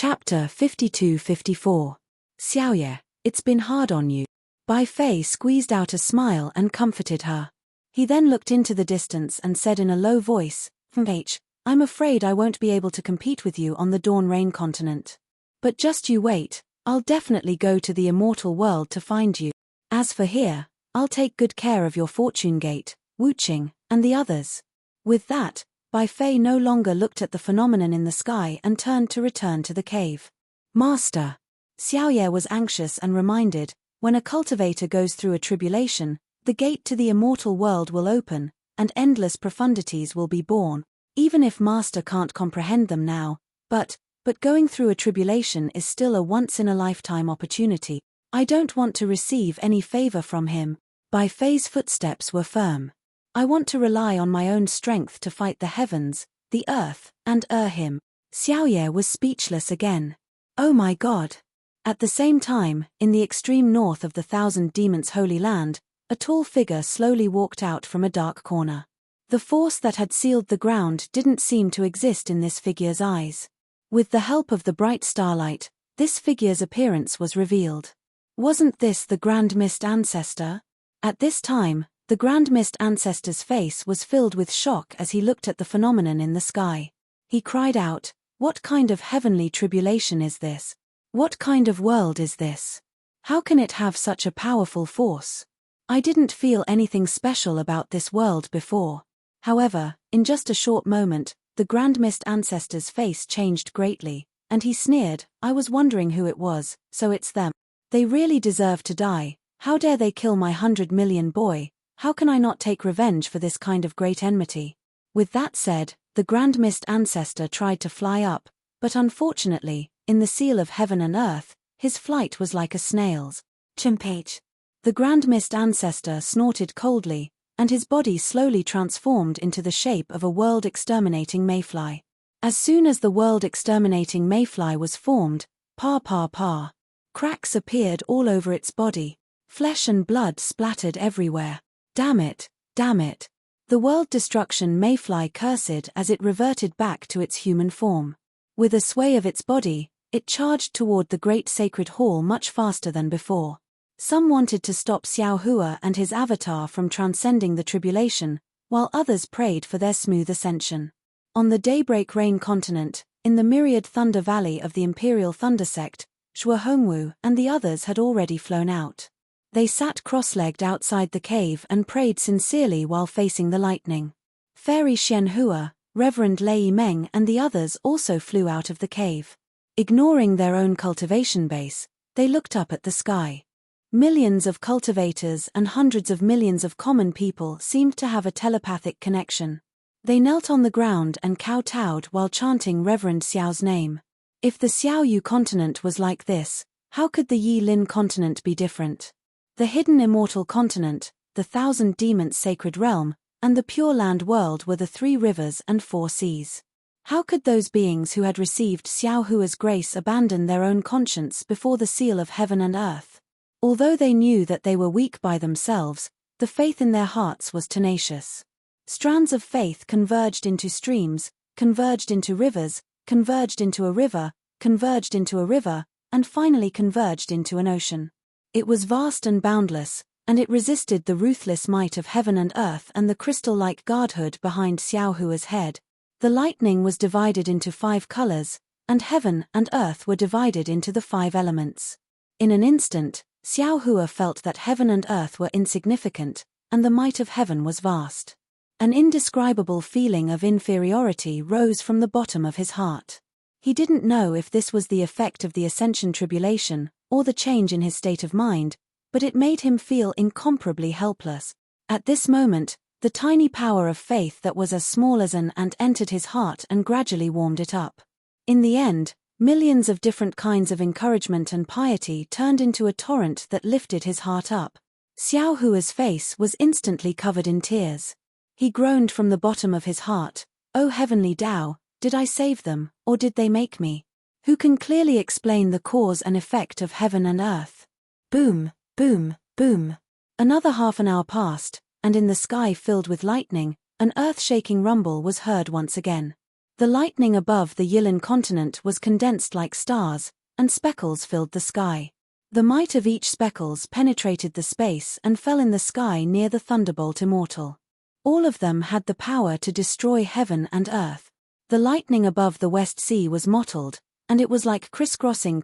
Chapter 52-54. Xiaoye, it's been hard on you. Bai Fei squeezed out a smile and comforted her. He then looked into the distance and said in a low voice, I'm afraid I won't be able to compete with you on the Dawn Rain continent. But just you wait, I'll definitely go to the immortal world to find you. As for here, I'll take good care of your Fortune Gate, Wuqing, and the others. With that, Bai Fei no longer looked at the phenomenon in the sky and turned to return to the cave. Master. Xiaoye was anxious and reminded, when a cultivator goes through a tribulation, the gate to the immortal world will open, and endless profundities will be born, even if Master can't comprehend them now, but going through a tribulation is still a once-in-a-lifetime opportunity. I don't want to receive any favor from him. Bai Fei's footsteps were firm. I want to rely on my own strength to fight the heavens, the earth, and him. Xiaoye was speechless again. Oh my God! At the same time, in the extreme north of the Thousand Demons' Holy Land, a tall figure slowly walked out from a dark corner. The force that had sealed the ground didn't seem to exist in this figure's eyes. With the help of the bright starlight, this figure's appearance was revealed. Wasn't this the Grand Mist Ancestor? At this time, the Grand Mist Ancestor's face was filled with shock as he looked at the phenomenon in the sky. He cried out, "What kind of heavenly tribulation is this? What kind of world is this? How can it have such a powerful force? I didn't feel anything special about this world before." However, in just a short moment, the Grand Mist Ancestor's face changed greatly, and he sneered, "I was wondering who it was, so it's them. They really deserve to die. How dare they kill my 100 million boy? How can I not take revenge for this kind of great enmity?" With that said, the Grand Mist Ancestor tried to fly up, but unfortunately, in the seal of heaven and earth, his flight was like a snail's. Chimpage. The Grand Mist Ancestor snorted coldly, and his body slowly transformed into the shape of a world-exterminating mayfly. As soon as the world-exterminating mayfly was formed, pa, cracks appeared all over its body. Flesh and blood splattered everywhere. Damn it. The world-destruction mayfly cursed as it reverted back to its human form. With a sway of its body, it charged toward the great sacred hall much faster than before. Some wanted to stop Xiao Hua and his avatar from transcending the tribulation, while others prayed for their smooth ascension. On the Daybreak Rain continent, in the myriad thunder valley of the Imperial Thunder Sect, Xue Hongwu and the others had already flown out. They sat cross-legged outside the cave and prayed sincerely while facing the lightning. Fairy Xian Hua, Reverend Lei Meng and the others also flew out of the cave. Ignoring their own cultivation base, they looked up at the sky. Millions of cultivators and hundreds of millions of common people seemed to have a telepathic connection. They knelt on the ground and kowtowed while chanting Reverend Xiao's name. If the Xiao Yu continent was like this, how could the Yi Lin continent be different? The hidden immortal continent, the Thousand Demons' sacred realm, and the Pure Land world were the 3 rivers and 4 seas. How could those beings who had received Xiao Hua's grace abandon their own conscience before the seal of heaven and earth? Although they knew that they were weak by themselves, the faith in their hearts was tenacious. Strands of faith converged into streams, converged into rivers, converged into a river, converged into a river, and finally converged into an ocean. It was vast and boundless, and it resisted the ruthless might of heaven and earth and the crystal-like guardhood behind Xiao Hua's head. The lightning was divided into 5 colors, and heaven and earth were divided into the 5 elements. In an instant, Xiao Hua felt that heaven and earth were insignificant, and the might of heaven was vast. An indescribable feeling of inferiority rose from the bottom of his heart. He didn't know if this was the effect of the Ascension Tribulation, or the change in his state of mind, but it made him feel incomparably helpless. At this moment, the tiny power of faith that was as small as an ant entered his heart and gradually warmed it up. In the end, millions of different kinds of encouragement and piety turned into a torrent that lifted his heart up. Xiao Hua's face was instantly covered in tears. He groaned from the bottom of his heart, "O heavenly Tao, did I save them, or did they make me? Who can clearly explain the cause and effect of heaven and earth?" Boom, boom, boom. Another half an hour passed, and in the sky filled with lightning, an earth-shaking rumble was heard once again. The lightning above the Yilin continent was condensed like stars, and speckles filled the sky. The might of each speckles penetrated the space and fell in the sky near the thunderbolt immortal. All of them had the power to destroy heaven and earth. The lightning above the West Sea was mottled, and it was like crisscrossing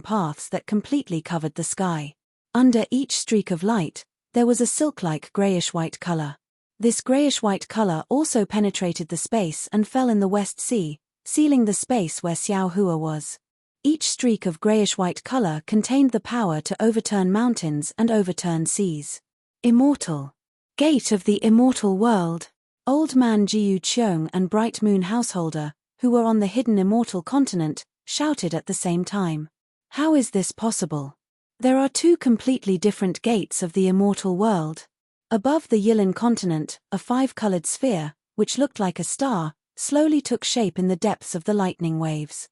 paths that completely covered the sky. Under each streak of light, there was a silk-like grayish-white color. This grayish-white color also penetrated the space and fell in the West Sea, sealing the space where Xiao Hua was. Each streak of grayish-white color contained the power to overturn mountains and overturn seas. Immortal. Gate of the immortal world. Old Man Jiu Qiong and Bright Moon Householder, who were on the hidden immortal continent, shouted at the same time. How is this possible? There are two completely different gates of the immortal world. Above the Yilin continent, a five-colored sphere, which looked like a star, slowly took shape in the depths of the lightning waves.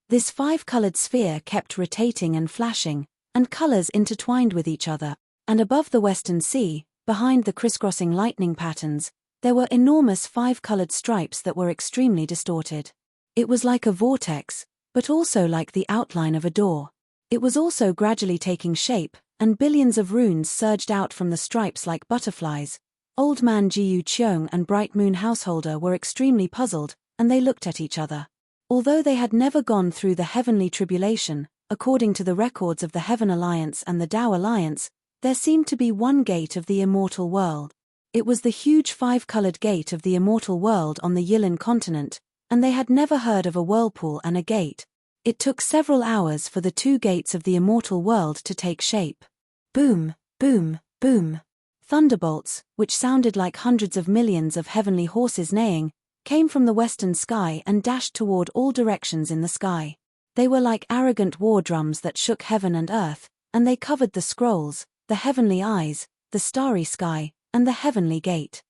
This five-colored sphere kept rotating and flashing, and colors intertwined with each other, and above the Western Sea, behind the crisscrossing lightning patterns, there were enormous five-colored stripes that were extremely distorted. It was like a vortex, but also like the outline of a door. It was also gradually taking shape, and billions of runes surged out from the stripes like butterflies. Old Man Jiu Qiong and Bright Moon Householder were extremely puzzled, and they looked at each other. Although they had never gone through the heavenly tribulation, according to the records of the Heaven Alliance and the Tao Alliance, there seemed to be one gate of the immortal world. It was the huge five-colored gate of the immortal world on the Yilin continent, and they had never heard of a whirlpool and a gate. It took several hours for the two gates of the immortal world to take shape. Boom, boom, boom. Thunderbolts, which sounded like hundreds of millions of heavenly horses neighing, came from the western sky and dashed toward all directions in the sky. They were like arrogant war drums that shook heaven and earth, and they covered the scrolls, the heavenly eyes, the starry sky, and the heavenly gate.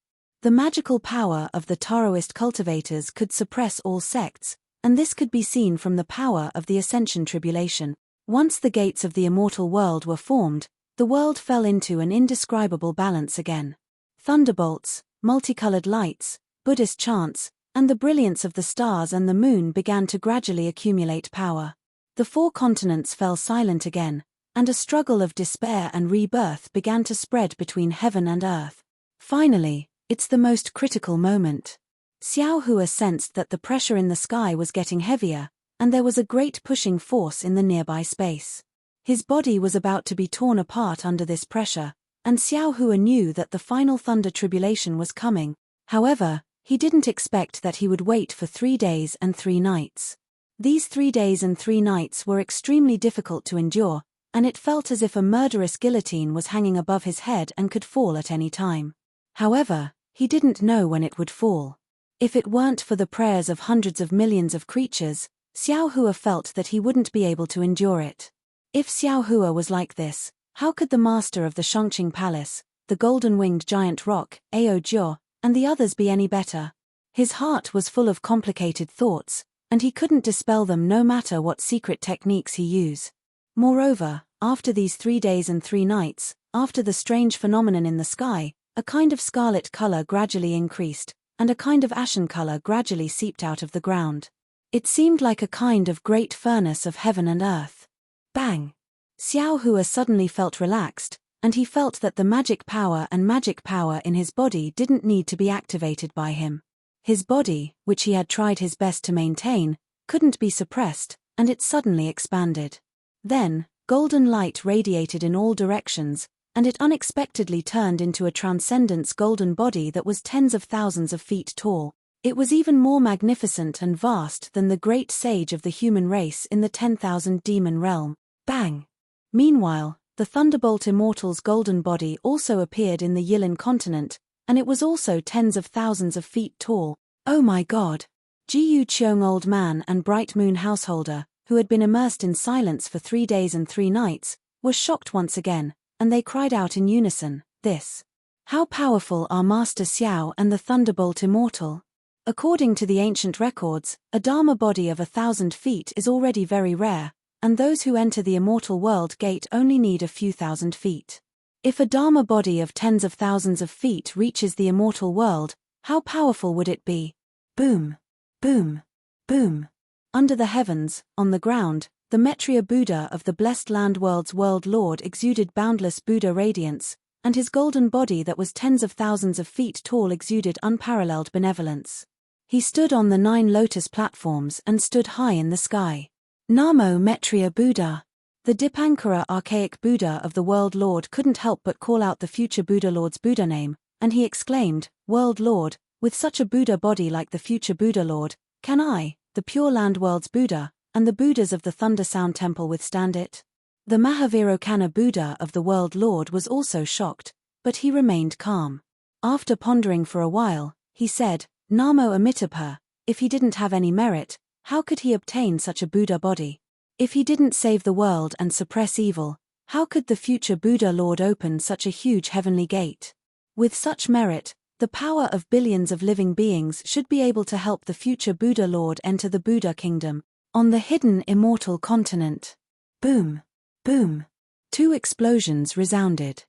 The magical power of the Taoist cultivators could suppress all sects, and this could be seen from the power of the Ascension Tribulation. Once the gates of the immortal world were formed, the world fell into an indescribable balance again. Thunderbolts, multicolored lights, Buddhist chants, and the brilliance of the stars and the moon began to gradually accumulate power. The four continents fell silent again, and a struggle of despair and rebirth began to spread between heaven and earth. Finally, it's the most critical moment. Xiao Hua sensed that the pressure in the sky was getting heavier, and there was a great pushing force in the nearby space. His body was about to be torn apart under this pressure, and Xiao Hua knew that the final thunder tribulation was coming. However, he didn't expect that he would wait for 3 days and 3 nights. These 3 days and 3 nights were extremely difficult to endure, and it felt as if a murderous guillotine was hanging above his head and could fall at any time. However, he didn't know when it would fall. If it weren't for the prayers of hundreds of millions of creatures, Xiao Hua felt that he wouldn't be able to endure it. If Xiao Hua was like this, how could the master of the Shangqing Palace, the golden-winged giant roc, Ao Jiao, and the others be any better? His heart was full of complicated thoughts, and he couldn't dispel them no matter what secret techniques he used. Moreover, after these 3 days and 3 nights, after the strange phenomenon in the sky, a kind of scarlet color gradually increased, and a kind of ashen color gradually seeped out of the ground. It seemed like a kind of great furnace of heaven and earth. Bang! Xiao Hua suddenly felt relaxed, and he felt that the magic power in his body didn't need to be activated by him. His body, which he had tried his best to maintain, couldn't be suppressed, and it suddenly expanded. Then, golden light radiated in all directions, and it unexpectedly turned into a transcendence golden body that was tens of thousands of feet tall. It was even more magnificent and vast than the great sage of the human race in the 10,000 demon realm. Bang! Meanwhile, the Thunderbolt Immortal's golden body also appeared in the Yilin continent, and it was also tens of thousands of feet tall. Oh my god! Jiu Qiong Old Man and Bright Moon Householder, who had been immersed in silence for 3 days and 3 nights, were shocked once again, and they cried out in unison, "This! How powerful are Master Xiao and the Thunderbolt Immortal!" According to the ancient records, a Dharma body of 1,000 feet is already very rare, and those who enter the immortal world gate only need a few thousand feet. If a Dharma body of tens of thousands of feet reaches the immortal world, how powerful would it be? Boom! Boom. Boom. Under the heavens, on the ground, the Maitreya Buddha of the blessed land world's world lord exuded boundless Buddha radiance, and his golden body that was tens of thousands of feet tall exuded unparalleled benevolence. He stood on the 9 lotus platforms and stood high in the sky. Namo Maitreya Buddha. The Dipankara archaic Buddha of the world lord couldn't help but call out the future Buddha lord's Buddha name, and he exclaimed, "World lord, with such a Buddha body like the future Buddha lord, can I, the pure land world's Buddha, and the Buddhas of the Thunder Sound Temple withstand it?" The Mahavirokana Buddha of the world lord was also shocked, but he remained calm. After pondering for a while, he said, "Namo Amitabha, if he didn't have any merit, how could he obtain such a Buddha body? If he didn't save the world and suppress evil, how could the future Buddha Lord open such a huge heavenly gate? With such merit, the power of billions of living beings should be able to help the future Buddha Lord enter the Buddha kingdom, on the hidden immortal continent." Boom. Boom. 2 explosions resounded.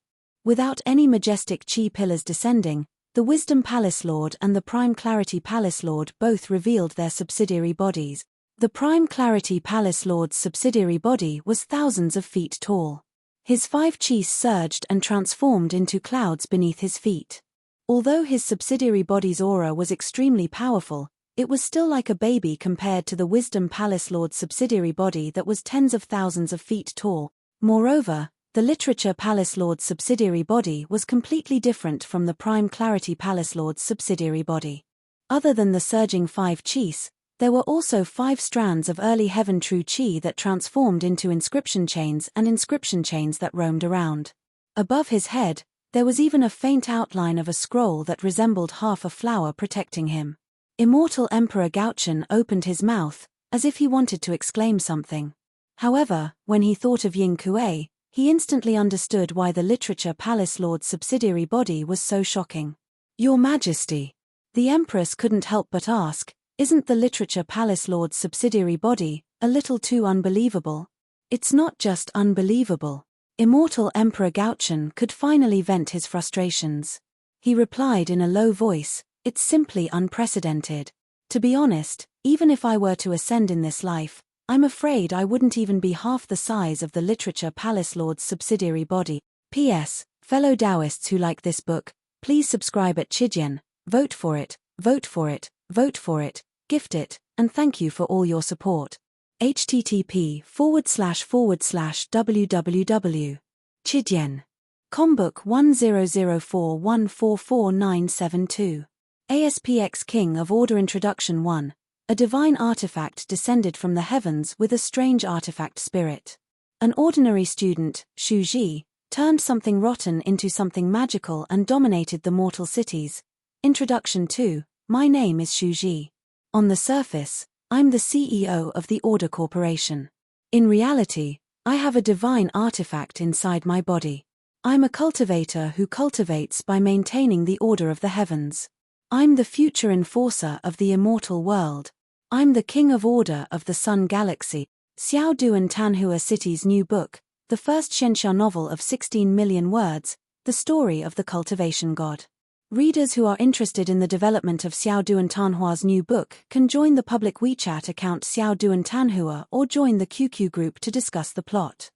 Without any majestic chi pillars descending, the Wisdom Palace Lord and the Prime Clarity Palace Lord both revealed their subsidiary bodies. The Prime Clarity Palace Lord's subsidiary body was thousands of feet tall. His 5 chis surged and transformed into clouds beneath his feet. Although his subsidiary body's aura was extremely powerful, it was still like a baby compared to the Wisdom Palace Lord's subsidiary body that was tens of thousands of feet tall. Moreover, the Literature Palace Lord's subsidiary body was completely different from the Prime Clarity Palace Lord's subsidiary body. Other than the surging 5 chis, there were also 5 strands of early heaven true chi that transformed into inscription chains and inscription chains that roamed around. Above his head, there was even a faint outline of a scroll that resembled half a flower protecting him. Immortal Emperor Gaochen opened his mouth, as if he wanted to exclaim something. However, when he thought of Ying Kuei, he instantly understood why the Literature Palace Lord's subsidiary body was so shocking. "Your Majesty." The Empress couldn't help but ask, "Isn't the Literature Palace Lord's subsidiary body a little too unbelievable?" "It's not just unbelievable." Immortal Emperor Gaochen could finally vent his frustrations. He replied in a low voice, "It's simply unprecedented. To be honest, even if I were to ascend in this life, I'm afraid I wouldn't even be half the size of the Literature Palace Lord's subsidiary body. P.S. Fellow Taoists who like this book, please subscribe at Chidian, vote for it, vote for it, vote for it, gift it, and thank you for all your support. http://www. Chidian. Combook 1004144972. ASPX King of Order Introduction 1. A divine artifact descended from the heavens with a strange artifact spirit. An ordinary student, Shu Ji, turned something rotten into something magical and dominated the mortal cities. Introduction 2. My name is Shu Ji. On the surface, I'm the CEO of the Order Corporation. In reality, I have a divine artifact inside my body. I'm a cultivator who cultivates by maintaining the order of the heavens. I'm the future enforcer of the immortal world. I'm the king of order of the Sun Galaxy. Xiao Duan Tanhua City's new book, the first Xianxia novel of 16 million words, the story of the cultivation god. Readers who are interested in the development of Xiao Duan Tanhua's new book can join the public WeChat account Xiao Duan Tanhua or join the QQ group to discuss the plot.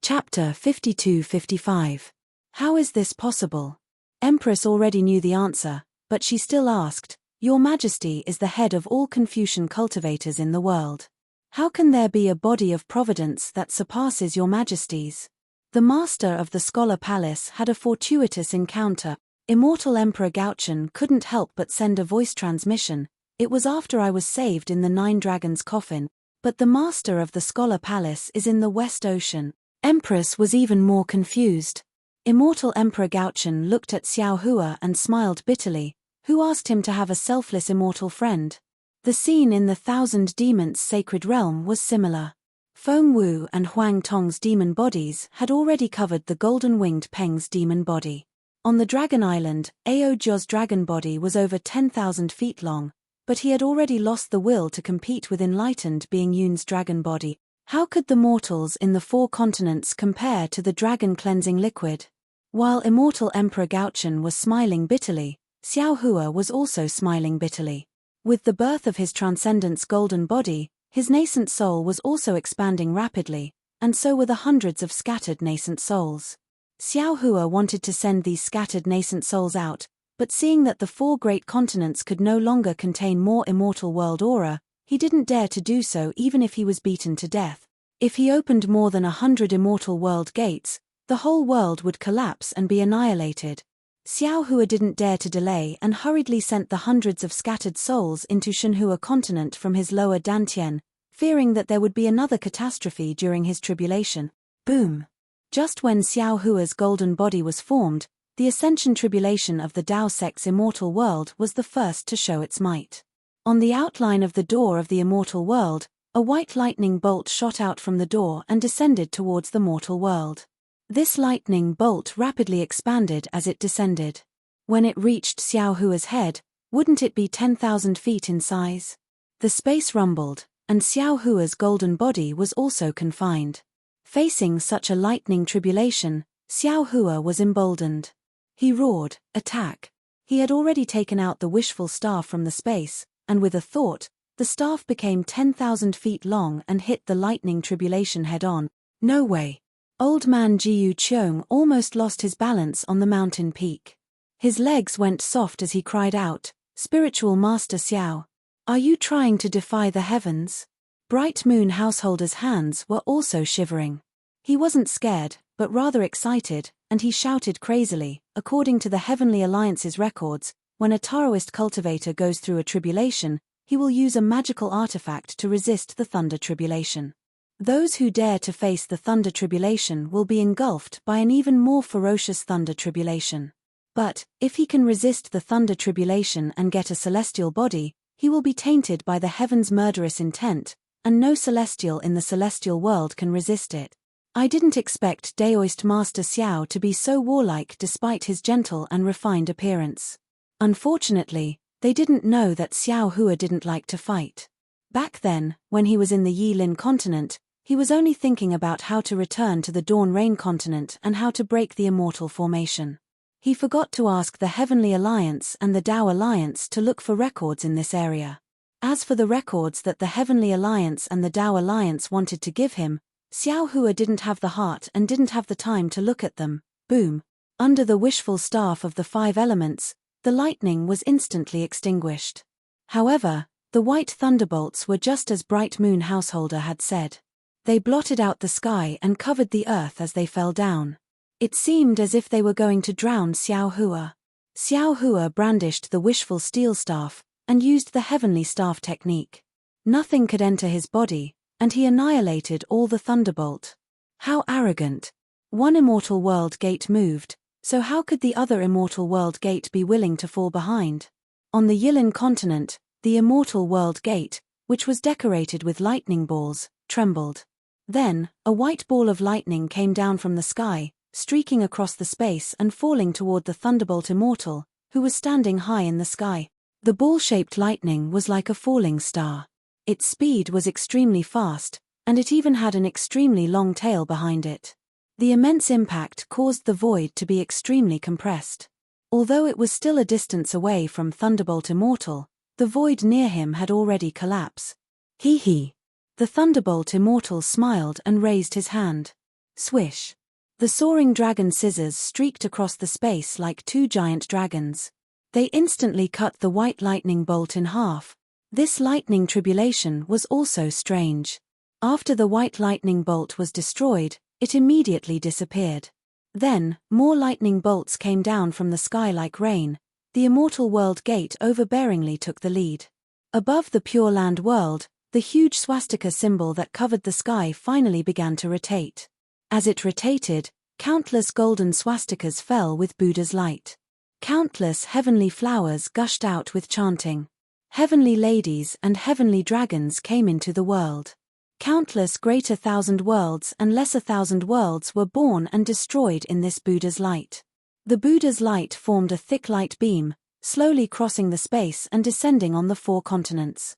Chapter 52-55. How is this possible? Empress already knew the answer, but she still asked, "Your Majesty is the head of all Confucian cultivators in the world. How can there be a body of providence that surpasses Your Majesty's?" The master of the Scholar Palace had a fortuitous encounter. Immortal Emperor Gaochen couldn't help but send a voice transmission. "It was after I was saved in the 9 Dragons coffin, but the master of the Scholar Palace is in the West Ocean." Empress was even more confused. Immortal Emperor Gaochen looked at Xiao Hua and smiled bitterly. Who asked him to have a selfless immortal friend? The scene in the Thousand Demons' sacred realm was similar. Feng Wu and Huang Tong's demon bodies had already covered the golden-winged Peng's demon body. On the Dragon Island, Ao Jia's dragon body was over 10,000 feet long, but he had already lost the will to compete with enlightened being Yun's dragon body. How could the mortals in the 4 continents compare to the dragon cleansing liquid? While Immortal Emperor Gaochen was smiling bitterly, Xiao Hua was also smiling bitterly. With the birth of his transcendent's golden body, his nascent soul was also expanding rapidly, and so were the hundreds of scattered nascent souls. Xiao Hua wanted to send these scattered nascent souls out, but seeing that the 4 great continents could no longer contain more immortal world aura, he didn't dare to do so even if he was beaten to death. If he opened more than 100 immortal world gates, the whole world would collapse and be annihilated. Xiao Hua didn't dare to delay and hurriedly sent the hundreds of scattered souls into Shenhua continent from his lower Dantian, fearing that there would be another catastrophe during his tribulation. Boom! Just when Xiao Hua's golden body was formed, the ascension tribulation of the Dao sect's immortal world was the first to show its might. On the outline of the door of the immortal world, a white lightning bolt shot out from the door and descended towards the mortal world. This lightning bolt rapidly expanded as it descended. When it reached Xiao Hua's head, wouldn't it be 10,000 feet in size? The space rumbled, and Xiao Hua's golden body was also confined. Facing such a lightning tribulation, Xiao Hua was emboldened. He roared, "Attack!" He had already taken out the wishful staff from the space, and with a thought, the staff became 10,000 feet long and hit the lightning tribulation head-on. No way! Old man Jiu Cheong almost lost his balance on the mountain peak. His legs went soft as he cried out, "Spiritual Master Xiao! Are you trying to defy the heavens?" Bright Moon Householder's hands were also shivering. He wasn't scared, but rather excited, and he shouted crazily. According to the Heavenly Alliance's records, when a Taoist cultivator goes through a tribulation, he will use a magical artifact to resist the thunder tribulation. Those who dare to face the thunder tribulation will be engulfed by an even more ferocious thunder tribulation. But, if he can resist the thunder tribulation and get a celestial body, he will be tainted by the heaven's murderous intent, and no celestial in the celestial world can resist it. I didn't expect Daoist Master Xiao to be so warlike despite his gentle and refined appearance. Unfortunately, they didn't know that Xiao Hua didn't like to fight. Back then, when he was in the Yilin continent, he was only thinking about how to return to the Dawn Rain continent and how to break the immortal formation. He forgot to ask the Heavenly Alliance and the Dao Alliance to look for records in this area. As for the records that the Heavenly Alliance and the Dao Alliance wanted to give him, Xiao Hua didn't have the heart and didn't have the time to look at them. Boom! Under the wishful staff of the 5 elements, the lightning was instantly extinguished. However, the white thunderbolts were just as Bright Moon Householder had said. They blotted out the sky and covered the earth as they fell down. It seemed as if they were going to drown Xiao Hua. Xiao Hua brandished the wishful steel staff, and used the heavenly staff technique. Nothing could enter his body, and he annihilated all the thunderbolt. How arrogant! One immortal world gate moved, so how could the other immortal world gate be willing to fall behind? On the Yilin continent, the immortal world gate, which was decorated with lightning balls, trembled. Then, a white ball of lightning came down from the sky, streaking across the space and falling toward the Thunderbolt Immortal, who was standing high in the sky. The ball-shaped lightning was like a falling star. Its speed was extremely fast, and it even had an extremely long tail behind it. The immense impact caused the void to be extremely compressed. Although it was still a distance away from Thunderbolt Immortal, the void near him had already collapsed. Hee hee. The Thunderbolt Immortal smiled and raised his hand. Swish. The soaring dragon scissors streaked across the space like 2 giant dragons. They instantly cut the white lightning bolt in half. This lightning tribulation was also strange. After the white lightning bolt was destroyed, it immediately disappeared. Then, more lightning bolts came down from the sky like rain. The immortal world gate overbearingly took the lead. Above the Pure Land world, the huge swastika symbol that covered the sky finally began to rotate. As it rotated, countless golden swastikas fell with Buddha's light. Countless heavenly flowers gushed out with chanting. Heavenly ladies and heavenly dragons came into the world. Countless greater 1,000 worlds and lesser 1,000 worlds were born and destroyed in this Buddha's light. The Buddha's light formed a thick light beam, slowly crossing the space and descending on the 4 continents.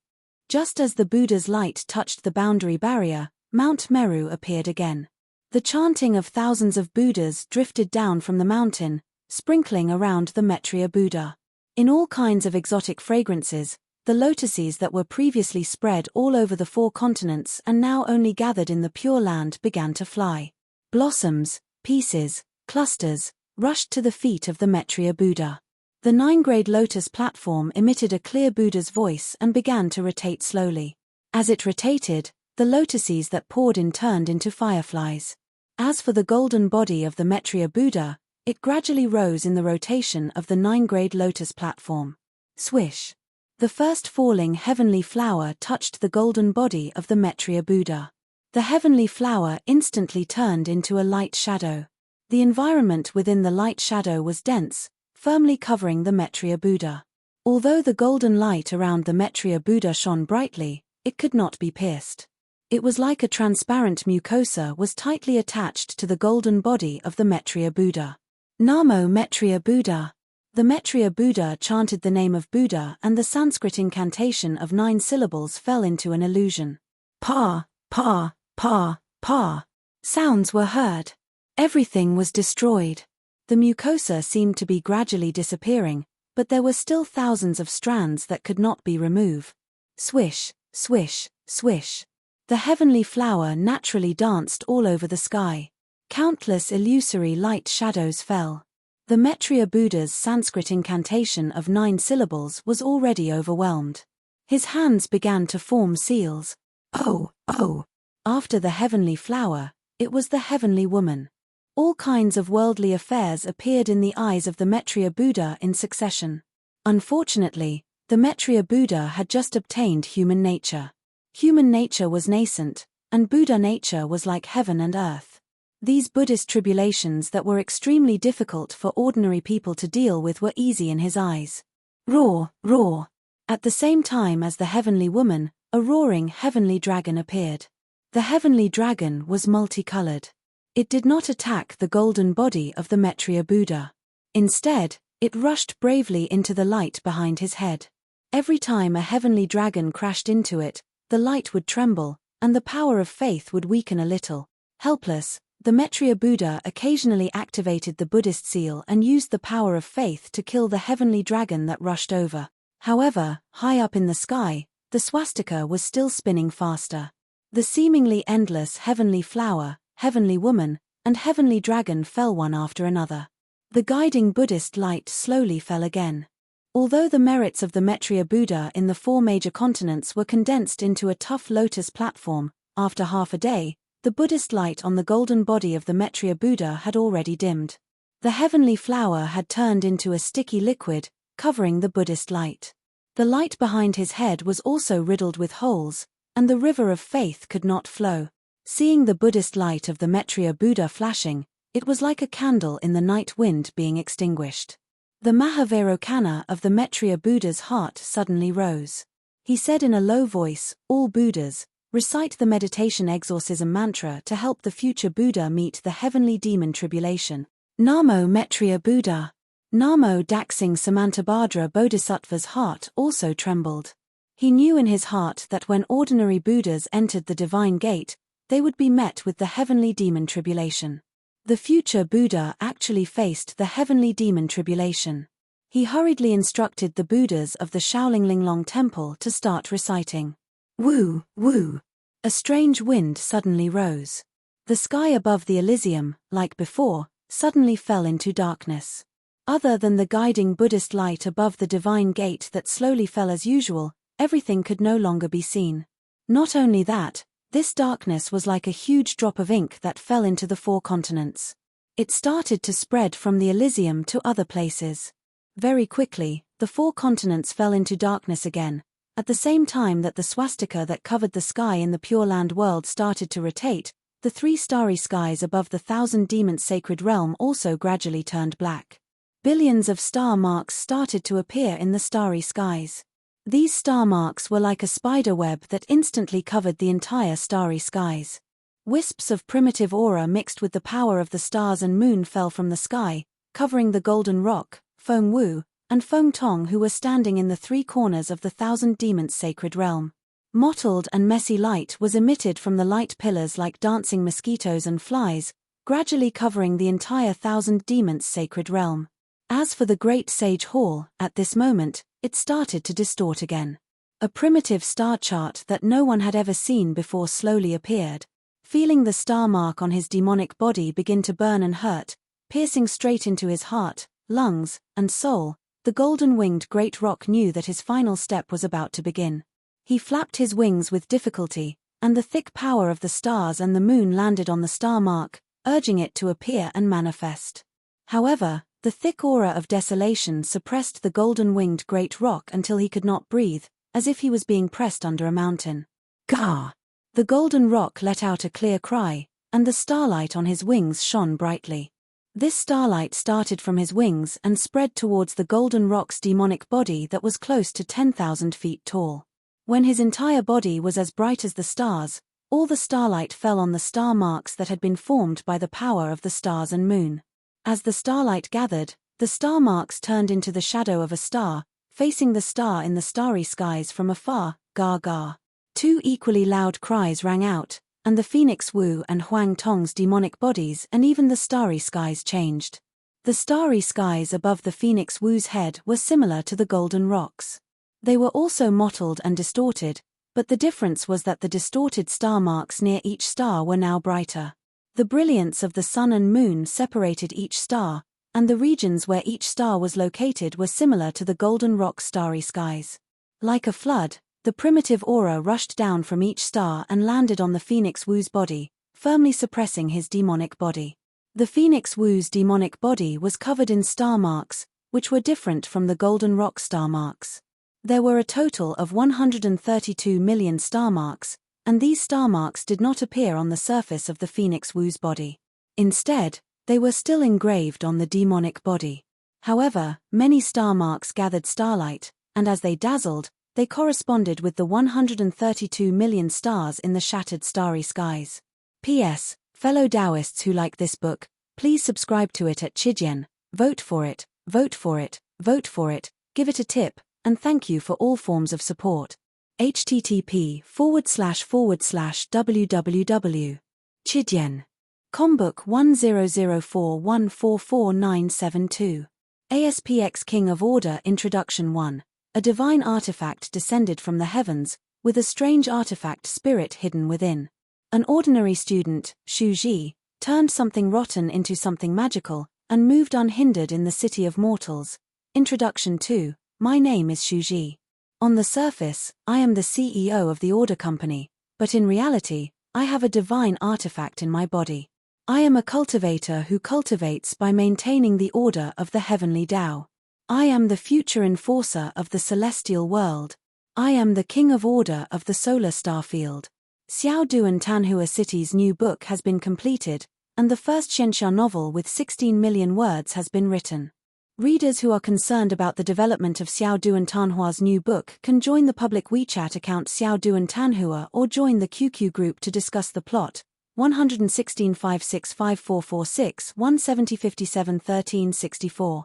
Just as the Buddha's light touched the boundary barrier, Mount Meru appeared again. The chanting of thousands of Buddhas drifted down from the mountain, sprinkling around the Maitreya Buddha. In all kinds of exotic fragrances, The lotuses that were previously spread all over the 4 continents and now only gathered in the Pure Land began to fly. Blossoms, pieces, clusters, rushed to the feet of the Maitreya Buddha. The 9-grade lotus platform emitted a clear Buddha's voice and began to rotate slowly. As it rotated, the lotuses that poured in turned into fireflies. As for the golden body of the Maitreya Buddha, it gradually rose in the rotation of the 9-grade lotus platform. Swish! The first falling heavenly flower touched the golden body of the Maitreya Buddha. The heavenly flower instantly turned into a light shadow. The environment within the light shadow was dense, firmly covering the Maitreya Buddha. Although the golden light around the Maitreya Buddha shone brightly, it could not be pierced. It was like a transparent mucosa was tightly attached to the golden body of the Maitreya Buddha. Namo Maitreya Buddha. The Maitreya Buddha chanted the name of Buddha, and the Sanskrit incantation of 9 syllables fell into an illusion. Pa, pa, pa, pa. Sounds were heard. Everything was destroyed. The mucosa seemed to be gradually disappearing, but there were still thousands of strands that could not be removed. Swish, swish, swish. The heavenly flower naturally danced all over the sky. Countless illusory light shadows fell. The Maitreya Buddha's Sanskrit incantation of 9 syllables was already overwhelmed. His hands began to form seals. Oh, oh! After the heavenly flower, it was the heavenly woman. All kinds of worldly affairs appeared in the eyes of the Maitreya Buddha in succession. Unfortunately, the Maitreya Buddha had just obtained human nature. Human nature was nascent, and Buddha nature was like heaven and earth. These Buddhist tribulations that were extremely difficult for ordinary people to deal with were easy in his eyes. Roar, roar! At the same time as the heavenly woman, a roaring heavenly dragon appeared. The heavenly dragon was multicolored. It did not attack the golden body of the Maitreya Buddha. Instead, it rushed bravely into the light behind his head. Every time a heavenly dragon crashed into it, the light would tremble, and the power of faith would weaken a little. Helpless, the Maitreya Buddha occasionally activated the Buddhist seal and used the power of faith to kill the heavenly dragon that rushed over. However, high up in the sky, the swastika was still spinning faster. The seemingly endless heavenly flower, heavenly woman, and heavenly dragon fell one after another. The guiding Buddhist light slowly fell again. Although the merits of the Maitreya Buddha in the 4 major continents were condensed into a tough lotus platform, after half a day, the Buddhist light on the golden body of the Maitreya Buddha had already dimmed. The heavenly flower had turned into a sticky liquid, covering the Buddhist light. The light behind his head was also riddled with holes, and the river of faith could not flow. Seeing the Buddhist light of the Maitreya Buddha flashing, it was like a candle in the night wind being extinguished. The Mahavairokkana of the Maitreya Buddha's heart suddenly rose. He said in a low voice, "All Buddhas, recite the meditation exorcism mantra to help the future Buddha meet the heavenly demon tribulation. Namo Maitreya Buddha." Namo Daksing Samantabhadra Bodhisattva's heart also trembled. He knew in his heart that when ordinary Buddhas entered the divine gate, they would be met with the heavenly demon tribulation. The future Buddha actually faced the heavenly demon tribulation. He hurriedly instructed the Buddhas of the Shaolin Temple to start reciting. Woo, woo! A strange wind suddenly rose. The sky above the Elysium, like before, suddenly fell into darkness. Other than the guiding Buddhist light above the divine gate that slowly fell as usual, everything could no longer be seen. Not only that, this darkness was like a huge drop of ink that fell into the 4 continents. It started to spread from the Elysium to other places. Very quickly, the 4 continents fell into darkness again, at the same time that the swastika that covered the sky in the Pure Land world started to rotate. The 3 starry skies above the 1,000 demons sacred realm also gradually turned black. Billions of star marks started to appear in the starry skies. These star marks were like a spider web that instantly covered the entire starry skies. Wisps of primitive aura mixed with the power of the stars and moon fell from the sky, covering the golden rock, Feng Wu, and Feng Tong, who were standing in the 3 corners of the 1,000 demons sacred realm. Mottled and messy light was emitted from the light pillars like dancing mosquitoes and flies, gradually covering the entire 1,000 demons sacred realm. As for the great sage hall, at this moment, it started to distort again. A primitive star chart that no one had ever seen before slowly appeared. Feeling the star mark on his demonic body begin to burn and hurt, piercing straight into his heart, lungs, and soul, the golden-winged great rock knew that his final step was about to begin. He flapped his wings with difficulty, and the thick power of the stars and the moon landed on the star mark, urging it to appear and manifest. However, the thick aura of desolation suppressed the golden-winged great rock until he could not breathe, as if he was being pressed under a mountain. Gah! The golden rock let out a clear cry, and the starlight on his wings shone brightly. This starlight started from his wings and spread towards the golden rock's demonic body that was close to 10,000 feet tall. When his entire body was as bright as the stars, all the starlight fell on the star marks that had been formed by the power of the stars and moon. As the starlight gathered, the star marks turned into the shadow of a star, facing the star in the starry skies from afar. Ga ga. Two equally loud cries rang out, and the Phoenix Wu and Huang Tong's demonic bodies and even the starry skies changed. The starry skies above the Phoenix Wu's head were similar to the golden rocks. They were also mottled and distorted, but the difference was that the distorted star marks near each star were now brighter. The brilliance of the sun and moon separated each star, and the regions where each star was located were similar to the golden rock's starry skies. Like a flood, the primitive aura rushed down from each star and landed on the Phoenix Wu's body, firmly suppressing his demonic body. The Phoenix Wu's demonic body was covered in star marks, which were different from the golden rock star marks. There were a total of 132 million star marks, and these star marks did not appear on the surface of the Phoenix Wu's body. Instead, they were still engraved on the demonic body. However, many star marks gathered starlight, and as they dazzled, they corresponded with the 132 million stars in the shattered starry skies. P.S. Fellow Taoists who like this book, please subscribe to it at Chidian, vote for it, vote for it, vote for it, give it a tip, and thank you for all forms of support. http://www. Chidian. Combook 1004144972. ASPX King of Order Introduction 1. A divine artifact descended from the heavens, with a strange artifact spirit hidden within. An ordinary student, Shu Ji, turned something rotten into something magical, and moved unhindered in the city of mortals. Introduction 2. My name is Shu Ji. On the surface, I am the CEO of the Order Company, but in reality, I have a divine artifact in my body. I am a cultivator who cultivates by maintaining the order of the heavenly Tao. I am the future enforcer of the celestial world. I am the king of order of the solar star field. Xiao Duan Tanhua City's new book has been completed, and the first Xianxia novel with 16 million words has been written. Readers who are concerned about the development of Xiao Duan Tanhua's new book can join the public WeChat account Xiao Duan Tanhua or join the QQ group to discuss the plot. 116565446 170571364.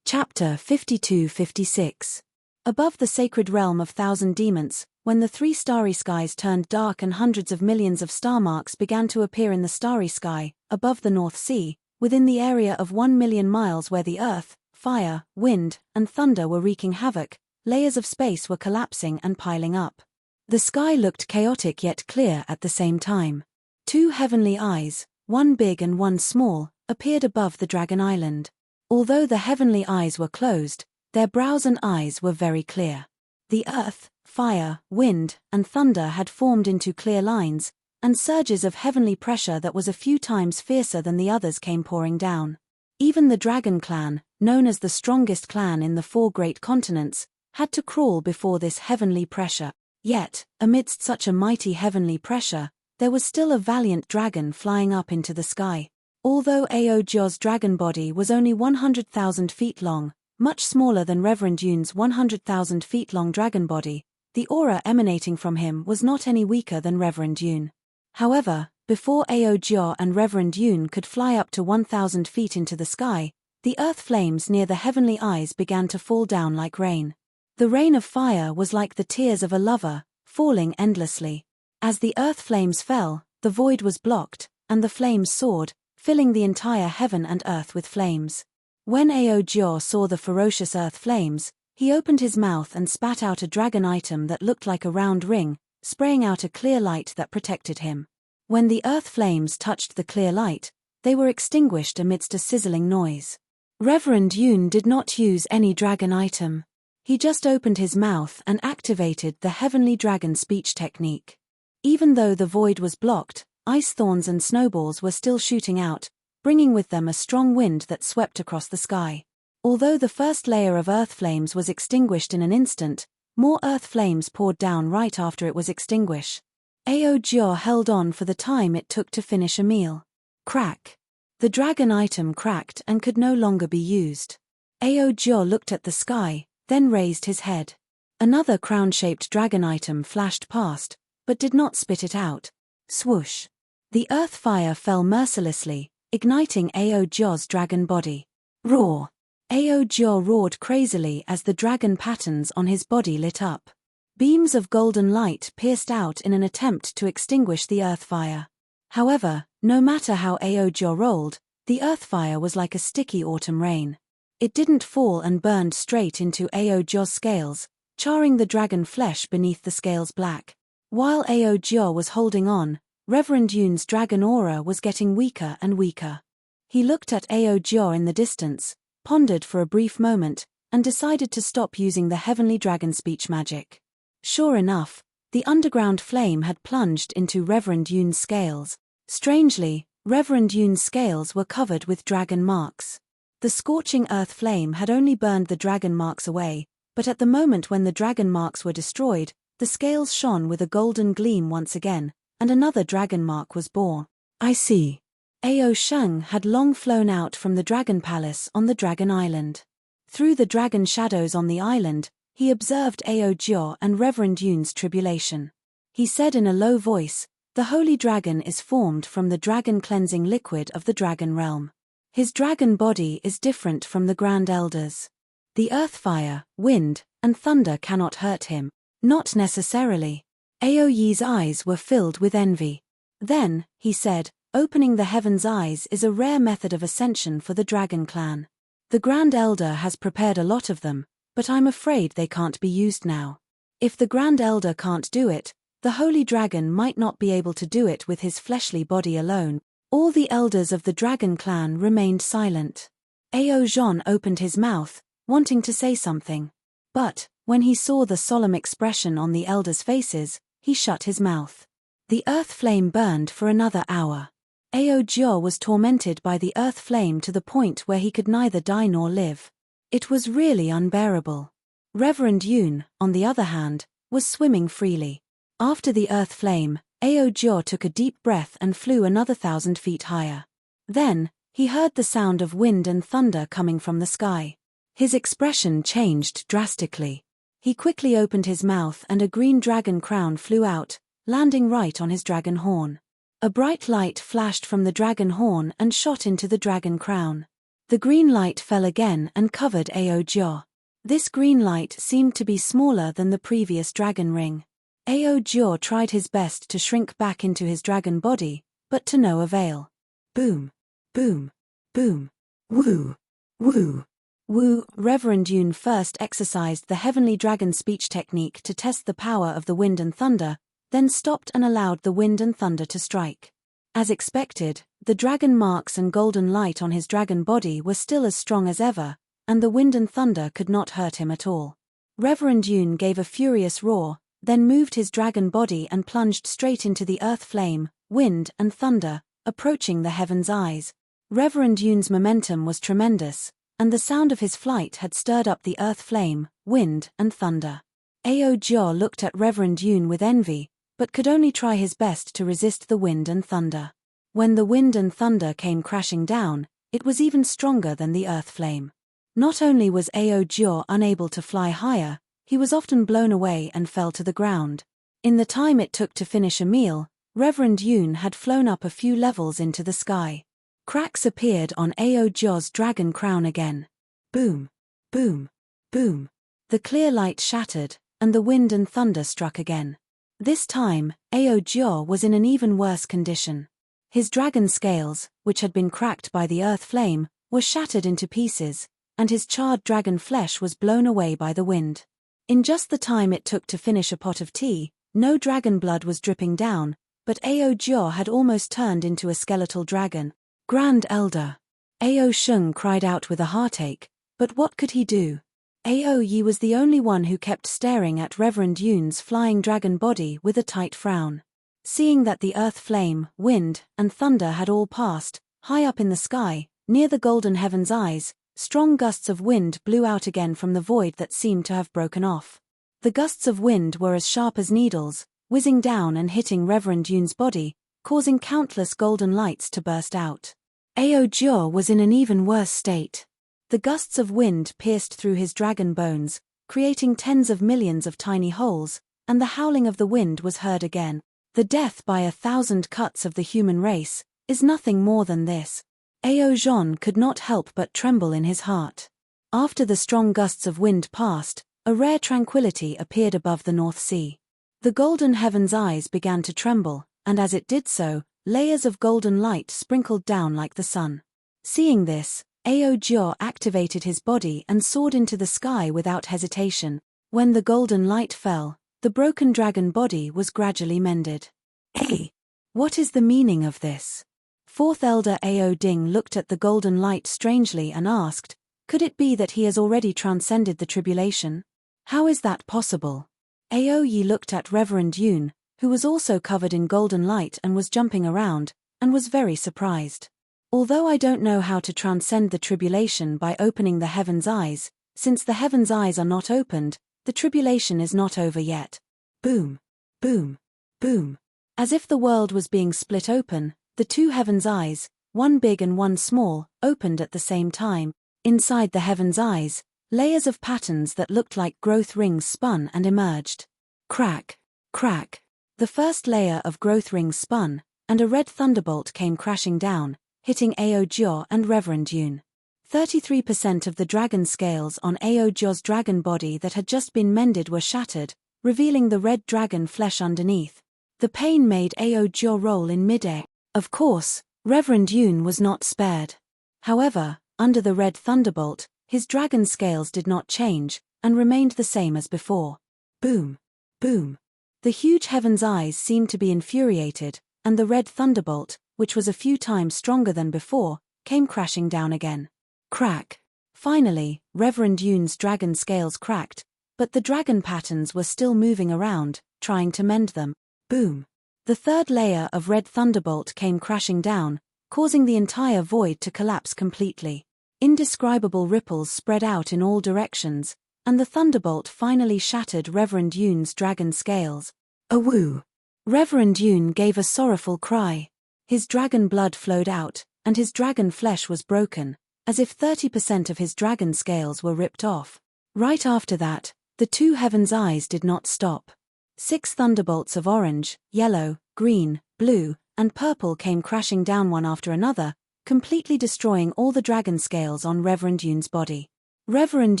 Chapter 52-56. Above the sacred realm of thousand demons, when the three starry skies turned dark and hundreds of millions of star marks began to appear in the starry sky, above the North Sea, within the area of 1 million miles where the earth, fire, wind, and thunder were wreaking havoc, layers of space were collapsing and piling up. The sky looked chaotic yet clear at the same time. Two heavenly eyes, one big and one small, appeared above the Dragon Island. Although the heavenly eyes were closed, their brows and eyes were very clear. The earth, fire, wind, and thunder had formed into clear lines, and surges of heavenly pressure that was a few times fiercer than the others came pouring down. Even the Dragon Clan, known as the strongest clan in the 4 great continents, had to crawl before this heavenly pressure. Yet, amidst such a mighty heavenly pressure, there was still a valiant dragon flying up into the sky. Although Ao Jio's dragon body was only 100,000 feet long, much smaller than Reverend Yun's 100,000 feet long dragon body, the aura emanating from him was not any weaker than Reverend Yun. However, before Ao Jio and Reverend Yun could fly up to 1,000 feet into the sky, the earth flames near the heavenly eyes began to fall down like rain. The rain of fire was like the tears of a lover, falling endlessly. As the earth flames fell, the void was blocked, and the flames soared, filling the entire heaven and earth with flames. When Ao Jio saw the ferocious earth flames, He opened his mouth and spat out a dragon item that looked like a round ring, spraying out a clear light that protected him. When the earth flames touched the clear light, they were extinguished amidst a sizzling noise. Reverend Yoon did not use any dragon item. He just opened his mouth and activated the heavenly dragon speech technique. Even though the void was blocked, ice thorns and snowballs were still shooting out, bringing with them a strong wind that swept across the sky. Although the first layer of earth flames was extinguished in an instant, more earth flames poured down right after it was extinguished. Aojo held on for the time it took to finish a meal. Crack. The dragon item cracked and could no longer be used. Aojo looked at the sky, then raised his head. Another crown-shaped dragon item flashed past, but did not spit it out. Swoosh. The earth fire fell mercilessly, igniting Aojo's dragon body. Roar. Aojo roared crazily as the dragon patterns on his body lit up. Beams of golden light pierced out in an attempt to extinguish the earth fire. However, no matter how Aojo rolled, the earth fire was like a sticky autumn rain. It didn't fall and burned straight into Aojo's scales, charring the dragon flesh beneath the scales black. While Aojo was holding on, Reverend Yoon's dragon aura was getting weaker and weaker. He looked at Aojo in the distance, pondered for a brief moment, and decided to stop using the heavenly dragon speech magic. Sure enough, the underground flame had plunged into Reverend Yoon's scales. Strangely, Reverend Yoon's scales were covered with dragon marks. The scorching earth flame had only burned the dragon marks away, but at the moment when the dragon marks were destroyed, the scales shone with a golden gleam once again, and another dragon mark was born. I see. Ao Sheng had long flown out from the dragon palace on the dragon island. Through the dragon shadows on the island, he observed Aojo and Reverend Yoon's tribulation. He said in a low voice, "The holy dragon is formed from the dragon cleansing liquid of the dragon realm. His dragon body is different from the grand elders. The earth fire, wind, and thunder cannot hurt him." Not necessarily. Ao Yi's eyes were filled with envy. Then, he said, "Opening the heaven's eyes is a rare method of ascension for the dragon clan. The grand elder has prepared a lot of them, but I'm afraid they can't be used now. If the grand elder can't do it, the holy dragon might not be able to do it with his fleshly body alone." All the elders of the dragon clan remained silent. Ao Zhon opened his mouth, wanting to say something. But, when he saw the solemn expression on the elders' faces, he shut his mouth. The earth flame burned for another hour. Aojo was tormented by the earth flame to the point where he could neither die nor live. It was really unbearable. Reverend Yoon, on the other hand, was swimming freely. After the earth flame, Aojo took a deep breath and flew another 1,000 feet higher. Then, he heard the sound of wind and thunder coming from the sky. His expression changed drastically. He quickly opened his mouth and a green dragon crown flew out, landing right on his dragon horn. A bright light flashed from the dragon horn and shot into the dragon crown. The green light fell again and covered Aojo. This green light seemed to be smaller than the previous dragon ring. Aojo tried his best to shrink back into his dragon body, but to no avail. Boom, boom, boom, woo, woo, woo. Reverend Yoon first exercised the heavenly dragon speech technique to test the power of the wind and thunder, then stopped and allowed the wind and thunder to strike. As expected, the dragon marks and golden light on his dragon body were still as strong as ever, and the wind and thunder could not hurt him at all. Reverend Yoon gave a furious roar, then moved his dragon body and plunged straight into the earth flame, wind and thunder, approaching the heaven's eyes. Reverend Yoon's momentum was tremendous, and the sound of his flight had stirred up the earth flame, wind and thunder. Aojo looked at Reverend Yoon with envy, but could only try his best to resist the wind and thunder. When the wind and thunder came crashing down, it was even stronger than the earth flame. Not only was Aojo unable to fly higher, he was often blown away and fell to the ground. In the time it took to finish a meal, Reverend Yoon had flown up a few levels into the sky. Cracks appeared on Aojo's dragon crown again. Boom, boom, boom. The clear light shattered, and the wind and thunder struck again. This time, Aojo was in an even worse condition. His dragon scales, which had been cracked by the earth flame, were shattered into pieces, and his charred dragon flesh was blown away by the wind. In just the time it took to finish a pot of tea, no dragon blood was dripping down, but Ao had almost turned into a skeletal dragon. Grand Elder. Ao Shung cried out with a heartache, but what could he do? Ao Yi was the only one who kept staring at Reverend Yun's flying dragon body with a tight frown. Seeing that the earth flame, wind, and thunder had all passed, high up in the sky, near the golden heaven's eyes, strong gusts of wind blew out again from the void that seemed to have broken off. The gusts of wind were as sharp as needles, whizzing down and hitting Reverend Yun's body, causing countless golden lights to burst out. Ao Jia was in an even worse state. The gusts of wind pierced through his dragon bones, creating tens of millions of tiny holes, and the howling of the wind was heard again. The death by 1,000 cuts of the human race is nothing more than this. Ao Zhon could not help but tremble in his heart. After the strong gusts of wind passed, a rare tranquility appeared above the North Sea. The golden heaven's eyes began to tremble, and as it did so, layers of golden light sprinkled down like the sun. Seeing this, Ao Jia activated his body and soared into the sky without hesitation. When the golden light fell, the broken dragon body was gradually mended. Hey! What is the meaning of this? Fourth Elder Ao Ding looked at the golden light strangely and asked, could it be that he has already transcended the tribulation? How is that possible? Ao Yi looked at Reverend Yun, who was also covered in golden light and was jumping around, and was very surprised. Although I don't know how to transcend the tribulation by opening the heaven's eyes, since the heaven's eyes are not opened, the tribulation is not over yet. Boom, boom, boom. As if the world was being split open, the two heaven's eyes, one big and one small, opened at the same time. Inside the heaven's eyes, layers of patterns that looked like growth rings spun and emerged. Crack, crack. The first layer of growth rings spun, and a red thunderbolt came crashing down, hitting Ao Jia and Reverend Yun. 33% of the dragon scales on Ao Jia's dragon body that had just been mended were shattered, revealing the red dragon flesh underneath. The pain made Ao Jia roll in midair. Of course, Reverend Yun was not spared. However, under the red thunderbolt, his dragon scales did not change, and remained the same as before. Boom, boom. The huge heaven's eyes seemed to be infuriated, and the red thunderbolt, which was a few times stronger than before, came crashing down again. Crack. Finally, Reverend Yun's dragon scales cracked, but the dragon patterns were still moving around, trying to mend them. Boom. The third layer of red thunderbolt came crashing down, causing the entire void to collapse completely. Indescribable ripples spread out in all directions, and the thunderbolt finally shattered Reverend Yun's dragon scales. Awoo! Reverend Yun gave a sorrowful cry. His dragon blood flowed out, and his dragon flesh was broken, as if 30% of his dragon scales were ripped off. Right after that, the two heaven's eyes did not stop. 6 thunderbolts of orange, yellow, green, blue, and purple came crashing down one after another, completely destroying all the dragon scales on Reverend Yun's body. Reverend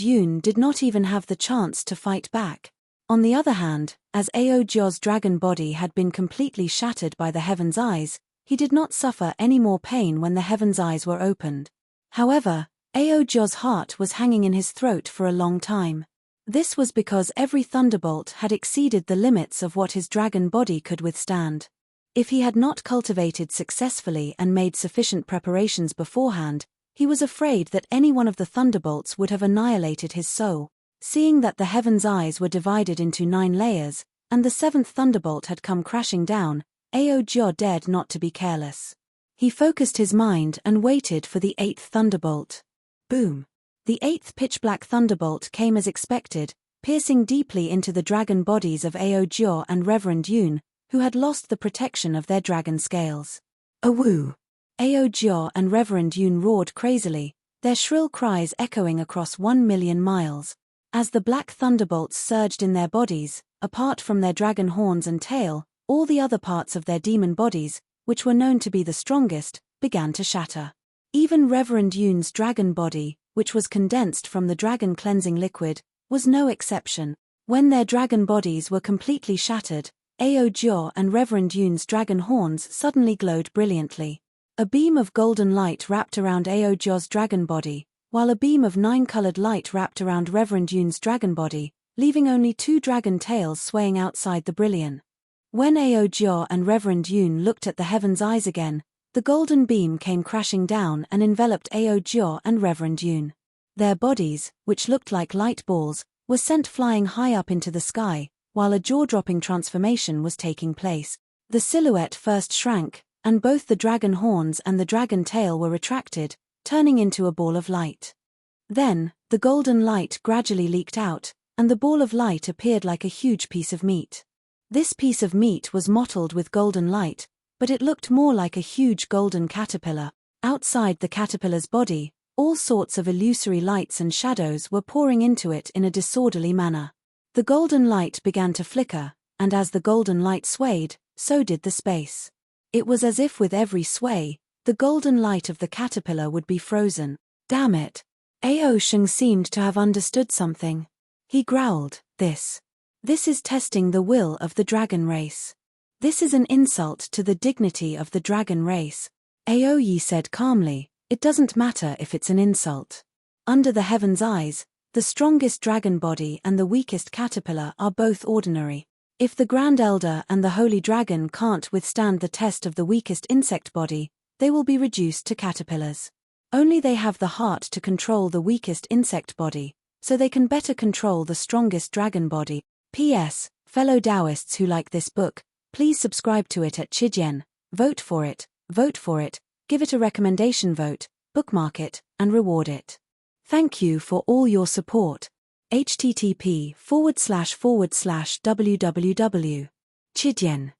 Yun did not even have the chance to fight back. On the other hand, as Ao Jia's dragon body had been completely shattered by the heaven's eyes, he did not suffer any more pain when the heaven's eyes were opened. However, Ao Jia's heart was hanging in his throat for a long time. This was because every thunderbolt had exceeded the limits of what his dragon body could withstand. If he had not cultivated successfully and made sufficient preparations beforehand, he was afraid that any one of the thunderbolts would have annihilated his soul. Seeing that the heaven's eyes were divided into 9 layers, and the 7th thunderbolt had come crashing down, Ao Jia dared not to be careless. He focused his mind and waited for the 8th thunderbolt. Boom! The 8th pitch-black thunderbolt came as expected, piercing deeply into the dragon bodies of Ao Jia and Reverend Yun, who had lost the protection of their dragon scales. Awoo! Ao Jia and Reverend Yun roared crazily, their shrill cries echoing across 1,000,000 miles. As the black thunderbolts surged in their bodies, apart from their dragon horns and tail, all the other parts of their demon bodies, which were known to be the strongest, began to shatter. Even Reverend Yun's dragon body, which was condensed from the dragon cleansing liquid, was no exception. When their dragon bodies were completely shattered, Ao Jia and Reverend Yun's dragon horns suddenly glowed brilliantly. A beam of golden light wrapped around Ao Jia's dragon body, while a beam of 9-colored light wrapped around Reverend Yoon's dragon body, leaving only 2 dragon tails swaying outside the brilliant. When Aojyo and Reverend Yoon looked at the heaven's eyes again, the golden beam came crashing down and enveloped Aojyo and Reverend Yoon. Their bodies, which looked like light balls, were sent flying high up into the sky, while a jaw-dropping transformation was taking place. The silhouette first shrank, and both the dragon horns and the dragon tail were retracted, turning into a ball of light. Then, the golden light gradually leaked out, and the ball of light appeared like a huge piece of meat. This piece of meat was mottled with golden light, but it looked more like a huge golden caterpillar. Outside the caterpillar's body, all sorts of illusory lights and shadows were pouring into it in a disorderly manner. The golden light began to flicker, and as the golden light swayed, so did the space. It was as if with every sway, the golden light of the caterpillar would be frozen. Damn it! Ao Sheng seemed to have understood something. He growled, This is testing the will of the dragon race. This is an insult to the dignity of the dragon race. Aoyi said calmly, It doesn't matter if it's an insult. Under the heaven's eyes, the strongest dragon body and the weakest caterpillar are both ordinary. If the Grand Elder and the Holy Dragon can't withstand the test of the weakest insect body, they will be reduced to caterpillars. Only they have the heart to control the weakest insect body, so they can better control the strongest dragon body. P.S. Fellow Taoists who like this book, please subscribe to it at Chijian, vote for it, give it a recommendation vote, bookmark it, and reward it. Thank you for all your support. http://www. Chijian.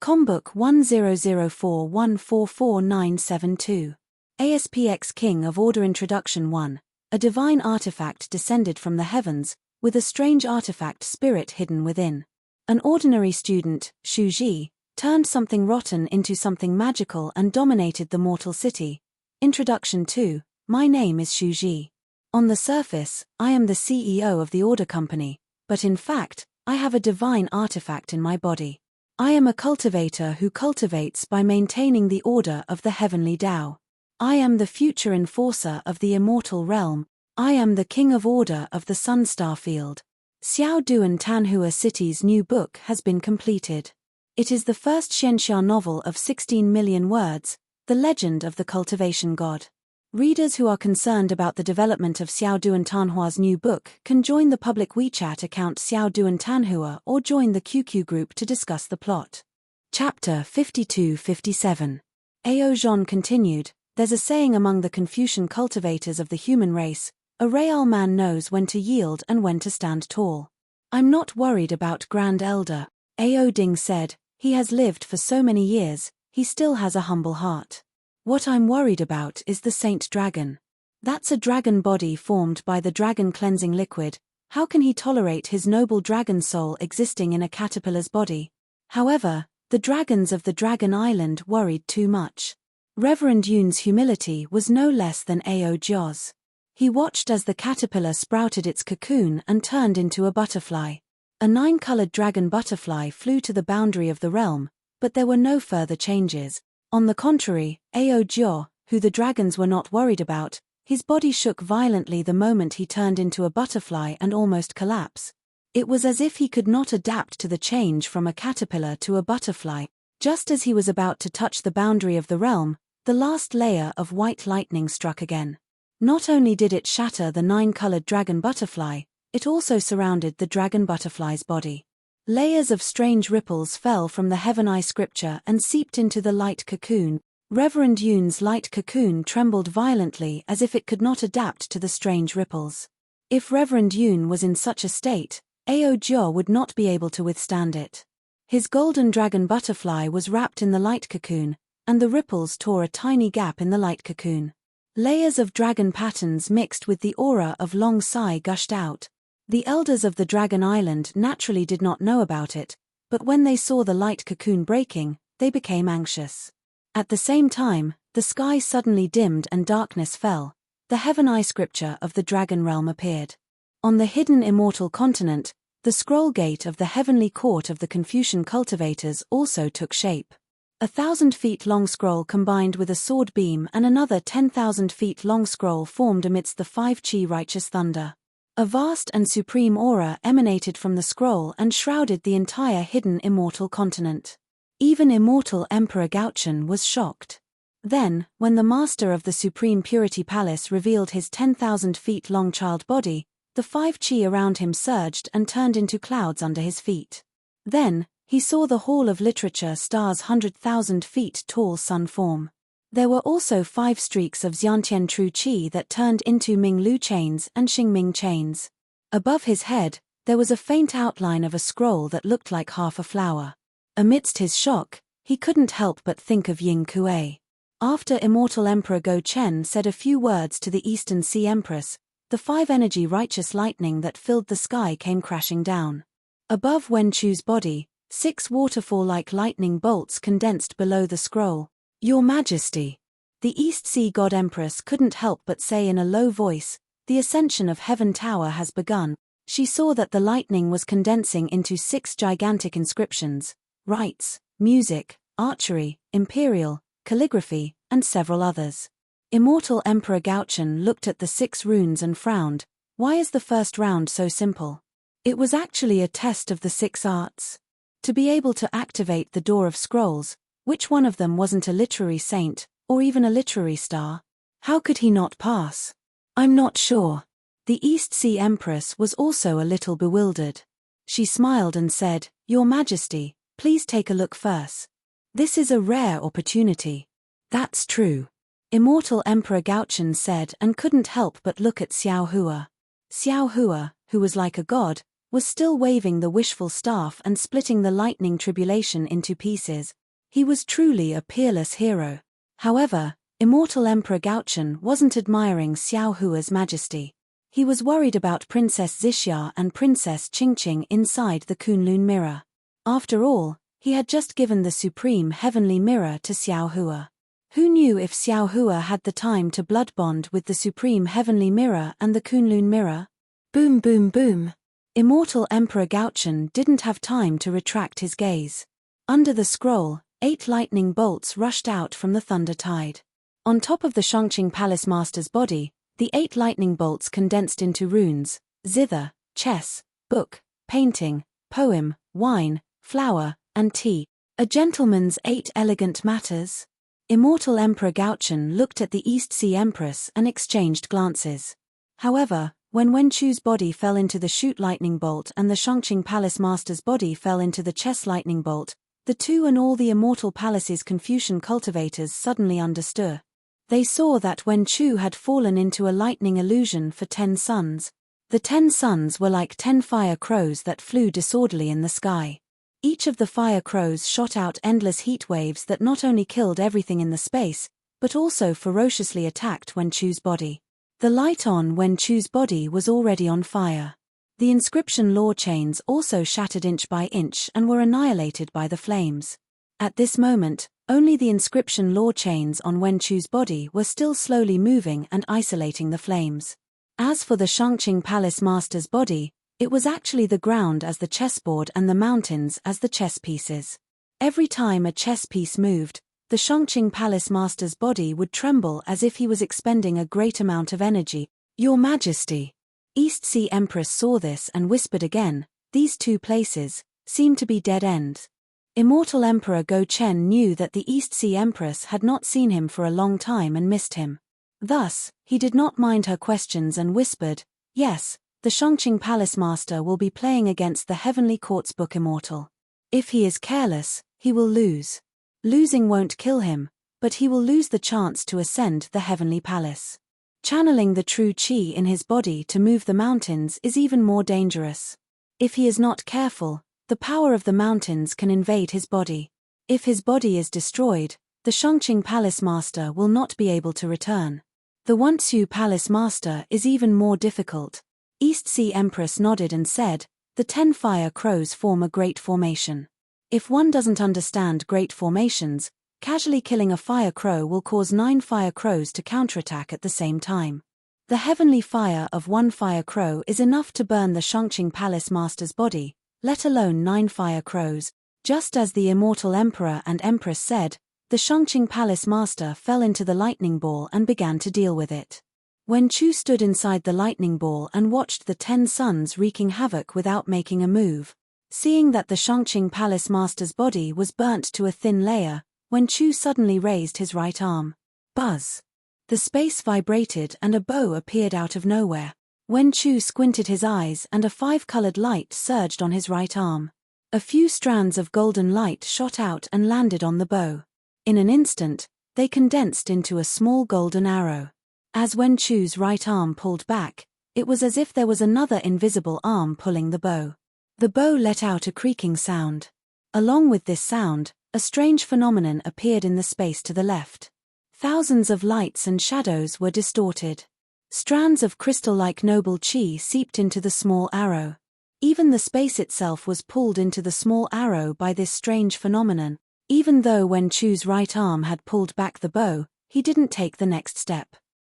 Combook 1004144972. ASPX King of Order Introduction 1. A divine artifact descended from the heavens, with a strange artifact spirit hidden within. An ordinary student, Shu Ji, turned something rotten into something magical and dominated the mortal city. Introduction 2. My name is Shu Ji. On the surface, I am the CEO of the Order Company, but in fact, I have a divine artifact in my body. I am a cultivator who cultivates by maintaining the order of the heavenly Tao. I am the future enforcer of the immortal realm. I am the king of order of the Sunstar Field. Xiao Duan Tanhua City's new book has been completed. It is the first Xianxia novel of 16 million words, The Legend of the Cultivation God. Readers who are concerned about the development of Xiao Duan Tanhua's new book can join the public WeChat account Xiao Duan Tanhua or join the QQ group to discuss the plot. Chapter 52-57. Ao Zhon continued, There's a saying among the Confucian cultivators of the human race, a real man knows when to yield and when to stand tall. I'm not worried about Grand Elder, Ao Ding said, he has lived for so many years, he still has a humble heart. What I'm worried about is the Saint Dragon. That's a dragon body formed by the dragon cleansing liquid. How can he tolerate his noble dragon soul existing in a caterpillar's body? However, the dragons of the Dragon Island worried too much. Reverend Yoon's humility was no less than Ao Jyo's. He watched as the caterpillar sprouted its cocoon and turned into a butterfly. A 9-colored dragon butterfly flew to the boundary of the realm, but there were no further changes. On the contrary, Ao Jyo, who the dragons were not worried about, his body shook violently the moment he turned into a butterfly and almost collapsed. It was as if he could not adapt to the change from a caterpillar to a butterfly. Just as he was about to touch the boundary of the realm, the last layer of white lightning struck again. Not only did it shatter the 9-colored dragon butterfly, it also surrounded the dragon butterfly's body. Layers of strange ripples fell from the heaven eye scripture and seeped into the light cocoon. Reverend Yoon's light cocoon trembled violently as if it could not adapt to the strange ripples. If Reverend Yoon was in such a state, Ao Jyo would not be able to withstand it. His golden dragon butterfly was wrapped in the light cocoon, and the ripples tore a tiny gap in the light cocoon. Layers of dragon patterns mixed with the aura of Long Sai gushed out. The elders of the Dragon Island naturally did not know about it, but when they saw the light cocoon breaking, they became anxious. At the same time, the sky suddenly dimmed and darkness fell. The heaven eye scripture of the dragon realm appeared. On the hidden immortal continent, the scroll gate of the heavenly court of the Confucian cultivators also took shape. 1,000 feet long scroll combined with a sword beam and another 10,000 feet long scroll formed amidst the 5 chi righteous thunder. A vast and supreme aura emanated from the scroll and shrouded the entire hidden immortal continent. Even immortal Emperor Gaochen was shocked. Then, when the master of the Supreme Purity Palace revealed his 10,000 feet long child body, the 5 chi around him surged and turned into clouds under his feet. Then, he saw the Hall of Literature Star's 100,000 feet tall sun form. There were also 5 streaks of Xiantian true qi that turned into Ming-Lu chains and Xingming chains. Above his head, there was a faint outline of a scroll that looked like half a flower. Amidst his shock, he couldn't help but think of Ying Kuei. After Immortal Emperor Go Chen said a few words to the Eastern Sea Empress, the 5 energy righteous lightning that filled the sky came crashing down. Above Wen Chu's body, 6 waterfall-like lightning bolts condensed below the scroll. Your Majesty. The East Sea God Empress couldn't help but say in a low voice, the ascension of Heaven Tower has begun. She saw that the lightning was condensing into 6 gigantic inscriptions: rites, music, archery, imperial, calligraphy, and several others. Immortal Emperor Gaochen looked at the 6 runes and frowned. Why is the first round so simple? It was actually a test of the 6 arts. To be able to activate the Door of Scrolls, which one of them wasn't a literary saint, or even a literary star? How could he not pass? I'm not sure. The East Sea Empress was also a little bewildered. She smiled and said, Your Majesty, please take a look first. This is a rare opportunity. That's true. Immortal Emperor Gaochen said and couldn't help but look at Xiao Hua. Xiao Hua, who was like a god, was still waving the wishful staff and splitting the lightning tribulation into pieces. He was truly a peerless hero. However, Immortal Emperor Gaochen wasn't admiring Xiao Hua's majesty. He was worried about Princess Zixia and Princess Qingqing inside the Kunlun mirror. After all, he had just given the supreme heavenly mirror to Xiao Hua. Who knew if Xiao Hua had the time to blood bond with the supreme heavenly mirror and the Kunlun mirror? Boom boom boom. Immortal Emperor Gaochen didn't have time to retract his gaze. Under the scroll, 8 lightning bolts rushed out from the thunder tide. On top of the Shangqing Palace Master's body, the 8 lightning bolts condensed into runes: zither, chess, book, painting, poem, wine, flower, and tea. A gentleman's 8 elegant matters. Immortal Emperor Gaochen looked at the East Sea Empress and exchanged glances. However, when Wen Chu's body fell into the shoot lightning bolt and the Shangqing Palace Master's body fell into the chess lightning bolt, the two and all the Immortal Palace's Confucian cultivators suddenly understood. They saw that Wen Chu had fallen into a lightning illusion for 10 suns. The 10 suns were like 10 fire crows that flew disorderly in the sky. Each of the fire crows shot out endless heat waves that not only killed everything in the space, but also ferociously attacked Wen Chu's body. The light on Wen Chu's body was already on fire. The inscription law chains also shattered inch by inch and were annihilated by the flames. At this moment, only the inscription law chains on Wen Chu's body were still slowly moving and isolating the flames. As for the Shangqing Palace Master's body, it was actually the ground as the chessboard and the mountains as the chess pieces. Every time a chess piece moved, the Shangqing Palace Master's body would tremble as if he was expending a great amount of energy. Your Majesty. East Sea Empress saw this and whispered again, these 2 places seem to be dead ends. Immortal Emperor Go Chen knew that the East Sea Empress had not seen him for a long time and missed him. Thus, he did not mind her questions and whispered, yes, the Shangqing Palace Master will be playing against the Heavenly Court's Book Immortal. If he is careless, he will lose. Losing won't kill him, but he will lose the chance to ascend the Heavenly Palace. Channeling the true qi in his body to move the mountains is even more dangerous. If he is not careful, the power of the mountains can invade his body. If his body is destroyed, the Shangqing Palace Master will not be able to return. The Wansu Palace Master is even more difficult. East Sea Empress nodded and said, the 10 fire crows form a great formation. If one doesn't understand great formations, casually killing a fire crow will cause 9 fire crows to counterattack at the same time. The heavenly fire of 1 fire crow is enough to burn the Shangqing Palace Master's body, let alone 9 fire crows. Just as the immortal emperor and empress said, the Shangqing palace master fell into the lightning ball and began to deal with it. Wen Chu stood inside the lightning ball and watched the 10 suns wreaking havoc without making a move. Seeing that the Shangqing palace master's body was burnt to a thin layer, Wen Chu suddenly raised his right arm. Buzz! The space vibrated and a bow appeared out of nowhere. Wen Chu squinted his eyes and a 5-colored light surged on his right arm. A few strands of golden light shot out and landed on the bow. In an instant, they condensed into a small golden arrow. As Wen Chu's right arm pulled back, it was as if there was another invisible arm pulling the bow. The bow let out a creaking sound. Along with this sound, a strange phenomenon appeared in the space to the left. Thousands of lights and shadows were distorted. Strands of crystal-like noble qi seeped into the small arrow. Even the space itself was pulled into the small arrow by this strange phenomenon. Even though Wen Chu's right arm had pulled back the bow, he didn't take the next step.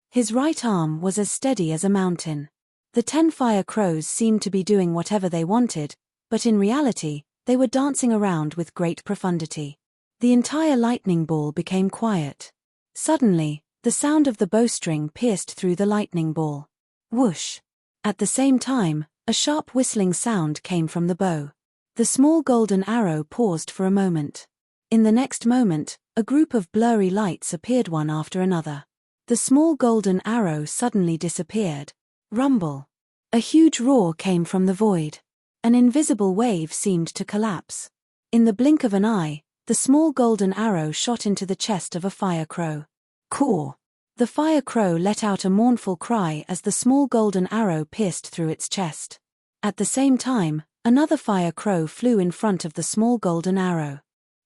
His right arm was as steady as a mountain. The 10 fire crows seemed to be doing whatever they wanted, but in reality, they were dancing around with great profundity. The entire lightning ball became quiet. Suddenly, the sound of the bowstring pierced through the lightning ball. Whoosh! At the same time, a sharp whistling sound came from the bow. The small golden arrow paused for a moment. In the next moment, a group of blurry lights appeared one after another. The small golden arrow suddenly disappeared. Rumble! A huge roar came from the void. An invisible wave seemed to collapse. In the blink of an eye, the small golden arrow shot into the chest of a fire crow. Caw! The fire crow let out a mournful cry as the small golden arrow pierced through its chest. At the same time, another fire crow flew in front of the small golden arrow.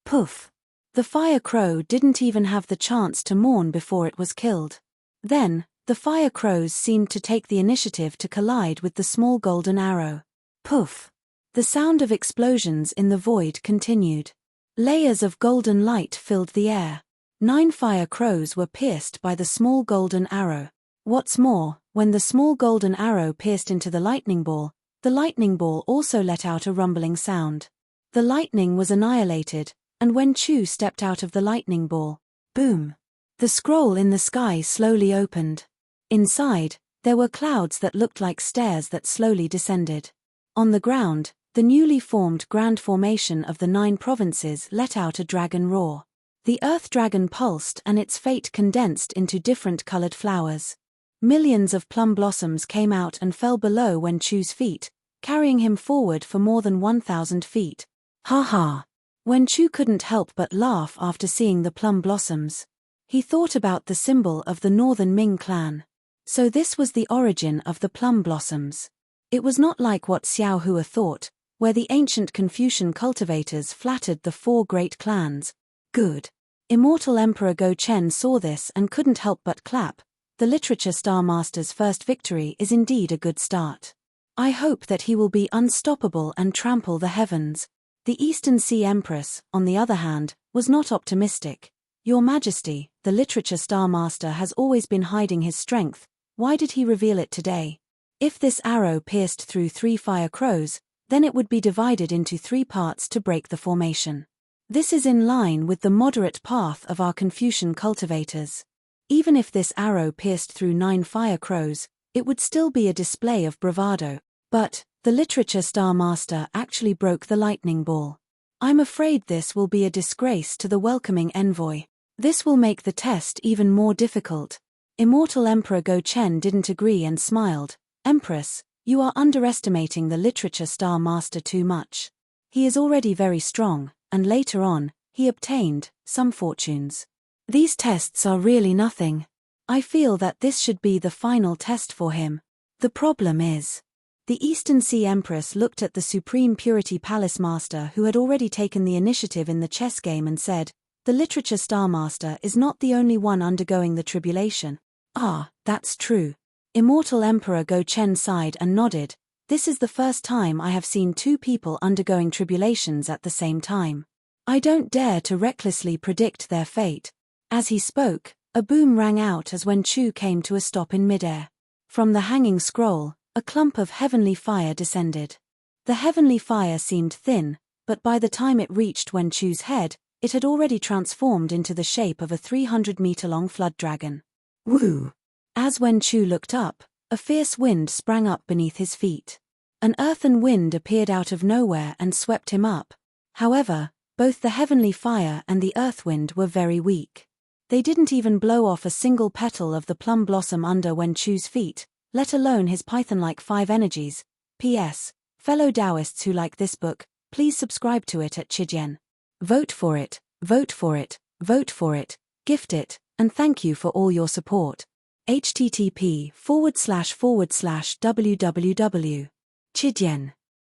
Poof! The fire crow didn't even have the chance to mourn before it was killed. Then, the fire crows seemed to take the initiative to collide with the small golden arrow. Poof! The sound of explosions in the void continued. Layers of golden light filled the air. 9 fire crows were pierced by the small golden arrow. What's more, when the small golden arrow pierced into the lightning ball also let out a rumbling sound. The lightning was annihilated, and Wen Chu stepped out of the lightning ball. Boom! The scroll in the sky slowly opened. Inside, there were clouds that looked like stairs that slowly descended. On the ground, the newly formed grand formation of the 9 provinces let out a dragon roar. The earth dragon pulsed and its fate condensed into different colored flowers. Millions of plum blossoms came out and fell below Wen Chu's feet, carrying him forward for more than 1,000 feet. Ha ha! Wen Chu couldn't help but laugh after seeing the plum blossoms. He thought about the symbol of the northern Ming clan. So this was the origin of the plum blossoms. It was not like what Xiao Hua thought, where the ancient Confucian cultivators flattered the 4 great clans. Good. Immortal Emperor Go Chen saw this and couldn't help but clap. The Literature Star Master's first victory is indeed a good start. I hope that he will be unstoppable and trample the heavens. The Eastern Sea Empress, on the other hand, was not optimistic. Your Majesty, the Literature Star Master has always been hiding his strength. Why did he reveal it today? If this arrow pierced through 3 fire crows, then it would be divided into 3 parts to break the formation. This is in line with the moderate path of our Confucian cultivators. Even if this arrow pierced through 9 fire crows, it would still be a display of bravado. But, the Literature Star Master actually broke the lightning ball. I'm afraid this will be a disgrace to the welcoming envoy. This will make the test even more difficult. Immortal Emperor Go Chen didn't agree and smiled. Empress, you are underestimating the Literature Star Master too much. He is already very strong, and later on, he obtained some fortunes. These tests are really nothing. I feel that this should be the final test for him. The problem is, the Eastern Sea Empress looked at the Supreme Purity Palace Master who had already taken the initiative in the chess game and said, the Literature Star Master is not the only one undergoing the tribulation. Ah, that's true. Immortal Emperor Go Chen sighed and nodded. This is the first time I have seen 2 people undergoing tribulations at the same time. I don't dare to recklessly predict their fate. As he spoke, a boom rang out as Wen Chu came to a stop in midair. From the hanging scroll, a clump of heavenly fire descended. The heavenly fire seemed thin, but by the time it reached Wen Chu's head, it had already transformed into the shape of a 300-meter-long flood dragon. Woo! As Wen Chu looked up, a fierce wind sprang up beneath his feet. An earthen wind appeared out of nowhere and swept him up. However, both the heavenly fire and the earth wind were very weak. They didn't even blow off a single petal of the plum blossom under Wen Chu's feet, let alone his python-like 5 energies. P.S. Fellow Taoists who like this book, please subscribe to it at Chidian. Vote for it, vote for it, vote for it, gift it, and thank you for all your support. http://www. Chidian.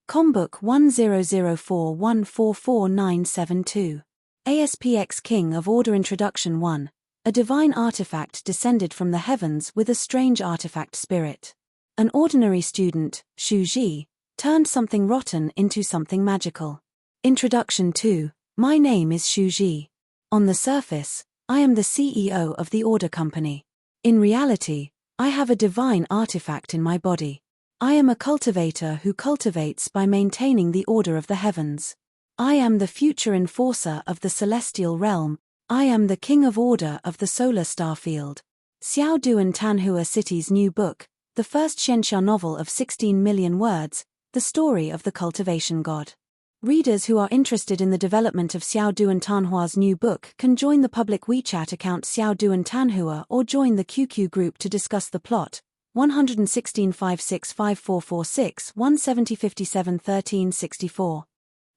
Combook 1004144972. ASPX King of Order Introduction 1. A divine artifact descended from the heavens with a strange artifact spirit. An ordinary student, Shu Ji, turned something rotten into something magical. Introduction 2. My name is Shu Ji. On the surface, I am the CEO of the Order Company. In reality, I have a divine artifact in my body. I am a cultivator who cultivates by maintaining the order of the heavens. I am the future enforcer of the celestial realm. I am the king of order of the solar star field. Xiao Duan Tanhua City's new book, the first Xianxia novel of 16 million words, the story of the cultivation god. Readers who are interested in the development of Xiao Duan Tanhua's new book can join the public WeChat account Xiao Duan Tanhua or join the QQ group to discuss the plot. 116 565446 170 57 13 64.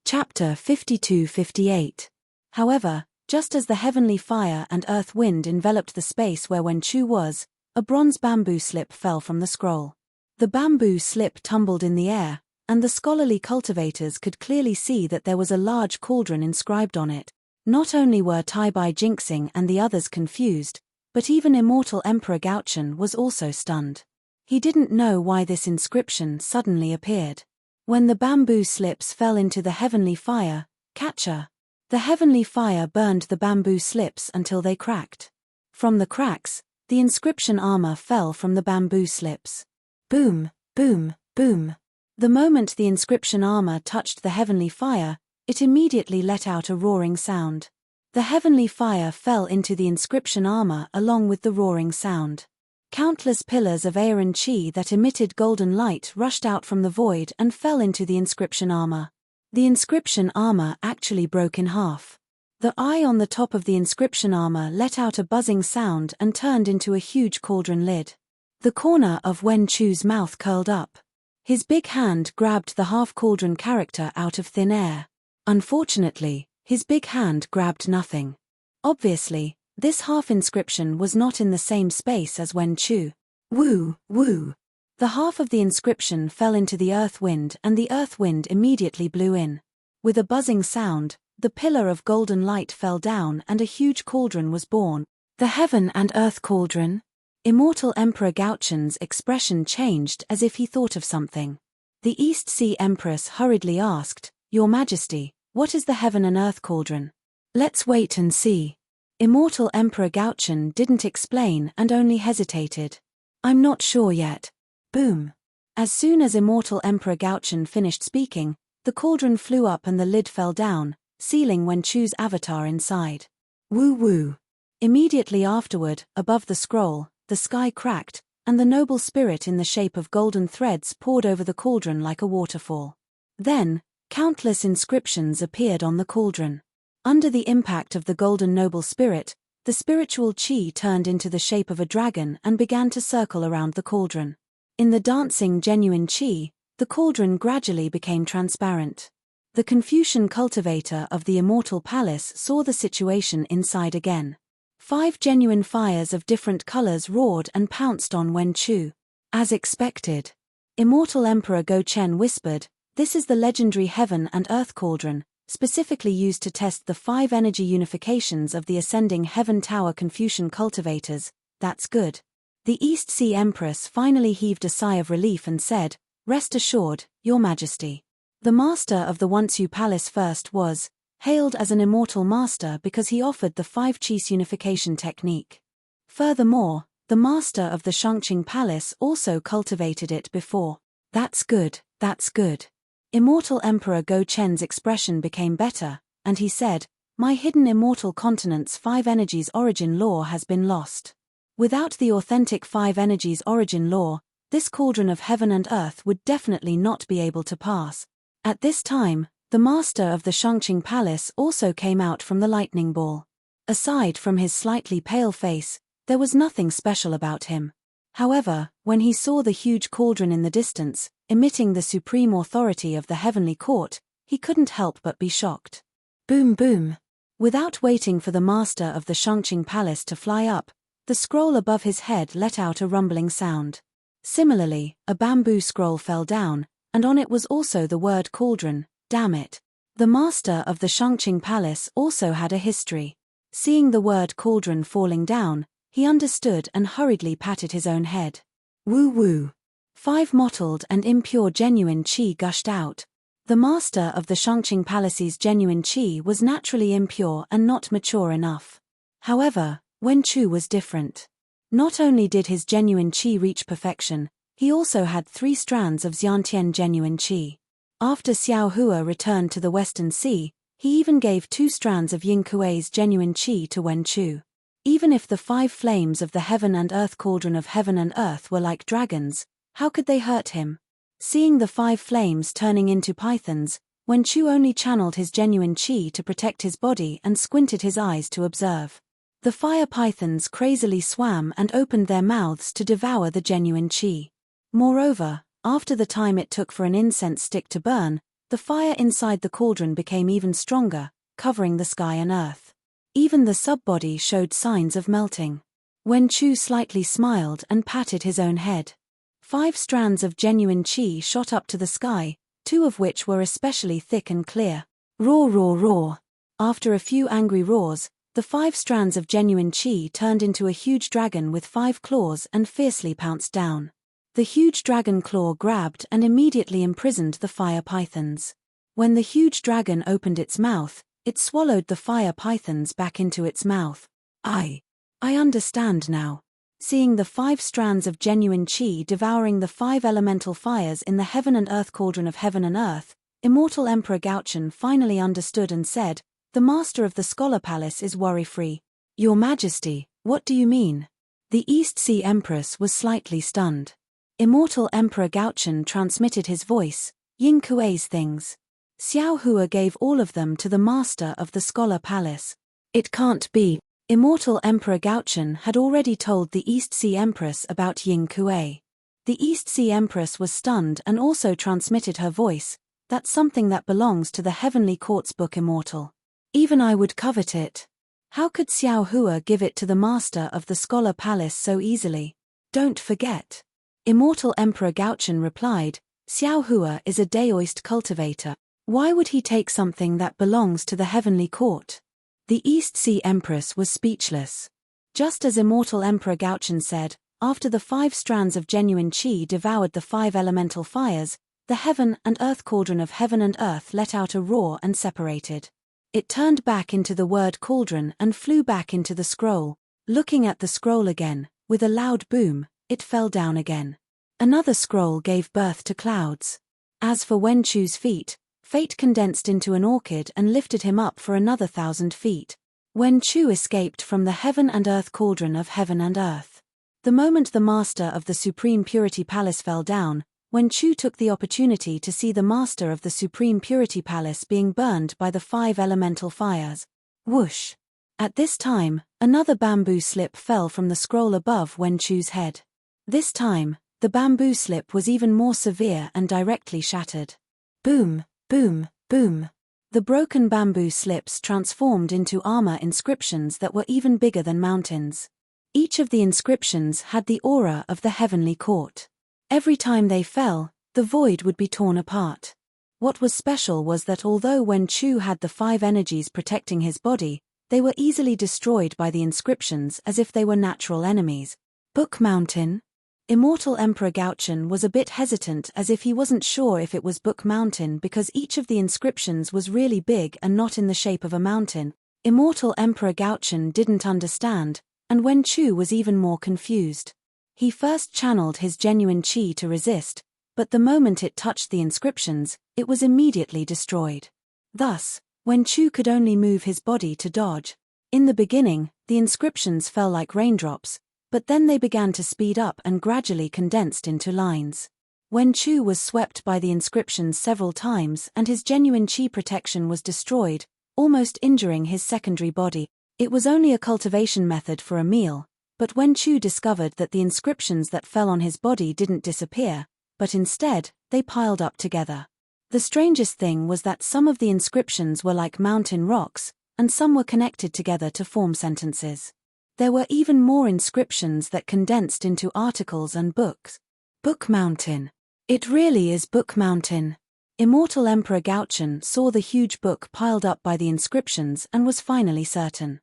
Chapter 52-58. However, just as the heavenly fire and earth wind enveloped the space where Wen Chu was, a bronze bamboo slip fell from the scroll. The bamboo slip tumbled in the air, and the scholarly cultivators could clearly see that there was a large cauldron inscribed on it. Not only were Tai Bai Jinxing and the others confused, but even immortal Emperor Gaochen was also stunned. He didn't know why this inscription suddenly appeared. When the bamboo slips fell into the heavenly fire, catcher. The heavenly fire burned the bamboo slips until they cracked. From the cracks, the inscription armor fell from the bamboo slips. Boom, boom, boom. The moment the inscription armor touched the heavenly fire, it immediately let out a roaring sound. The heavenly fire fell into the inscription armor along with the roaring sound. Countless pillars of Aaron Chi that emitted golden light rushed out from the void and fell into the inscription armor. The inscription armor actually broke in half. The eye on the top of the inscription armor let out a buzzing sound and turned into a huge cauldron lid. The corner of Wen Chu's mouth curled up. His big hand grabbed the half-cauldron character out of thin air. Unfortunately, his big hand grabbed nothing. Obviously, this half-inscription was not in the same space as Wen Chu. Woo, woo. The half of the inscription fell into the earth wind and the earth wind immediately blew in. With a buzzing sound, the pillar of golden light fell down and a huge cauldron was born. The heaven and earth cauldron? Immortal Emperor Gaochen's expression changed as if he thought of something. The East Sea Empress hurriedly asked, Your Majesty, what is the heaven and earth cauldron? Let's wait and see. Immortal Emperor Gaochen didn't explain and only hesitated. I'm not sure yet. Boom. As soon as Immortal Emperor Gaochen finished speaking, the cauldron flew up and the lid fell down, sealing Wen Chu's avatar inside. Woo woo. Immediately afterward, above the scroll, the sky cracked, and the noble spirit in the shape of golden threads poured over the cauldron like a waterfall. Then, countless inscriptions appeared on the cauldron. Under the impact of the golden noble spirit, the spiritual chi turned into the shape of a dragon and began to circle around the cauldron. In the dancing genuine chi, the cauldron gradually became transparent. The Confucian cultivator of the Immortal Palace saw the situation inside again. 5 genuine fires of different colors roared and pounced on Wen Chu. As expected. Immortal Emperor Go Chen whispered, This is the legendary heaven and earth cauldron, specifically used to test the 5 energy unifications of the ascending heaven tower Confucian cultivators. That's good. The East Sea Empress finally heaved a sigh of relief and said, Rest assured, Your Majesty. The master of the Wansu Palace first was hailed as an immortal master because he offered the 5 Qis unification technique. Furthermore, the master of the Shangqing Palace also cultivated it before. That's good, that's good. Immortal Emperor Go Chen's expression became better, and he said, "My hidden immortal continent's 5 energies origin law has been lost. Without the authentic 5 energies origin law, this cauldron of heaven and earth would definitely not be able to pass." At this time, the master of the Shangqing Palace also came out from the lightning ball. Aside from his slightly pale face, there was nothing special about him. However, when he saw the huge cauldron in the distance, emitting the supreme authority of the heavenly court, he couldn't help but be shocked. Boom boom. Without waiting for the master of the Shangqing Palace to fly up, the scroll above his head let out a rumbling sound. Similarly, a bamboo scroll fell down, and on it was also the word cauldron. Damn it. The master of the Shangqing Palace also had a history. Seeing the word cauldron falling down, he understood and hurriedly patted his own head. Woo woo. 5 mottled and impure genuine qi gushed out. The master of the Shangqing Palace's genuine qi was naturally impure and not mature enough. However, Wen Chu was different. Not only did his genuine qi reach perfection, he also had 3 strands of Xiantian genuine qi. After Xiao Hua returned to the Western Sea, he even gave 2 strands of Yin Kuei's genuine qi to Wen Chu. Even if the 5 flames of the heaven and earth cauldron of heaven and earth were like dragons, how could they hurt him? Seeing the 5 flames turning into pythons, Wen Chu only channeled his genuine qi to protect his body and squinted his eyes to observe. The fire pythons crazily swam and opened their mouths to devour the genuine qi. Moreover, after the time it took for an incense stick to burn, the fire inside the cauldron became even stronger, covering the sky and earth. Even the subbody showed signs of melting. Wen Chu slightly smiled and patted his own head. 5 strands of genuine qi shot up to the sky, 2 of which were especially thick and clear. Roar roar roar. After a few angry roars, the 5 strands of genuine qi turned into a huge dragon with 5 claws and fiercely pounced down. The huge dragon claw grabbed and immediately imprisoned the fire pythons. When the huge dragon opened its mouth, it swallowed the fire pythons back into its mouth. I understand now. Seeing the 5 strands of genuine qi devouring the 5 elemental fires in the heaven and earth cauldron of heaven and earth, Immortal Emperor Gaochen finally understood and said, "The master of the Scholar Palace is worry-free." "Your Majesty, what do you mean?" The East Sea Empress was slightly stunned. Immortal Emperor Gaochen transmitted his voice, "Yin Kuei's things. Xiao Hua gave all of them to the master of the Scholar Palace." "It can't be." Immortal Emperor Gaochen had already told the East Sea Empress about Yin Kuei. The East Sea Empress was stunned and also transmitted her voice, "That's something that belongs to the Heavenly Court's book Immortal. Even I would covet it. How could Xiao Hua give it to the master of the Scholar Palace so easily?" "Don't forget." Immortal Emperor Gaochen replied, "Xiao Hua is a Daoist cultivator. Why would he take something that belongs to the Heavenly Court?" The East Sea Empress was speechless. Just as Immortal Emperor Gaochen said, after the 5 strands of genuine qi devoured the 5 elemental fires, the heaven and earth cauldron of heaven and earth let out a roar and separated. It turned back into the word cauldron and flew back into the scroll. Looking at the scroll again, with a loud boom, it fell down again. Another scroll gave birth to clouds. As for Wen Chu's feet, fate condensed into an orchid and lifted him up for another 1,000 feet. Wen Chu escaped from the heaven and earth cauldron of heaven and earth. The moment the master of the Supreme Purity Palace fell down, Wen Chu took the opportunity to see the master of the Supreme Purity Palace being burned by the 5 elemental fires. Whoosh! At this time, another bamboo slip fell from the scroll above Wen Chu's head. This time, the bamboo slip was even more severe and directly shattered. Boom! Boom, boom. The broken bamboo slips transformed into armor inscriptions that were even bigger than mountains. Each of the inscriptions had the aura of the heavenly court. Every time they fell, the void would be torn apart. What was special was that although Wen Chu had the 5 energies protecting his body, they were easily destroyed by the inscriptions as if they were natural enemies. Book Mountain? Immortal Emperor Gaochen was a bit hesitant as if he wasn't sure if it was Book Mountain because each of the inscriptions was really big and not in the shape of a mountain. Immortal Emperor Gaochen didn't understand, and Wen Chu was even more confused. He first channeled his genuine qi to resist, but the moment it touched the inscriptions, it was immediately destroyed. Thus, Wen Chu could only move his body to dodge. In the beginning, the inscriptions fell like raindrops, but then they began to speed up and gradually condensed into lines. Wen Chu was swept by the inscriptions several times and his genuine chi protection was destroyed, almost injuring his secondary body. It was only a cultivation method for a meal, but Wen Chu discovered that the inscriptions that fell on his body didn't disappear, but instead, they piled up together. The strangest thing was that some of the inscriptions were like mountain rocks, and some were connected together to form sentences. There were even more inscriptions that condensed into articles and books. Book Mountain. It really is Book Mountain. Immortal Emperor Gaochen saw the huge book piled up by the inscriptions and was finally certain.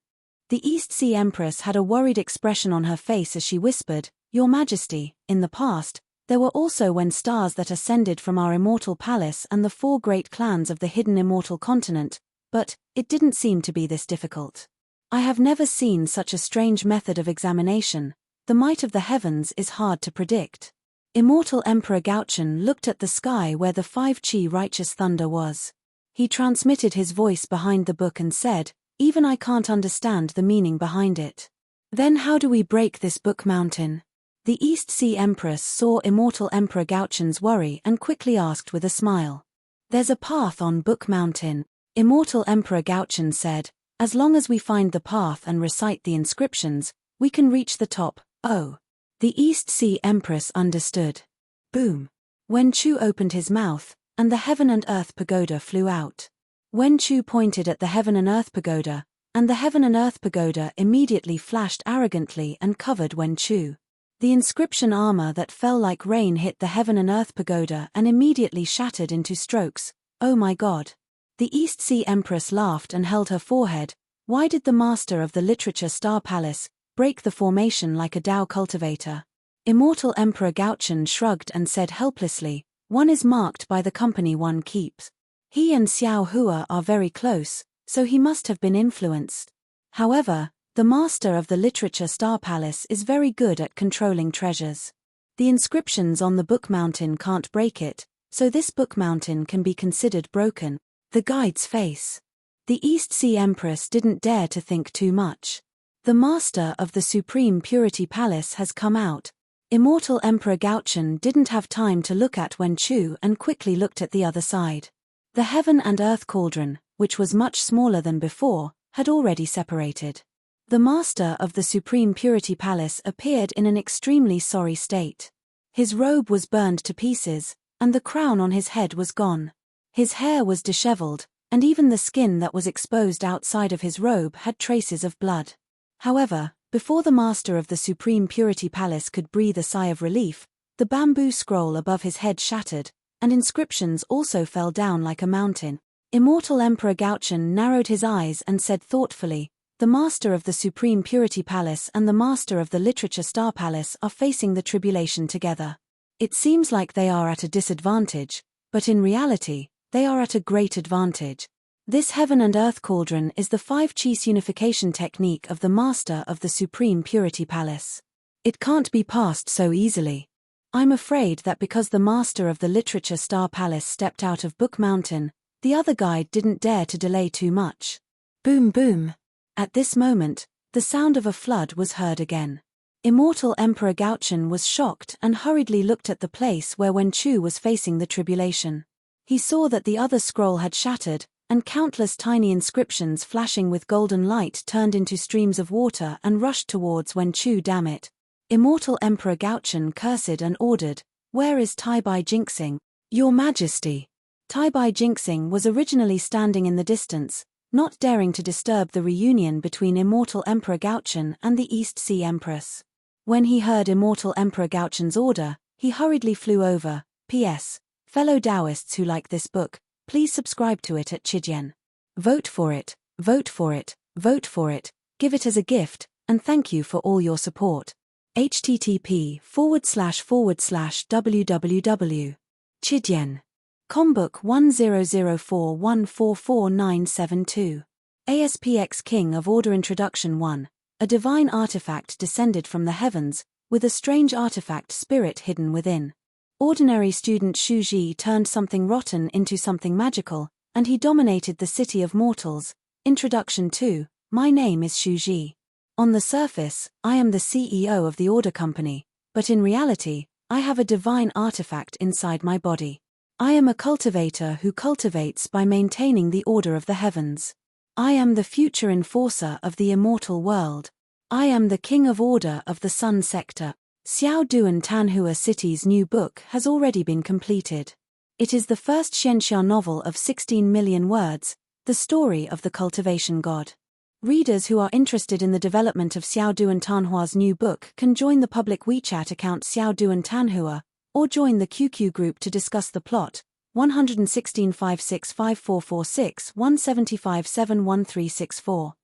The East Sea Empress had a worried expression on her face as she whispered, "Your Majesty, in the past, there were also when stars that ascended from our immortal palace and the 4 great clans of the hidden immortal continent, but it didn't seem to be this difficult. I have never seen such a strange method of examination. The might of the heavens is hard to predict." Immortal Emperor Gaochen looked at the sky where the 5 chi righteous thunder was. He transmitted his voice behind the book and said, "Even I can't understand the meaning behind it. Then how do we break this Book Mountain?" The East Sea Empress saw Immortal Emperor Gaochen's worry and quickly asked with a smile. "There's a path on Book Mountain," Immortal Emperor Gaochen said. "As long as we find the path and recite the inscriptions, we can reach the top." Oh. The East Sea Empress understood. Boom. Wen Chu opened his mouth, and the Heaven and Earth Pagoda flew out. Wen Chu pointed at the Heaven and Earth Pagoda, and the Heaven and Earth Pagoda immediately flashed arrogantly and covered Wen Chu. The inscription armor that fell like rain hit the Heaven and Earth Pagoda and immediately shattered into strokes. Oh my God. The East Sea Empress laughed and held her forehead. Why did the master of the Literature Star Palace break the formation like a Dao cultivator? Immortal Emperor Gaochen shrugged and said helplessly, "One is marked by the company one keeps. He and Xiao Hua are very close, so he must have been influenced. However, the master of the Literature Star Palace is very good at controlling treasures. The inscriptions on the Book Mountain can't break it, so this Book Mountain can be considered broken." The guide's face. The East Sea Empress didn't dare to think too much. The master of the Supreme Purity Palace has come out. Immortal Emperor Gaochen didn't have time to look at Wen Chu and quickly looked at the other side. The Heaven and Earth Cauldron, which was much smaller than before, had already separated. The master of the Supreme Purity Palace appeared in an extremely sorry state. His robe was burned to pieces, and the crown on his head was gone. His hair was disheveled, and even the skin that was exposed outside of his robe had traces of blood. However, before the master of the Supreme Purity Palace could breathe a sigh of relief, the bamboo scroll above his head shattered, and inscriptions also fell down like a mountain. Immortal Emperor Gaochen narrowed his eyes and said thoughtfully, "The master of the Supreme Purity Palace and the master of the Literature Star Palace are facing the tribulation together. It seems like they are at a disadvantage, but in reality, they are at a great advantage. This Heaven and Earth Cauldron is the 5 Qis unification technique of the master of the Supreme Purity Palace. It can't be passed so easily. I'm afraid that because the master of the Literature Star Palace stepped out of Book Mountain, the other guide didn't dare to delay too much." Boom boom. At this moment, the sound of a flood was heard again. Immortal Emperor Gaochen was shocked and hurriedly looked at the place where Wen Chu was facing the tribulation. He saw that the other scroll had shattered, and countless tiny inscriptions flashing with golden light turned into streams of water and rushed towards Wen Chu. Damn it. Immortal Emperor Gaochen cursed and ordered, "Where is Tai Bai Jinxing? Your Majesty." Tai Bai Jinxing was originally standing in the distance, not daring to disturb the reunion between Immortal Emperor Gaochen and the East Sea Empress. When he heard Immortal Emperor Gaochen's order, he hurriedly flew over. P.S. Fellow Taoists who like this book, please subscribe to it at Chidian. Vote for it, vote for it, vote for it, give it as a gift, and thank you for all your support. http://www. Chidian. Combook 1004144972. ASPX King of Order Introduction 1. A divine artifact descended from the heavens, with a strange artifact spirit hidden within. Ordinary student Shu Ji turned something rotten into something magical, and he dominated the city of mortals. Introduction to, my name is Shu Ji. On the surface, I am the CEO of the Order Company, but in reality, I have a divine artifact inside my body. I am a cultivator who cultivates by maintaining the order of the heavens. I am the future enforcer of the immortal world. I am the king of order of the sun sector. Xiao Duan Tanhua City's new book has already been completed. It is the first Xianxia novel of 16 million words, the story of the cultivation god. Readers who are interested in the development of Xiao Duan Tanhua's new book can join the public WeChat account Xiao Duan Tanhua, or join the QQ group to discuss the plot, 116565446 1757134.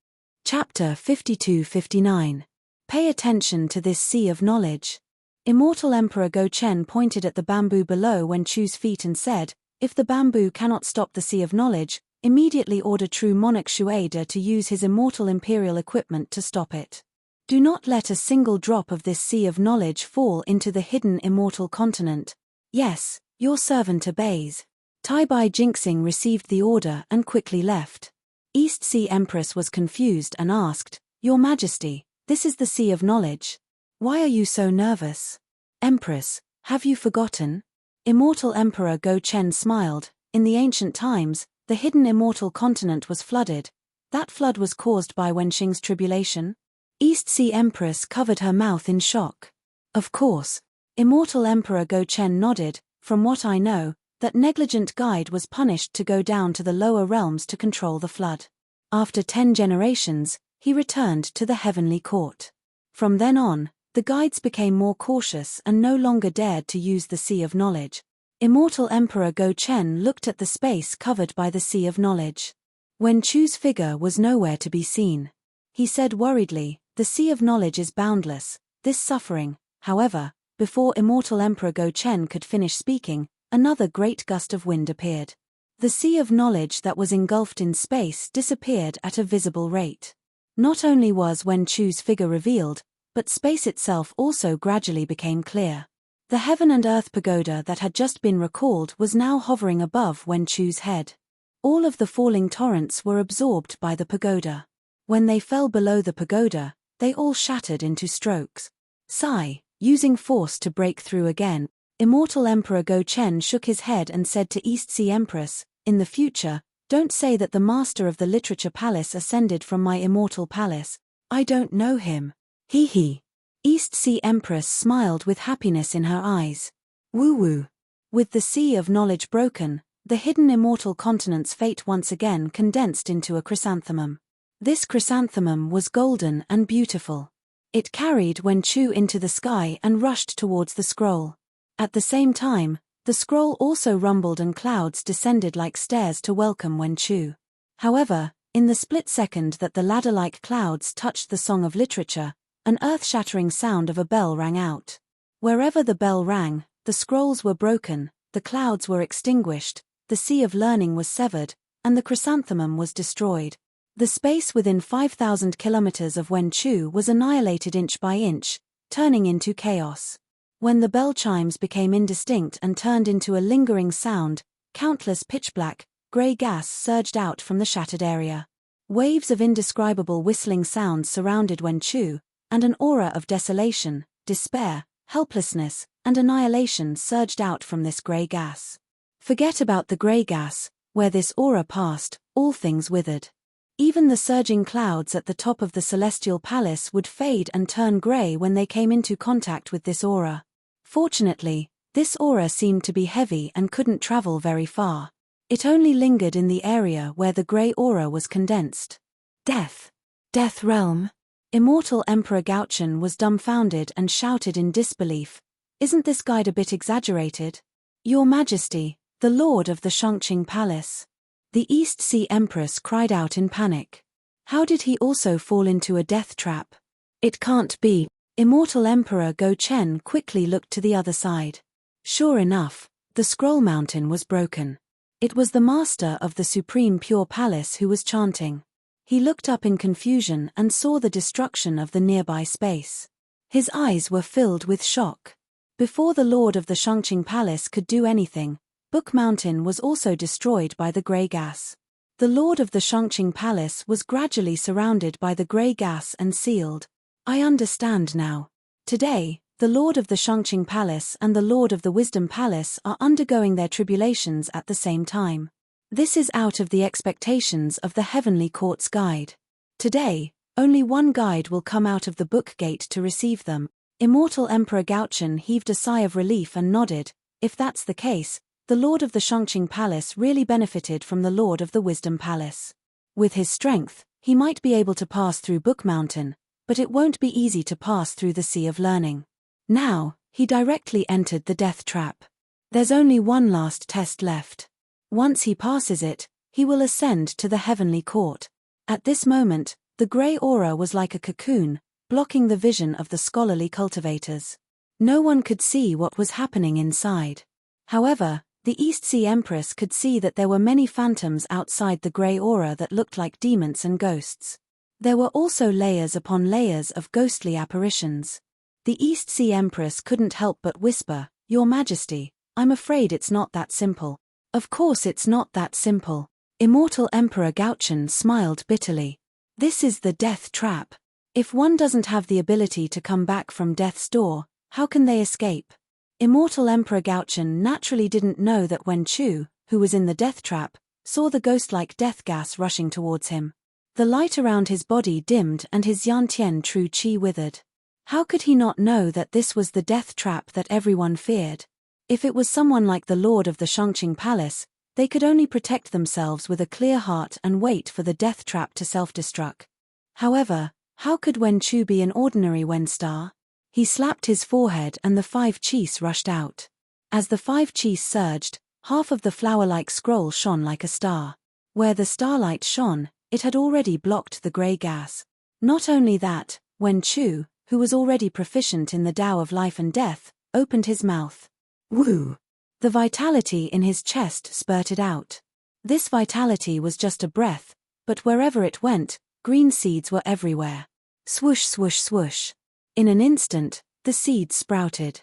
Chapter 52-59. Pay attention to this sea of knowledge. Immortal Emperor Go Chen pointed at the bamboo below Wen Chu's feet and said, if the bamboo cannot stop the sea of knowledge, immediately order true monarch Shueda to use his immortal imperial equipment to stop it. Do not let a single drop of this sea of knowledge fall into the hidden immortal continent. Yes, your servant obeys. Tai Bai Jinxing received the order and quickly left. East Sea Empress was confused and asked, Your Majesty, this is the sea of knowledge. Why are you so nervous? Empress, have you forgotten? Immortal Emperor Go Chen smiled. In the ancient times, the hidden immortal continent was flooded. That flood was caused by Wenxing's tribulation. East Sea Empress covered her mouth in shock. Of course. Immortal Emperor Go Chen nodded. From what I know, that negligent guide was punished to go down to the lower realms to control the flood. After 10 generations, he returned to the heavenly court. From then on, the guides became more cautious and no longer dared to use the sea of knowledge. Immortal Emperor Go Chen looked at the space covered by the sea of knowledge. Wen Chu's figure was nowhere to be seen. He said worriedly, the sea of knowledge is boundless, this suffering. However, before Immortal Emperor Go Chen could finish speaking, another great gust of wind appeared. The sea of knowledge that was engulfed in space disappeared at a visible rate. Not only was Wen Chu's figure revealed, but space itself also gradually became clear. The heaven and earth pagoda that had just been recalled was now hovering above Wen Chu's head. All of the falling torrents were absorbed by the pagoda. When they fell below the pagoda, they all shattered into strokes. Sigh, using force to break through again, Immortal Emperor Go Chen shook his head and said to East Sea Empress, in the future, don't say that the master of the literature palace ascended from my immortal palace. I don't know him. Hee hee. East Sea Empress smiled with happiness in her eyes. Woo-woo. With the sea of knowledge broken, the hidden immortal continent's fate once again condensed into a chrysanthemum. This chrysanthemum was golden and beautiful. It carried Wen Chu into the sky and rushed towards the scroll. At the same time, the scroll also rumbled and clouds descended like stairs to welcome Wen Chu. However, in the split second that the ladder-like clouds touched the song of literature, an earth-shattering sound of a bell rang out. Wherever the bell rang, the scrolls were broken, the clouds were extinguished, the sea of learning was severed, and the chrysanthemum was destroyed. The space within 5,000 kilometers of Wen Chu was annihilated inch by inch, turning into chaos. When the bell chimes became indistinct and turned into a lingering sound, countless pitch-black, grey gas surged out from the shattered area. Waves of indescribable whistling sounds surrounded Wen Chu, and an aura of desolation, despair, helplessness, and annihilation surged out from this grey gas. Forget about the grey gas, where this aura passed, all things withered. Even the surging clouds at the top of the celestial palace would fade and turn grey when they came into contact with this aura. Fortunately, this aura seemed to be heavy and couldn't travel very far. It only lingered in the area where the grey aura was condensed. Death. Death realm. Immortal Emperor Gauchen was dumbfounded and shouted in disbelief. Isn't this guide a bit exaggerated? Your Majesty, the Lord of the Shangqing Palace. The East Sea Empress cried out in panic. How did he also fall into a death trap? It can't be. Immortal Emperor Go Chen quickly looked to the other side. Sure enough, the scroll mountain was broken. It was the master of the Supreme Pure Palace who was chanting. He looked up in confusion and saw the destruction of the nearby space. His eyes were filled with shock. Before the lord of the Shangqing Palace could do anything, Book Mountain was also destroyed by the grey gas. The lord of the Shangqing Palace was gradually surrounded by the grey gas and sealed. I understand now. Today, the lord of the Shangqing Palace and the lord of the Wisdom Palace are undergoing their tribulations at the same time. This is out of the expectations of the Heavenly Court's guide. Today, only one guide will come out of the book gate to receive them. Immortal Emperor Gaochen heaved a sigh of relief and nodded. If that's the case, the lord of the Shangqing Palace really benefited from the lord of the Wisdom Palace. With his strength, he might be able to pass through Book Mountain, but it won't be easy to pass through the Sea of Learning. Now, he directly entered the death trap. There's only one last test left. Once he passes it, he will ascend to the Heavenly Court. At this moment, the grey aura was like a cocoon, blocking the vision of the scholarly cultivators. No one could see what was happening inside. However, the East Sea Empress could see that there were many phantoms outside the grey aura that looked like demons and ghosts. There were also layers upon layers of ghostly apparitions. The East Sea Empress couldn't help but whisper, "Your Majesty, I'm afraid it's not that simple." Of course it's not that simple. Immortal Emperor Gaochen smiled bitterly. This is the death trap. If one doesn't have the ability to come back from death's door, how can they escape? Immortal Emperor Gaochen naturally didn't know that when Chu, who was in the death trap, saw the ghost-like death gas rushing towards him. The light around his body dimmed and his Yantian true qi withered. How could he not know that this was the death trap that everyone feared? If it was someone like the lord of the Shangqing Palace, they could only protect themselves with a clear heart and wait for the death trap to self-destruct. However, how could Wen Chu be an ordinary Wen star? He slapped his forehead and the 5 qis rushed out. As the 5 qis surged, half of the flower-like scroll shone like a star. Where the starlight shone, it had already blocked the grey gas. Not only that, Wen Chu, who was already proficient in the Tao of life and death, opened his mouth. Woo! The vitality in his chest spurted out. This vitality was just a breath, but wherever it went, green seeds were everywhere. Swoosh swoosh swoosh. In an instant, the seeds sprouted.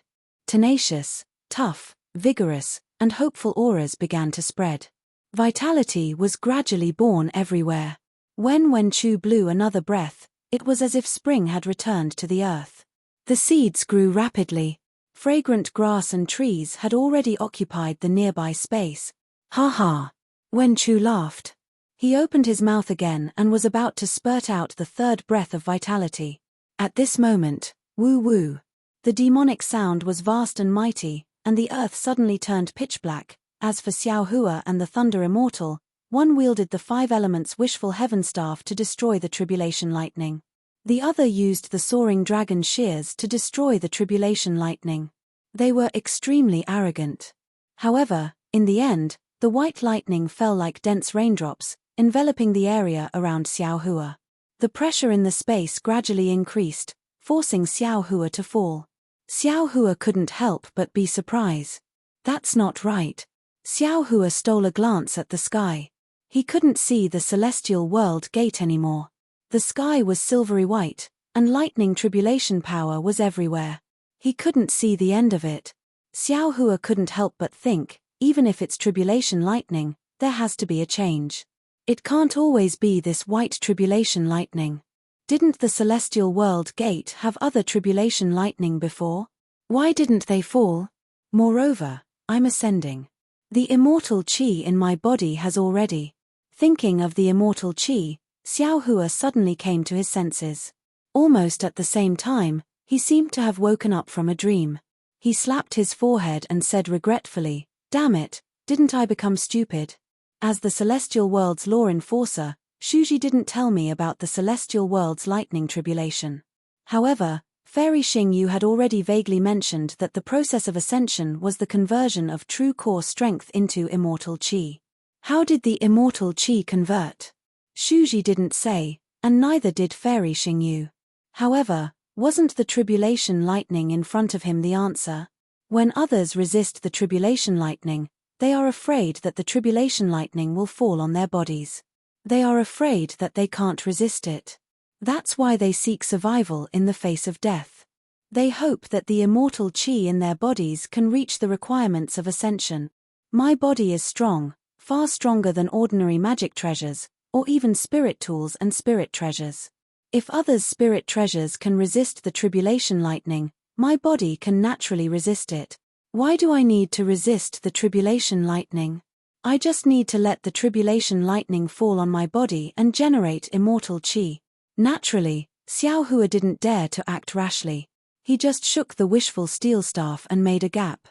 Tenacious, tough, vigorous, and hopeful auras began to spread. Vitality was gradually born everywhere. When Wen Chu blew another breath, it was as if spring had returned to the earth. The seeds grew rapidly. Fragrant grass and trees had already occupied the nearby space. Ha ha! Wen Chu laughed. He opened his mouth again and was about to spurt out the third breath of vitality. At this moment, woo-woo. The demonic sound was vast and mighty, and the earth suddenly turned pitch black. As for Xiao Hua and the Thunder Immortal, one wielded the 5 elements wishful heaven staff to destroy the tribulation lightning. The other used the soaring dragon shears to destroy the tribulation lightning. They were extremely arrogant. However, in the end, the white lightning fell like dense raindrops, enveloping the area around Xiao Hua. The pressure in the space gradually increased, forcing Xiao Hua to fall. Xiao Hua couldn't help but be surprised. That's not right. Xiao Hua stole a glance at the sky. He couldn't see the celestial world gate anymore. The sky was silvery white, and lightning tribulation power was everywhere. He couldn't see the end of it. Xiao Hua couldn't help but think, even if it's tribulation lightning, there has to be a change. It can't always be this white tribulation lightning. Didn't the celestial world gate have other tribulation lightning before? Why didn't they fall? Moreover, I'm ascending. The immortal qi in my body has already. Thinking of the immortal qi, Xiao Hua suddenly came to his senses. Almost at the same time, he seemed to have woken up from a dream. He slapped his forehead and said regretfully, "Damn it, didn't I become stupid? As the celestial world's law enforcer, Shuji didn't tell me about the celestial world's lightning tribulation." However, Fairy Xingyu had already vaguely mentioned that the process of ascension was the conversion of true core strength into immortal qi. How did the immortal qi convert? Shuji didn't say, and neither did Fairy Xingyu. However, wasn't the tribulation lightning in front of him the answer? When others resist the tribulation lightning, they are afraid that the tribulation lightning will fall on their bodies. They are afraid that they can't resist it. That's why they seek survival in the face of death. They hope that the immortal qi in their bodies can reach the requirements of ascension. My body is strong, far stronger than ordinary magic treasures, or even spirit tools and spirit treasures. If others' spirit treasures can resist the tribulation lightning, my body can naturally resist it. Why do I need to resist the tribulation lightning? I just need to let the tribulation lightning fall on my body and generate immortal qi. Naturally, Xiao Hua didn't dare to act rashly. He just shook the wishful steel staff and made a gap.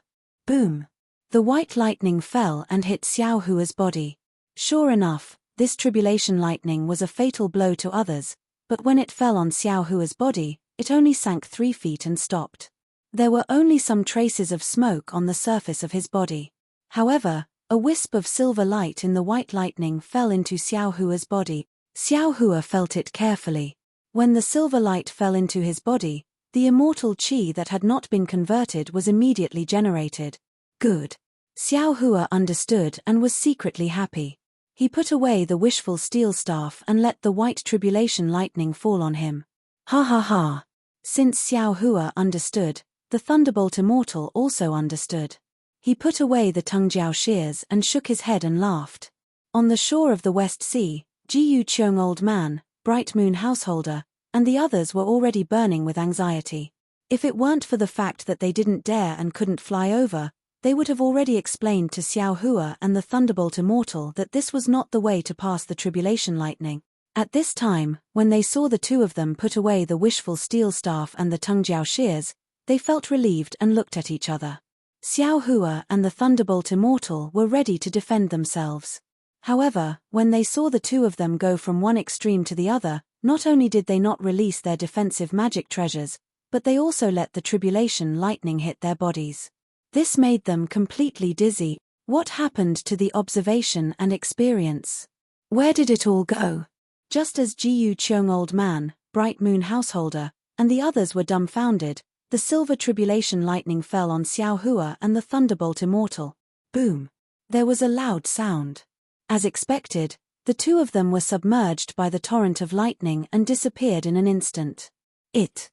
Boom! The white lightning fell and hit Xiao Hua's body. Sure enough, this tribulation lightning was a fatal blow to others, but when it fell on Xiao Hua's body, it only sank 3 feet and stopped. There were only some traces of smoke on the surface of his body. However, a wisp of silver light in the white lightning fell into Xiao Hua's body. Xiao Hua felt it carefully. When the silver light fell into his body, the immortal qi that had not been converted was immediately generated. Good. Xiao Hua understood and was secretly happy. He put away the wishful steel staff and let the white tribulation lightning fall on him. Ha ha ha. Since Xiao Hua understood, the thunderbolt immortal also understood. He put away the Tungjiao shears and shook his head and laughed. On the shore of the West Sea, Jiyu Cheong Old Man, Bright Moon Householder, and the others were already burning with anxiety. If it weren't for the fact that they didn't dare and couldn't fly over, they would have already explained to Xiao Hua and the Thunderbolt Immortal that this was not the way to pass the tribulation lightning. At this time, when they saw the two of them put away the wishful steel staff and the Tungjiao shears, they felt relieved and looked at each other. Xiao Hua and the Thunderbolt Immortal were ready to defend themselves. However, when they saw the two of them go from one extreme to the other, not only did they not release their defensive magic treasures, but they also let the tribulation lightning hit their bodies. This made them completely dizzy. What happened to the observation and experience? Where did it all go? Just as Jiyu Cheong Old Man, Bright Moon Householder, and the others were dumbfounded, the silver tribulation lightning fell on Xiao Hua and the Thunderbolt Immortal. Boom! There was a loud sound. As expected, the two of them were submerged by the torrent of lightning and disappeared in an instant. It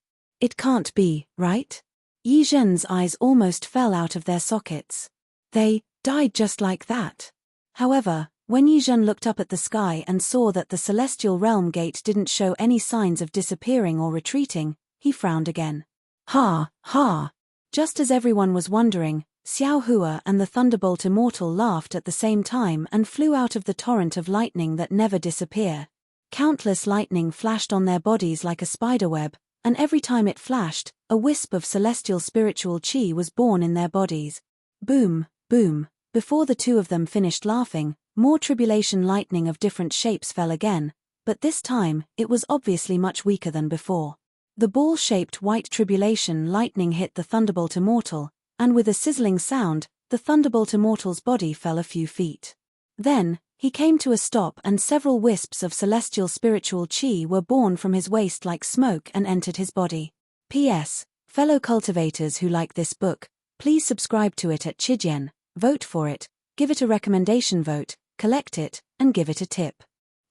can't be, right? Yi Zhen's eyes almost fell out of their sockets. They died just like that. However, when Yi Zhen looked up at the sky and saw that the celestial realm gate didn't show any signs of disappearing or retreating, he frowned again. Ha, ha! Just as everyone was wondering, Xiao Hua and the Thunderbolt Immortal laughed at the same time and flew out of the torrent of lightning that never disappear. Countless lightning flashed on their bodies like a spiderweb, and every time it flashed, a wisp of celestial spiritual qi was born in their bodies. Boom, boom, before the two of them finished laughing, more tribulation lightning of different shapes fell again, but this time, it was obviously much weaker than before. The ball-shaped white tribulation lightning hit the Thunderbolt Immortal, and with a sizzling sound, the Thunderbolt Immortal's body fell a few feet. Then, he came to a stop and several wisps of celestial spiritual qi were born from his waist like smoke and entered his body. P.S. Fellow cultivators who like this book, please subscribe to it at Chijian, vote for it, give it a recommendation vote, collect it, and give it a tip.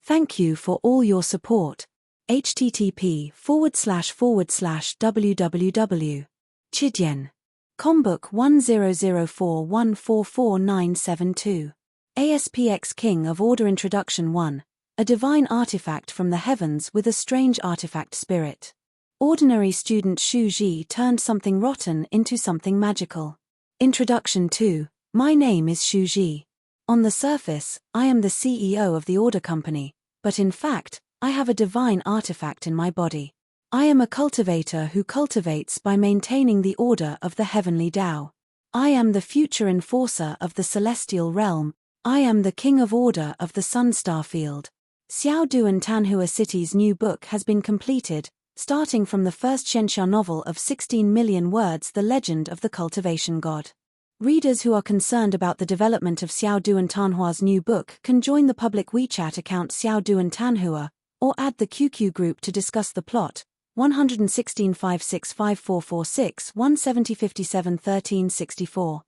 Thank you for all your support. http://www. Chijian. Combook 1004144972. ASPX King of Order Introduction 1. A divine artifact from the heavens with a strange artifact spirit. Ordinary student Shu Ji turned something rotten into something magical. Introduction 2. My name is Shu Ji. On the surface, I am the CEO of the Order Company, but in fact, I have a divine artifact in my body. I am a cultivator who cultivates by maintaining the order of the heavenly Tao. I am the future enforcer of the celestial realm. I am the king of order of the Sunstar Field. Xiao Duan Tanhua City's new book has been completed, starting from the first Xianxia novel of 16 million words, The Legend of the Cultivation God. Readers who are concerned about the development of Xiao Duan Tanhua's new book can join the public WeChat account Xiao Duan Tanhua, or add the QQ group to discuss the plot. 116565446 170571364.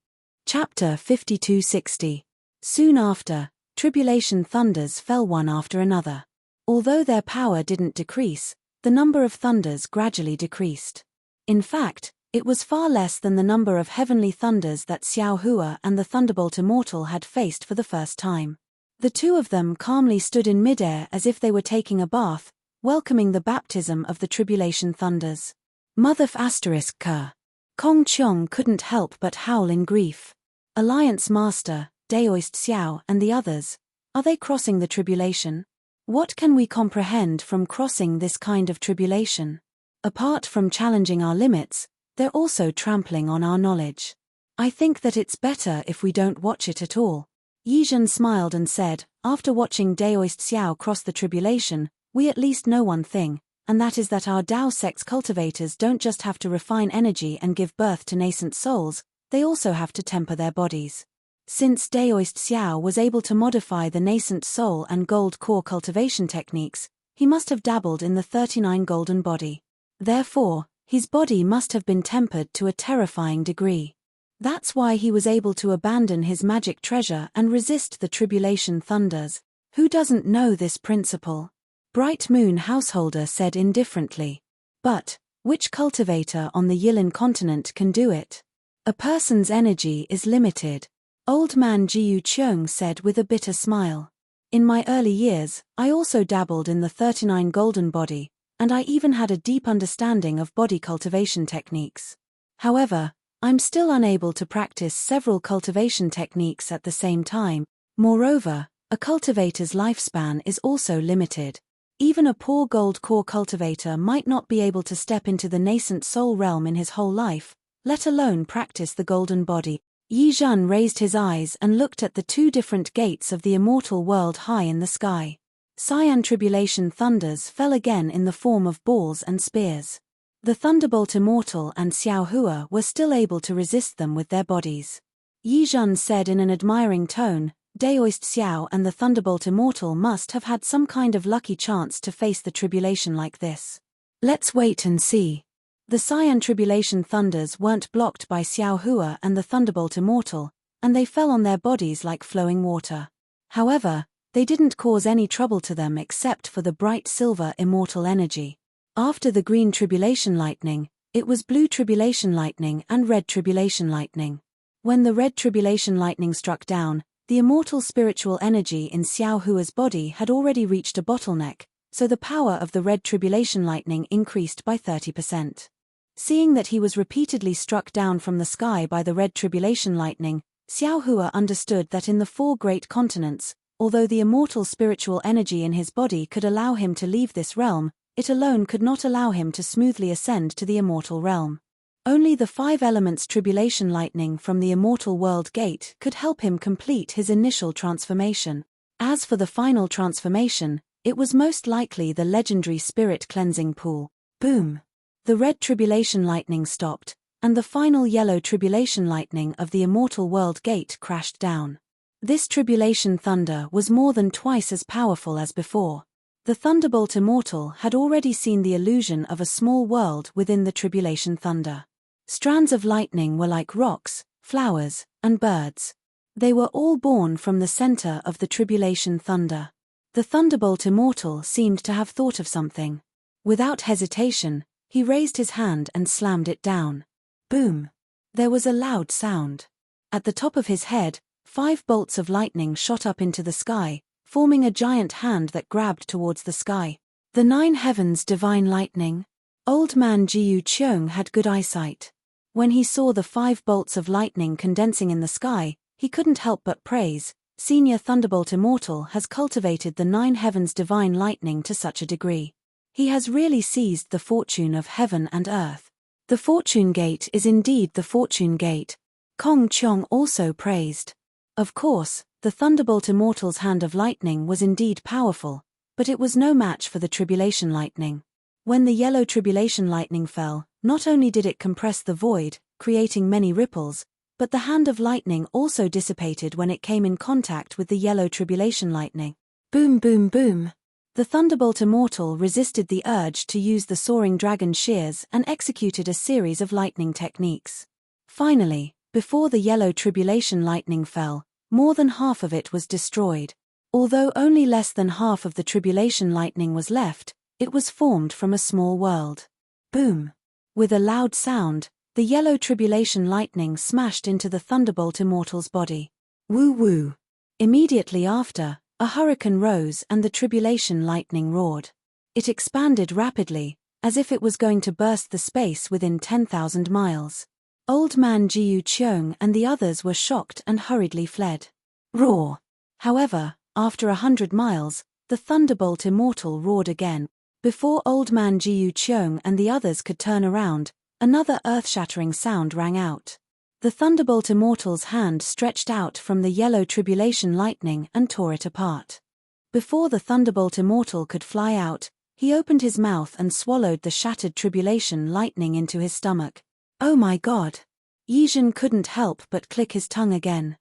Chapter 5260. Soon after, tribulation thunders fell one after another. Although their power didn't decrease, the number of thunders gradually decreased. In fact, it was far less than the number of heavenly thunders that Xiao Hua and the thunderbolt immortal had faced for the first time. The two of them calmly stood in midair as if they were taking a bath, welcoming the baptism of the tribulation thunders. Mother ****. Kong Qiong couldn't help but howl in grief. Alliance Master, Daoist Xiao and the others, are they crossing the tribulation? What can we comprehend from crossing this kind of tribulation? Apart from challenging our limits, they're also trampling on our knowledge. I think that it's better if we don't watch it at all. Yizhen smiled and said, after watching Daoist Xiao cross the tribulation, we at least know one thing, and that is that our Dao sex cultivators don't just have to refine energy and give birth to nascent souls, they also have to temper their bodies. Since Daoist Xiao was able to modify the nascent soul and gold core cultivation techniques, he must have dabbled in the 39 golden body. Therefore, his body must have been tempered to a terrifying degree. That's why he was able to abandon his magic treasure and resist the tribulation thunders. Who doesn't know this principle? Bright Moon Householder said indifferently. But, which cultivator on the Yilin continent can do it? A person's energy is limited. Old Man Jiu Cheung said with a bitter smile. In my early years, I also dabbled in the 39 golden body, and I even had a deep understanding of body cultivation techniques. However, I'm still unable to practice several cultivation techniques at the same time. Moreover, a cultivator's lifespan is also limited. Even a poor gold core cultivator might not be able to step into the nascent soul realm in his whole life, let alone practice the golden body. Yi Zhen raised his eyes and looked at the two different gates of the immortal world high in the sky. Cyan tribulation thunders fell again in the form of balls and spears. The Thunderbolt Immortal and Xiao Hua were still able to resist them with their bodies. Yi Zhen said in an admiring tone, Daoist Xiao and the Thunderbolt Immortal must have had some kind of lucky chance to face the tribulation like this. Let's wait and see. The Cyan tribulation thunders weren't blocked by Xiao Hua and the Thunderbolt Immortal, and they fell on their bodies like flowing water. However, they didn't cause any trouble to them except for the bright silver immortal energy. After the green tribulation lightning, it was blue tribulation lightning and red tribulation lightning. When the red tribulation lightning struck down, the immortal spiritual energy in Xiao Hua's body had already reached a bottleneck, so the power of the red tribulation lightning increased by 30%. Seeing that he was repeatedly struck down from the sky by the red tribulation lightning, Xiao Hua understood that in the 4 great continents, although the immortal spiritual energy in his body could allow him to leave this realm, it alone could not allow him to smoothly ascend to the immortal realm. Only the 5 elements tribulation lightning from the immortal world gate could help him complete his initial transformation. As for the final transformation, it was most likely the legendary spirit cleansing pool. Boom! The red tribulation lightning stopped, and the final yellow tribulation lightning of the immortal world gate crashed down. This tribulation thunder was more than twice as powerful as before. The Thunderbolt Immortal had already seen the illusion of a small world within the tribulation thunder. Strands of lightning were like rocks, flowers, and birds. They were all born from the center of the tribulation thunder. The Thunderbolt Immortal seemed to have thought of something. Without hesitation, he raised his hand and slammed it down. Boom! There was a loud sound. At the top of his head, 5 bolts of lightning shot up into the sky, forming a giant hand that grabbed towards the sky. The 9 heavens divine lightning. Old Man Jiu Cheung had good eyesight. When he saw the 5 bolts of lightning condensing in the sky, he couldn't help but praise, Senior Thunderbolt Immortal has cultivated the 9 heavens divine lightning to such a degree. He has really seized the fortune of heaven and earth. The fortune gate is indeed the fortune gate. Kong Qiong also praised. Of course, the Thunderbolt Immortal's hand of lightning was indeed powerful, but it was no match for the tribulation lightning. When the yellow tribulation lightning fell, not only did it compress the void, creating many ripples, but the hand of lightning also dissipated when it came in contact with the yellow tribulation lightning. Boom boom boom! The Thunderbolt Immortal resisted the urge to use the soaring dragon shears and executed a series of lightning techniques. Finally, before the yellow tribulation lightning fell, more than half of it was destroyed. Although only less than half of the tribulation lightning was left, it was formed from a small world. Boom! With a loud sound, the yellow tribulation lightning smashed into the thunderbolt immortal's body. Woo woo. Immediately after, a hurricane rose and the tribulation lightning roared. It expanded rapidly, as if it was going to burst the space within 10,000 miles. Old Man Jiu Cheong and the others were shocked and hurriedly fled. Roar! However, after 100 miles, the thunderbolt immortal roared again. Before Old Man Jiu Cheong and the others could turn around, another earth-shattering sound rang out. The thunderbolt immortal's hand stretched out from the yellow tribulation lightning and tore it apart. Before the thunderbolt immortal could fly out, he opened his mouth and swallowed the shattered tribulation lightning into his stomach. Oh my God! Yizhen couldn't help but click his tongue again.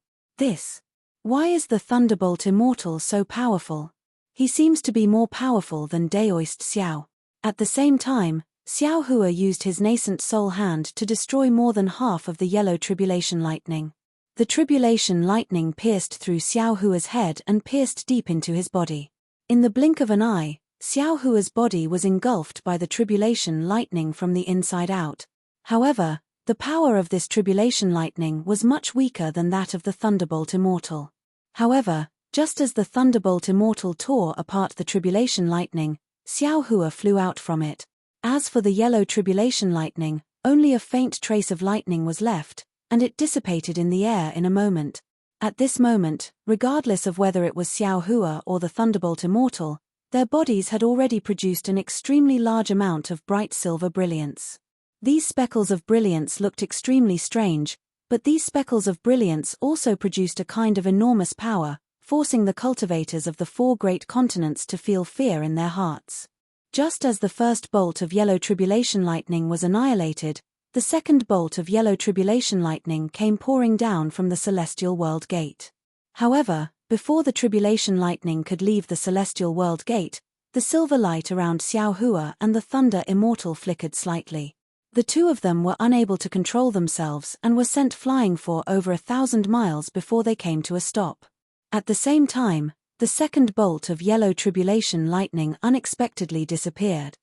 Why is the thunderbolt immortal so powerful? He seems to be more powerful than Daoist Xiao. At the same time, Xiao Hua used his nascent soul hand to destroy more than half of the yellow tribulation lightning. The tribulation lightning pierced through Xiao Hua's head and pierced deep into his body. In the blink of an eye, Xiao Hua's body was engulfed by the tribulation lightning from the inside out. However, the power of this tribulation lightning was much weaker than that of the thunderbolt immortal. However, just as the thunderbolt immortal tore apart the tribulation lightning, Xiao Hua flew out from it. As for the yellow tribulation lightning, only a faint trace of lightning was left, and it dissipated in the air in a moment. At this moment, regardless of whether it was Xiao Hua or the thunderbolt immortal, their bodies had already produced an extremely large amount of bright silver brilliance. These speckles of brilliance looked extremely strange, but these speckles of brilliance also produced a kind of enormous power, forcing the cultivators of the 4 great continents to feel fear in their hearts. Just as the first bolt of yellow tribulation lightning was annihilated, the second bolt of yellow tribulation lightning came pouring down from the celestial world gate. However, before the tribulation lightning could leave the celestial world gate, the silver light around Xiao Hua and the thunder immortal flickered slightly. The two of them were unable to control themselves and were sent flying for over 1,000 miles before they came to a stop. At the same time, the second bolt of yellow tribulation lightning unexpectedly disappeared.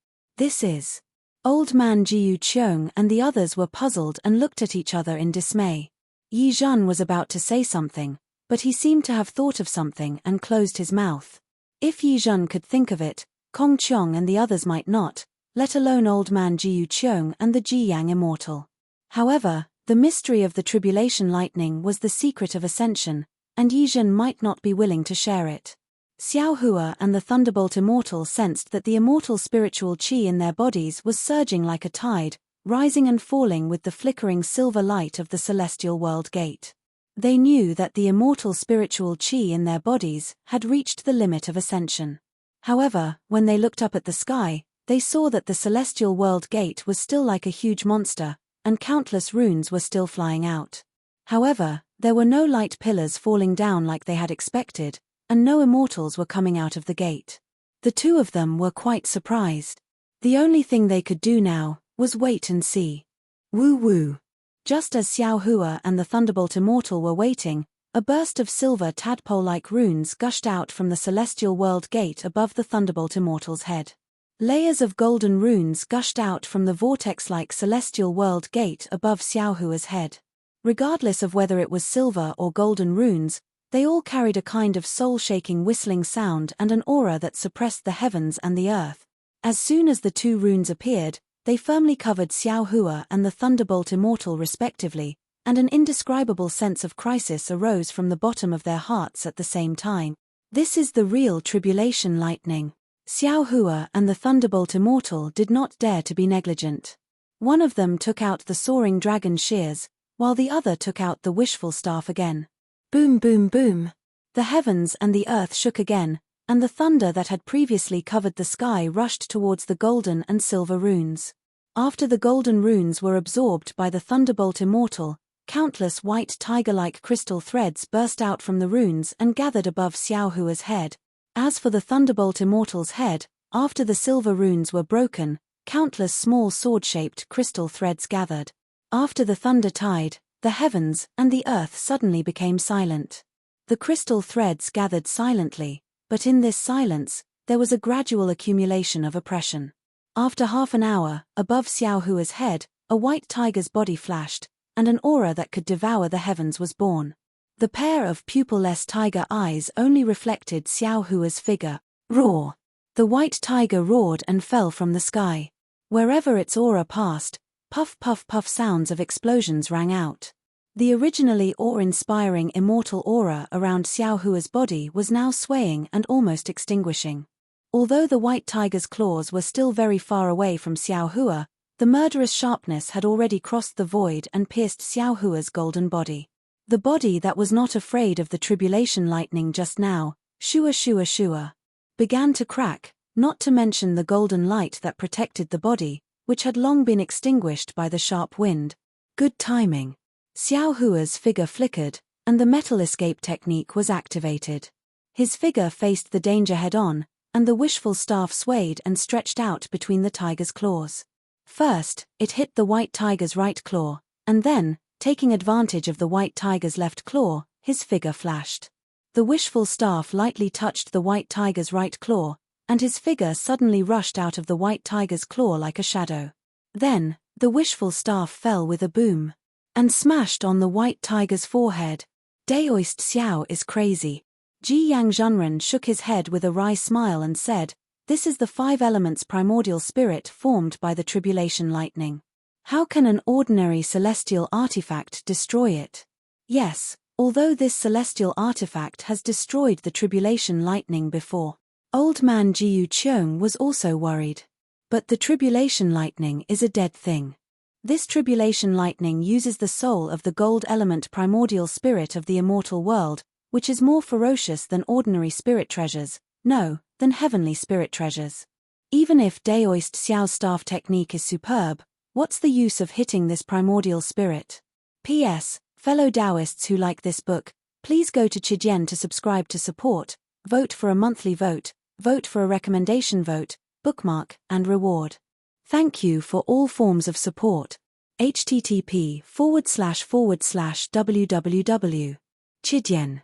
Old Man Jiu Cheong and the others were puzzled and looked at each other in dismay. Yi Zhen was about to say something, but he seemed to have thought of something and closed his mouth. If Yi Zhen could think of it, Kong Chong and the others might not, let alone Old Man Jiu Cheong and the Jiyang Immortal. However, the mystery of the tribulation lightning was the secret of ascension, and Yi Zhen might not be willing to share it. Xiao Hua and the Thunderbolt Immortal sensed that the immortal spiritual qi in their bodies was surging like a tide, rising and falling with the flickering silver light of the celestial world gate. They knew that the immortal spiritual qi in their bodies had reached the limit of ascension. However, when they looked up at the sky, they saw that the celestial world gate was still like a huge monster, and countless runes were still flying out. However, there were no light pillars falling down like they had expected, and no immortals were coming out of the gate. The two of them were quite surprised. The only thing they could do now was wait and see. Woo woo. Just as Xiao Hua and the Thunderbolt Immortal were waiting, a burst of silver tadpole-like runes gushed out from the celestial world gate above the Thunderbolt Immortal's head. Layers of golden runes gushed out from the vortex-like celestial world gate above Xiao Hua's head. Regardless of whether it was silver or golden runes, they all carried a kind of soul-shaking whistling sound and an aura that suppressed the heavens and the earth. As soon as the two runes appeared, they firmly covered Xiao Hua and the Thunderbolt Immortal respectively, and an indescribable sense of crisis arose from the bottom of their hearts at the same time. This is the real tribulation lightning. Xiao Hua and the Thunderbolt Immortal did not dare to be negligent. One of them took out the soaring dragon shears, while the other took out the wishful staff again. Boom boom boom. The heavens and the earth shook again, and the thunder that had previously covered the sky rushed towards the golden and silver runes. After the golden runes were absorbed by the Thunderbolt Immortal, countless white tiger-like crystal threads burst out from the runes and gathered above Xiao Hua's head. As for the Thunderbolt Immortal's head, after the silver runes were broken, countless small sword-shaped crystal threads gathered. After the thunder tide, the heavens and the earth suddenly became silent. The crystal threads gathered silently, but in this silence, there was a gradual accumulation of oppression. After half an hour, above Xiao Hua's head, a white tiger's body flashed, and an aura that could devour the heavens was born. The pair of pupil-less tiger eyes only reflected Xiao Hua's figure. Roar! The white tiger roared and fell from the sky. Wherever its aura passed, puff puff puff sounds of explosions rang out. The originally awe-inspiring immortal aura around Xiao Hua's body was now swaying and almost extinguishing. Although the white tiger's claws were still very far away from Xiao Hua, the murderous sharpness had already crossed the void and pierced Xiao Hua's golden body. The body that was not afraid of the tribulation lightning just now, shua shua shua, began to crack, not to mention the golden light that protected the body, which had long been extinguished by the sharp wind. Good timing. Xiao Hua's figure flickered, and the metal escape technique was activated. His figure faced the danger head-on, and the wishful staff swayed and stretched out between the tiger's claws. First, it hit the white tiger's right claw, and then, taking advantage of the white tiger's left claw, his figure flashed. The wishful staff lightly touched the white tiger's right claw, and his figure suddenly rushed out of the white tiger's claw like a shadow. Then, the wishful staff fell with a boom, and smashed on the white tiger's forehead. Daoist Xiao is crazy. Ji Yang Zhenren shook his head with a wry smile and said, "This is the five elements primordial spirit formed by the tribulation lightning. How can an ordinary celestial artifact destroy it?" Yes, although this celestial artifact has destroyed the tribulation lightning before. Old man Jiu Qiong was also worried. But the tribulation lightning is a dead thing. This tribulation lightning uses the soul of the gold element primordial spirit of the immortal world, which is more ferocious than ordinary spirit treasures, than heavenly spirit treasures. Even if Daoist Xiao's staff technique is superb, what's the use of hitting this primordial spirit? P.S. Fellow Taoists who like this book, please go to Chidian to subscribe to support, vote for a monthly vote, vote for a recommendation vote, bookmark, and reward. Thank you for all forms of support. http://www. Chidian.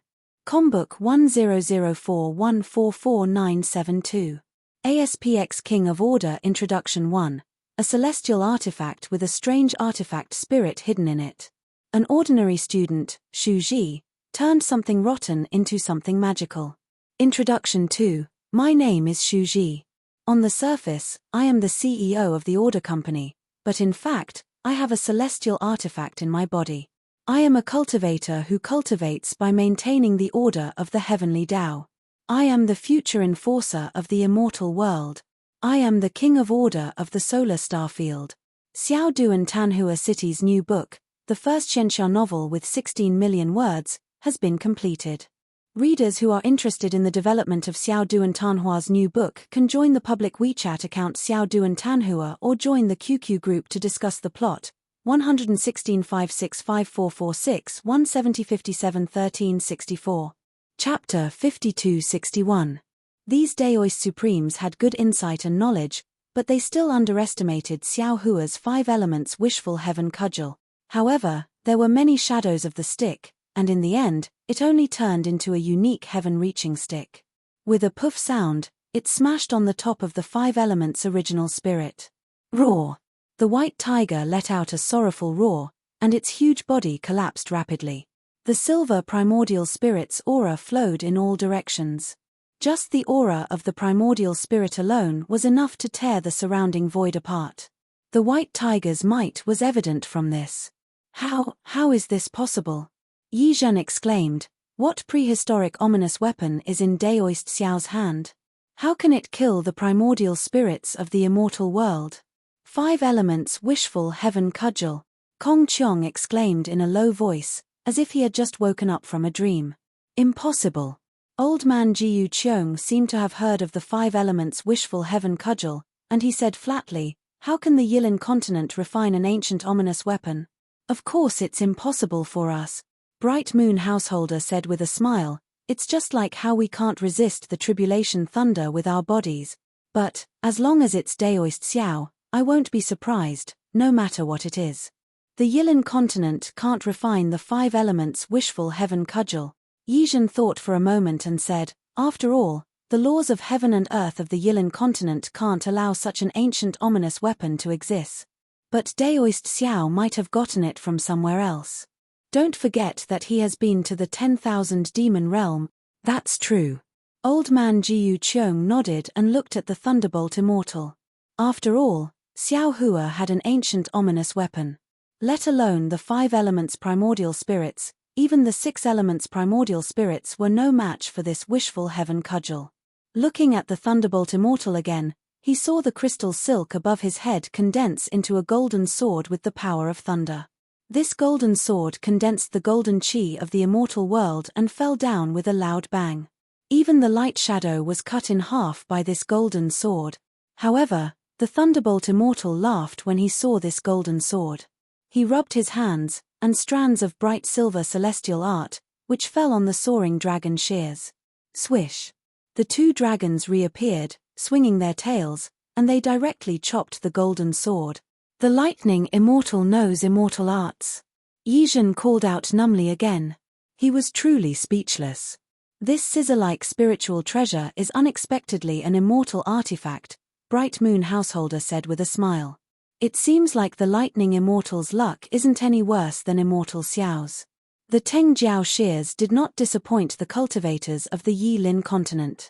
Combook 1004144972. ASPX King of Order Introduction 1. A celestial artifact with a strange artifact spirit hidden in it. An ordinary student, Shu Ji, turned something rotten into something magical. Introduction 2. My name is Shu Ji. On the surface, I am the CEO of the Order Company, but in fact, I have a celestial artifact in my body. I am a cultivator who cultivates by maintaining the order of the heavenly Tao. I am the future enforcer of the immortal world. I am the king of order of the solar star field. Xiao Duan Tanhua City's new book, the first Xianxia novel with 16 million words, has been completed. Readers who are interested in the development of Xiao Duan Tanhua's new book can join the public WeChat account Xiao Duan Tanhua or join the QQ group to discuss the plot. 116 565446 170 57 13 64. Chapter 52-61. These Daoist Supremes had good insight and knowledge, but they still underestimated Xiao Hua's five elements wishful heaven cudgel. However, there were many shadows of the stick, and in the end, it only turned into a unique heaven-reaching stick. With a poof sound, it smashed on the top of the five elements' original spirit. Roar! The white tiger let out a sorrowful roar, and its huge body collapsed rapidly. The silver primordial spirit's aura flowed in all directions. Just the aura of the primordial spirit alone was enough to tear the surrounding void apart. The white tiger's might was evident from this. How is this possible? Yi Zhen exclaimed, what prehistoric ominous weapon is in Daoist Xiao's hand? How can it kill the primordial spirits of the immortal world? Five elements wishful heaven cudgel, Kong Qiong exclaimed in a low voice, as if he had just woken up from a dream. Impossible. Old man Jiu Qiong seemed to have heard of the five elements wishful heaven cudgel, and he said flatly, how can the Yilin continent refine an ancient ominous weapon? Of course it's impossible for us, Bright Moon Householder said with a smile, it's just like how we can't resist the tribulation thunder with our bodies. But, as long as it's Daoist Xiao, I won't be surprised, no matter what it is. The Yilin continent can't refine the five elements wishful heaven cudgel. Yi Zhen thought for a moment and said, after all, The laws of heaven and earth of the Yilin continent can't allow such an ancient ominous weapon to exist. But Daoist Xiao might have gotten it from somewhere else. Don't forget that he has been to the 10,000 demon realm. That's true. Old man Jiu Qiong nodded and looked at the thunderbolt immortal. After all, Xiao Hua had an ancient ominous weapon. Let alone the 5 elements primordial spirits, even the 6 elements primordial spirits were no match for this wishful heaven cudgel. Looking at the thunderbolt immortal again, he saw the crystal silk above his head condense into a golden sword with the power of thunder. This golden sword condensed the golden chi of the immortal world and fell down with a loud bang. Even the light shadow was cut in half by this golden sword. However, the thunderbolt immortal laughed when he saw this golden sword. He rubbed his hands, and strands of bright silver celestial art, which fell on the soaring dragon shears. Swish! The 2 dragons reappeared, swinging their tails, and they directly chopped the golden sword. The lightning immortal knows immortal arts. Yizhen called out numbly again. He was truly speechless. This scissor-like spiritual treasure is unexpectedly an immortal artifact, Bright Moon Householder said with a smile. It seems like the lightning immortal's luck isn't any worse than immortal Xiao's. The Teng Jiao shears did not disappoint the cultivators of the Yilin continent.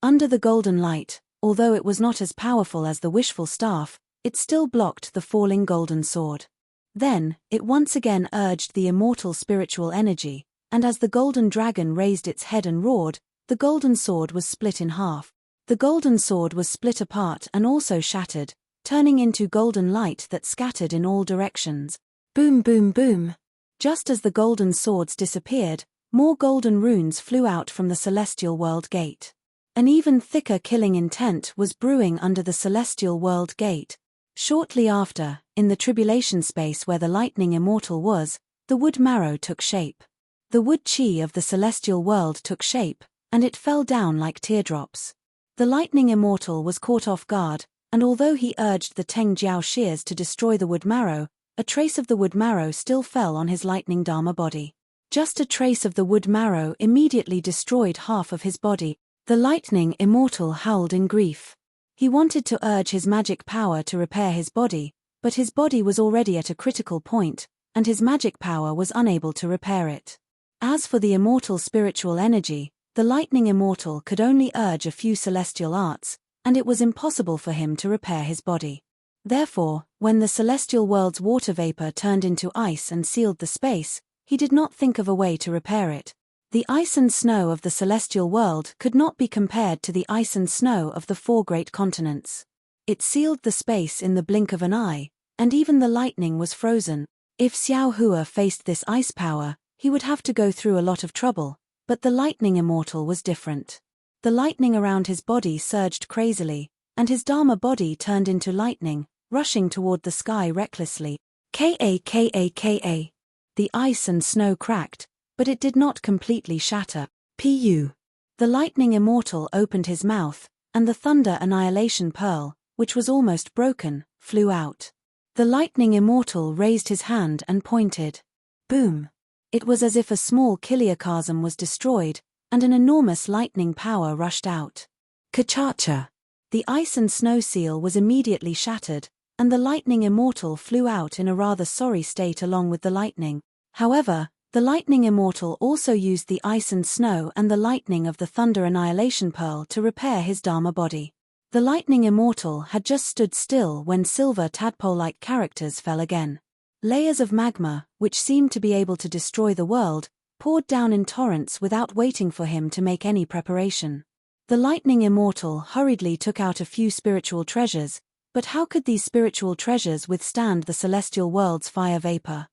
Under the golden light, although it was not as powerful as the wishful staff, it still blocked the falling golden sword. Then, it once again urged the immortal spiritual energy, and as the golden dragon raised its head and roared, the golden sword was split in half. The golden sword was split apart and also shattered, turning into golden light that scattered in all directions. Boom boom boom. Just as the golden swords disappeared, more golden runes flew out from the celestial world gate. An even thicker killing intent was brewing under the celestial world gate. Shortly after, in the tribulation space where the lightning immortal was, the wood marrow took shape. The wood chi of the celestial world took shape, and it fell down like teardrops. The lightning immortal was caught off guard, and although he urged the Teng Jiao shears to destroy the wood marrow, a trace of the wood marrow still fell on his lightning dharma body. Just a trace of the wood marrow immediately destroyed half of his body. The lightning immortal howled in grief. He wanted to urge his magic power to repair his body, but his body was already at a critical point, and his magic power was unable to repair it. As for the immortal spiritual energy, the lightning immortal could only urge a few celestial arts, and it was impossible for him to repair his body. Therefore, when the celestial world's water vapor turned into ice and sealed the space, he did not think of a way to repair it. The ice and snow of the celestial world could not be compared to the ice and snow of the 4 great continents. It sealed the space in the blink of an eye, and even the lightning was frozen. If Xiao Hua faced this ice power, he would have to go through a lot of trouble, but the lightning immortal was different. The lightning around his body surged crazily, and his dharma body turned into lightning, rushing toward the sky recklessly. Ka. The ice and snow cracked, but it did not completely shatter. Pu. The lightning immortal opened his mouth, and the thunder annihilation pearl, which was almost broken, flew out. The lightning immortal raised his hand and pointed. Boom. It was as if a small chiliocosm was destroyed, and an enormous lightning power rushed out. Kachacha. The ice and snow seal was immediately shattered, and the lightning immortal flew out in a rather sorry state along with the lightning. However, the lightning immortal also used the ice and snow and the lightning of the thunder annihilation pearl to repair his dharma body. The lightning immortal had just stood still when silver tadpole-like characters fell again. Layers of magma, which seemed to be able to destroy the world, poured down in torrents without waiting for him to make any preparation. The lightning immortal hurriedly took out a few spiritual treasures, but how could these spiritual treasures withstand the celestial world's fire vapor?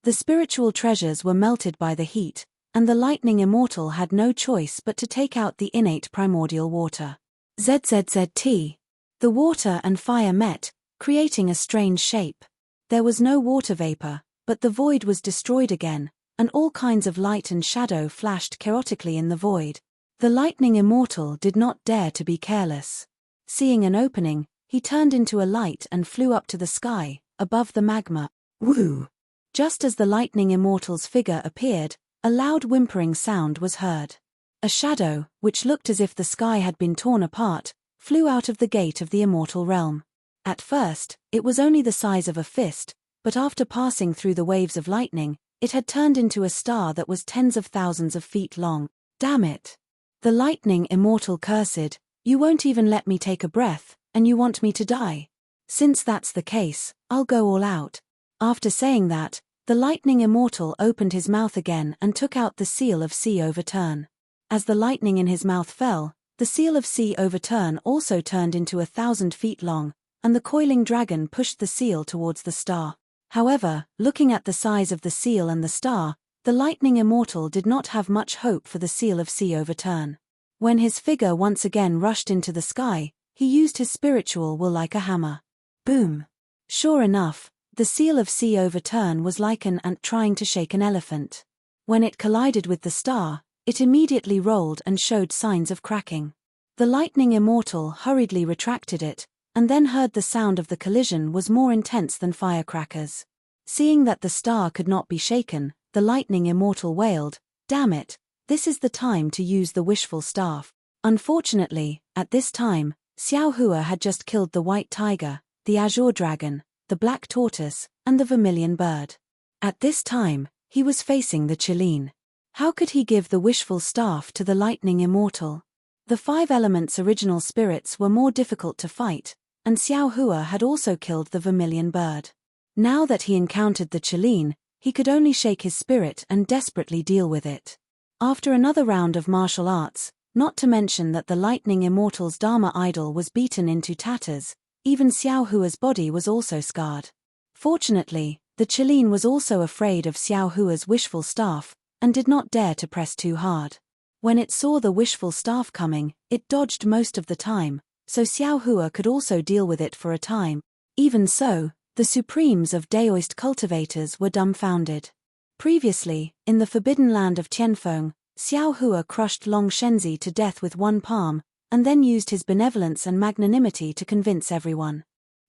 The spiritual treasures were melted by the heat, and the lightning immortal had no choice but to take out the innate primordial water. ZZZT. The water and fire met, creating a strange shape. There was no water vapor, but the void was destroyed again, and all kinds of light and shadow flashed chaotically in the void. The lightning immortal did not dare to be careless. Seeing an opening, he turned into a light and flew up to the sky, above the magma. Woo! Just as the lightning immortal's figure appeared, a loud whimpering sound was heard. A shadow, which looked as if the sky had been torn apart, flew out of the gate of the immortal realm. At first, it was only the size of a fist, but after passing through the waves of lightning, it had turned into a star that was tens of thousands of feet long. Damn it! The lightning immortal cursed, you won't even let me take a breath, and you want me to die? Since that's the case, I'll go all out. After saying that, the lightning immortal opened his mouth again and took out the seal of sea overturn. As the lightning in his mouth fell, the seal of sea overturn also turned into 1,000 feet long, and the coiling dragon pushed the seal towards the star. However, looking at the size of the seal and the star, the lightning immortal did not have much hope for the seal of sea overturn. When his figure once again rushed into the sky, he used his spiritual will like a hammer. Boom! Sure enough, the seal of sea overturn was like an ant trying to shake an elephant. When it collided with the star, it immediately rolled and showed signs of cracking. The lightning immortal hurriedly retracted it, and then heard the sound of the collision was more intense than firecrackers. Seeing that the star could not be shaken, the lightning immortal wailed, "Damn it, this is the time to use the wishful staff." Unfortunately, at this time, Xiao Hua had just killed the white tiger, the azure dragon, the black tortoise, and the vermilion bird. At this time, he was facing the Qilin. How could he give the wishful staff to the lightning immortal? The 5 elements' original spirits were more difficult to fight, and Xiao Hua had also killed the vermilion bird. Now that he encountered the Qilin, he could only shake his spirit and desperately deal with it. After another round of martial arts, not to mention that the lightning immortal's Dharma idol was beaten into tatters, even Xiao Hua's body was also scarred. Fortunately, the Qilin was also afraid of Xiao Hua's wishful staff, and did not dare to press too hard. When it saw the wishful staff coming, it dodged most of the time, so Xiao Hua could also deal with it for a time. Even so, the supremes of Daoist cultivators were dumbfounded. Previously, in the forbidden land of Tianfeng, Xiao Hua crushed Long Shenzi to death with one palm, and then used his benevolence and magnanimity to convince everyone.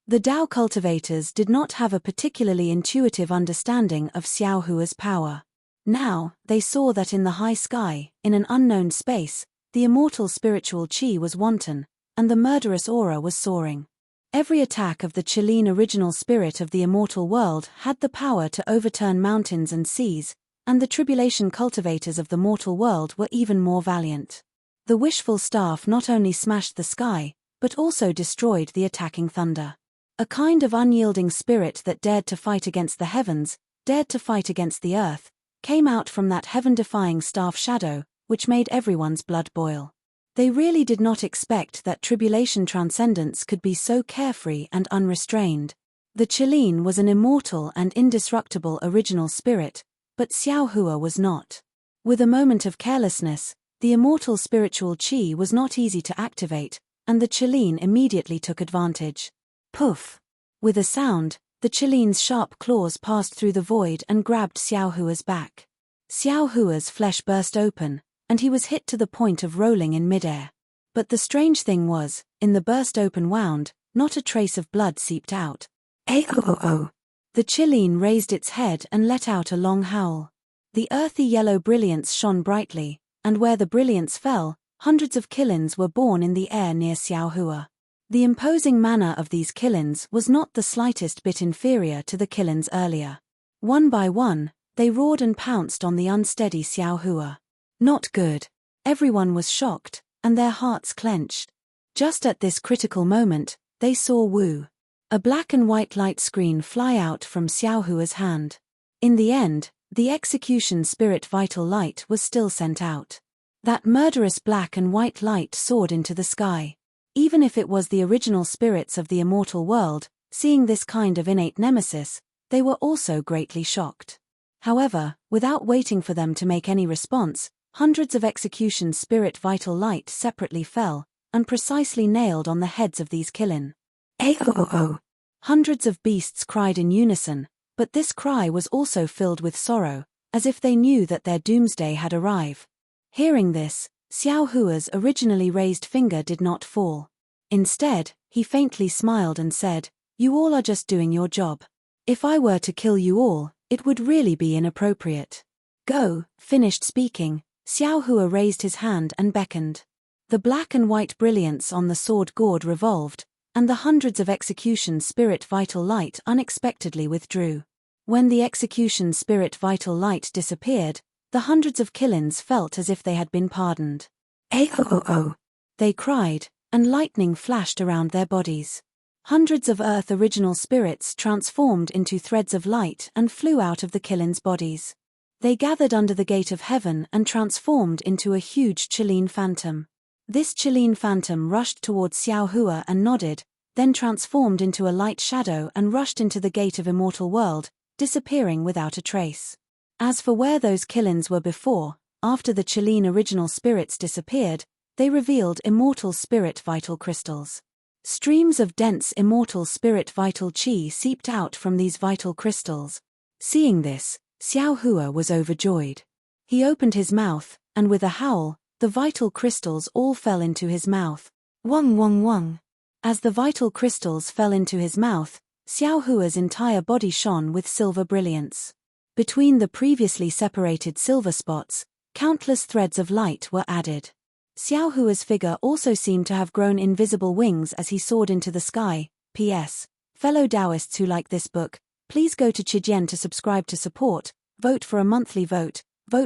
The Dao cultivators did not have a particularly intuitive understanding of Xiao Hua's power. Now, they saw that in the high sky, in an unknown space, the immortal spiritual qi was wanton, and the murderous aura was soaring. Every attack of the Qilin original spirit of the immortal world had the power to overturn mountains and seas, and the tribulation cultivators of the mortal world were even more valiant. The wishful staff not only smashed the sky, but also destroyed the attacking thunder. A kind of unyielding spirit that dared to fight against the heavens, dared to fight against the earth, came out from that heaven-defying staff shadow, which made everyone's blood boil. They really did not expect that tribulation transcendence could be so carefree and unrestrained. The Qilin was an immortal and indestructible original spirit, but Xiao Hua was not. With a moment of carelessness, the immortal spiritual qi was not easy to activate, and the Qilin immediately took advantage. Poof! With a sound, the Qilin's sharp claws passed through the void and grabbed Xiao Hua's back. Xiao Hua's flesh burst open, and he was hit to the point of rolling in midair. But the strange thing was, in the burst open wound, not a trace of blood seeped out. "Ayo!" The Qilin raised its head and let out a long howl. The earthy yellow brilliance shone brightly, and where the brilliance fell, hundreds of Qilins were born in the air near Xiao Hua. The imposing manner of these Qilins was not the slightest bit inferior to the Qilins earlier. One by one, they roared and pounced on the unsteady Xiao Hua. Not good. Everyone was shocked, and their hearts clenched. Just at this critical moment, they saw Wu. A black and white light screen fly out from Xiao Hua's hand. In the end, the execution spirit vital light was still sent out. That murderous black and white light soared into the sky. Even if it was the original spirits of the immortal world, seeing this kind of innate nemesis, they were also greatly shocked. However, without waiting for them to make any response, hundreds of execution spirit vital light separately fell, and precisely nailed on the heads of these Qilin. "Ayo!" Hundreds of beasts cried in unison, but this cry was also filled with sorrow, as if they knew that their doomsday had arrived. Hearing this, Xiao Hua's originally raised finger did not fall. Instead, he faintly smiled and said, "You all are just doing your job. If I were to kill you all, it would really be inappropriate." Go, finished speaking, Xiao Hua raised his hand and beckoned. The black and white brilliance on the sword gourd revolved, and the hundreds of execution spirit vital light unexpectedly withdrew. When the execution spirit vital light disappeared, the hundreds of killins felt as if they had been pardoned. "Aoo!" they cried, and lightning flashed around their bodies. Hundreds of Earth original spirits transformed into threads of light and flew out of the killins' bodies. They gathered under the gate of heaven and transformed into a huge Chilean phantom. This Chilean phantom rushed towards Xiao Hua and nodded, then transformed into a light shadow and rushed into the gate of immortal world, disappearing without a trace. As for where those killins were before, after the Chilean original spirits disappeared, they revealed immortal spirit vital crystals. Streams of dense immortal spirit vital chi seeped out from these vital crystals. Seeing this, Xiao Hua was overjoyed. He opened his mouth, and with a howl, the vital crystals all fell into his mouth. Wong wong wong. As the vital crystals fell into his mouth, Xiao Hua's entire body shone with silver brilliance. Between the previously separated silver spots, countless threads of light were added. Xiao Hua's figure also seemed to have grown invisible wings as he soared into the sky. P.S. Fellow Taoists who like this book, please go to Chidian to subscribe to support, vote for a monthly vote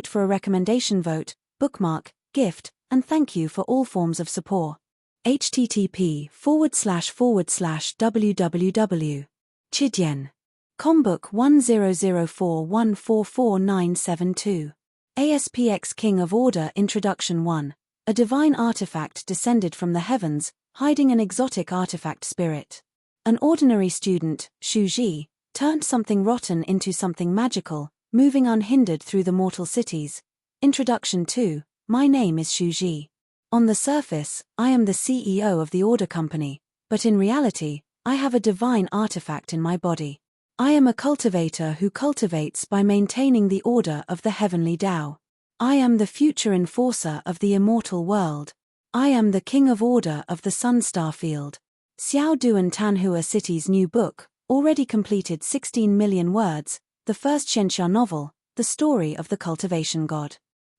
for a recommendation vote, bookmark, gift, and thank you for all forms of support. http://www. Chidian. Combook 1004144972. ASPX King of Order Introduction 1. A divine artifact descended from the heavens, hiding an exotic artifact spirit. An ordinary student, Shu Ji, turned something rotten into something magical, moving unhindered through the mortal cities. Introduction 2. My name is Shu Ji. On the surface, I am the CEO of the Order Company, but in reality, I have a divine artifact in my body. I am a cultivator who cultivates by maintaining the order of the heavenly Tao. I am the future enforcer of the immortal world. I am the king of order of the Sunstar Field. Xiao Duan Tanhua City's new book, already completed 16 million words, the first Xianxia novel, The Story of the Cultivation God.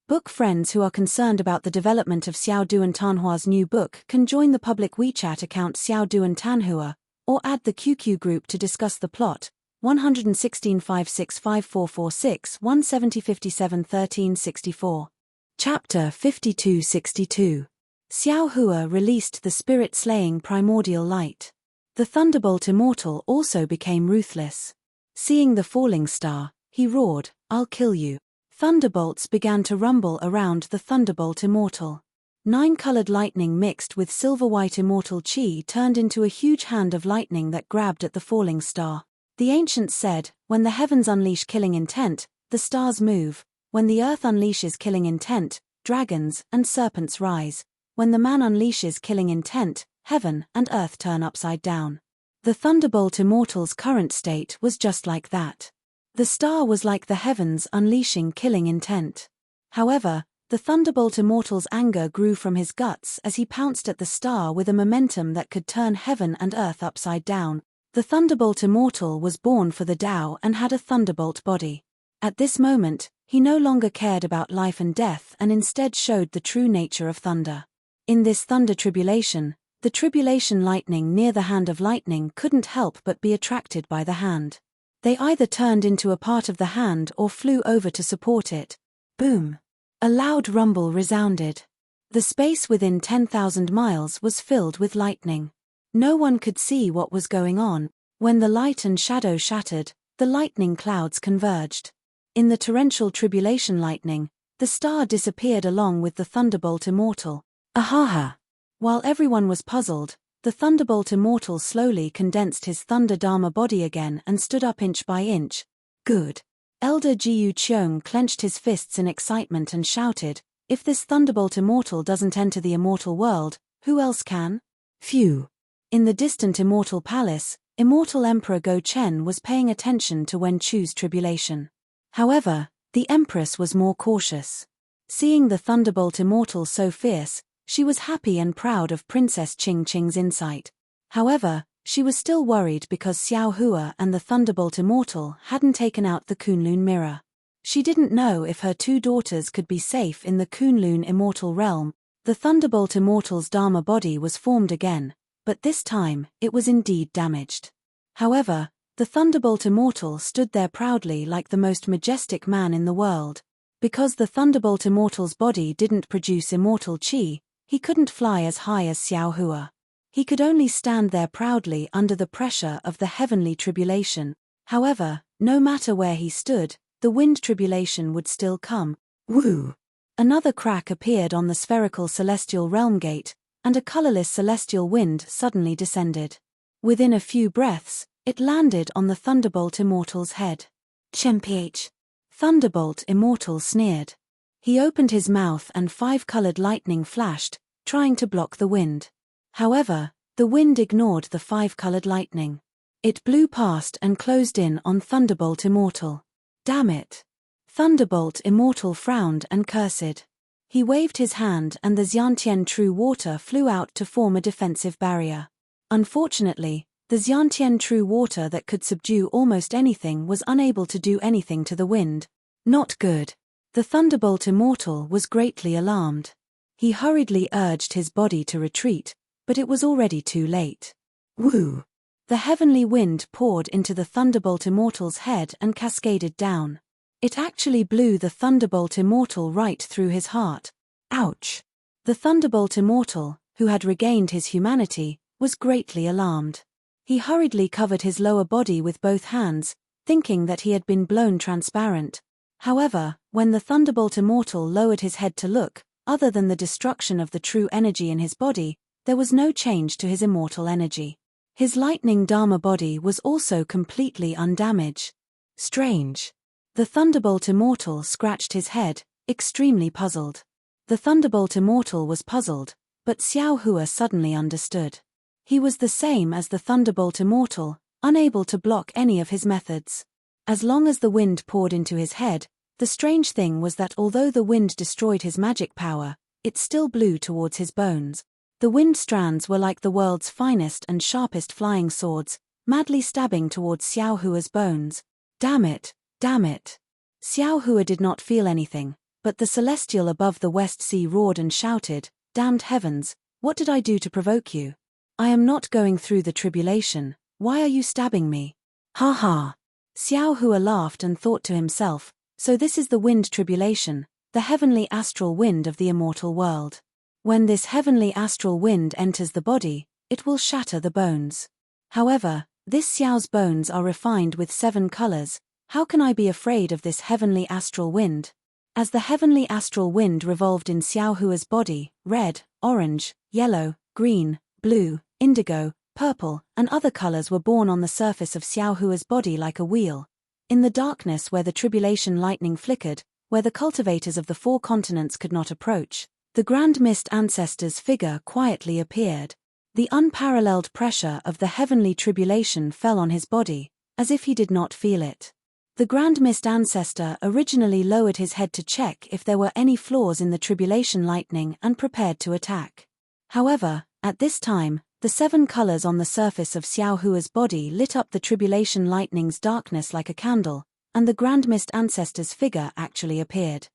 Book friends who are concerned about the development of Xiao Duan Tanhua's new book can join the public WeChat account Xiao Duan Tanhua, or add the QQ group to discuss the plot. 116565446 170571364. Chapter 5262. Xiao Hua released the spirit-slaying primordial light. The thunderbolt immortal also became ruthless. Seeing the falling star, he roared, "I'll kill you." Thunderbolts began to rumble around the thunderbolt immortal. 9-colored lightning mixed with silver-white immortal chi turned into a huge hand of lightning that grabbed at the falling star. The ancients said, when the heavens unleash killing intent, the stars move. When the earth unleashes killing intent, dragons and serpents rise. When the man unleashes killing intent, heaven and earth turn upside down. The thunderbolt immortal's current state was just like that. The star was like the heavens unleashing killing intent. However, the thunderbolt immortal's anger grew from his guts as he pounced at the star with a momentum that could turn heaven and earth upside down. The thunderbolt immortal was born for the Tao and had a thunderbolt body. At this moment, he no longer cared about life and death and instead showed the true nature of thunder. In this thunder tribulation, the tribulation lightning near the hand of lightning couldn't help but be attracted by the hand. They either turned into a part of the hand or flew over to support it. Boom! A loud rumble resounded. The space within 10,000 miles was filled with lightning. No one could see what was going on. When the light and shadow shattered, the lightning clouds converged. In the torrential tribulation lightning, the star disappeared along with the thunderbolt immortal. Ahaha! While everyone was puzzled, the thunderbolt immortal slowly condensed his thunder dharma body again and stood up inch by inch. Good. Elder Jiu Cheong clenched his fists in excitement and shouted, "If this thunderbolt immortal doesn't enter the immortal world, who else can?" Phew! In the distant immortal palace, immortal Emperor Go Chen was paying attention to Wen Chu's tribulation. However, the Empress was more cautious. Seeing the thunderbolt immortal so fierce, she was happy and proud of Princess Qing Qing's insight. However, she was still worried because Xiao Hua and the thunderbolt immortal hadn't taken out the Kunlun mirror. She didn't know if her two daughters could be safe in the Kunlun immortal realm. The Thunderbolt Immortal's Dharma body was formed again, but this time, it was indeed damaged. However, the Thunderbolt Immortal stood there proudly like the most majestic man in the world. Because the Thunderbolt Immortal's body didn't produce immortal chi, he couldn't fly as high as Xiao Hua. He could only stand there proudly under the pressure of the heavenly tribulation. However, no matter where he stood, the wind tribulation would still come. Woo! Another crack appeared on the spherical celestial realm gate, and a colorless celestial wind suddenly descended. Within a few breaths, it landed on the Thunderbolt Immortal's head. Chemph! Thunderbolt Immortal sneered. He opened his mouth and 5-colored lightning flashed, trying to block the wind. However, the wind ignored the 5-colored lightning. It blew past and closed in on Thunderbolt Immortal. Damn it! Thunderbolt Immortal frowned and cursed. He waved his hand and the Xiantian True Water flew out to form a defensive barrier. Unfortunately, the Xiantian True Water that could subdue almost anything was unable to do anything to the wind. Not good. The Thunderbolt Immortal was greatly alarmed. He hurriedly urged his body to retreat, but it was already too late. Woo! The heavenly wind poured into the Thunderbolt Immortal's head and cascaded down. It actually blew the Thunderbolt Immortal right through his heart. Ouch! The Thunderbolt Immortal, who had regained his humanity, was greatly alarmed. He hurriedly covered his lower body with both hands, thinking that he had been blown transparent. However, when the Thunderbolt Immortal lowered his head to look, other than the destruction of the true energy in his body, there was no change to his immortal energy. His lightning Dharma body was also completely undamaged. Strange. The Thunderbolt Immortal scratched his head, extremely puzzled. The Thunderbolt Immortal was puzzled, but Xiao Hua suddenly understood. He was the same as the Thunderbolt Immortal, unable to block any of his methods. As long as the wind poured into his head, the strange thing was that although the wind destroyed his magic power, it still blew towards his bones. The wind strands were like the world's finest and sharpest flying swords, madly stabbing towards Xiao Hua's bones. Damn it! Damn it! Xiao Hua did not feel anything, but the celestial above the West Sea roared and shouted, "Damned heavens, what did I do to provoke you? I am not going through the tribulation, why are you stabbing me?" Ha ha! Xiao Hua laughed and thought to himself, so this is the wind tribulation, the heavenly astral wind of the immortal world. When this heavenly astral wind enters the body, it will shatter the bones. However, this Xiao's bones are refined with 7 colors. How can I be afraid of this heavenly astral wind? As the heavenly astral wind revolved in Xiao Hua's body, red, orange, yellow, green, blue, indigo, purple, and other colors were born on the surface of Xiao Hua's body like a wheel. In the darkness where the tribulation lightning flickered, where the cultivators of the 4 continents could not approach, the Grand Mist Ancestor's figure quietly appeared. The unparalleled pressure of the heavenly tribulation fell on his body, as if he did not feel it. The Grand Mist Ancestor originally lowered his head to check if there were any flaws in the tribulation lightning and prepared to attack. However, at this time, the 7 colors on the surface of Xiao Hua's body lit up the tribulation lightning's darkness like a candle, and the Grand Mist Ancestor's figure actually appeared.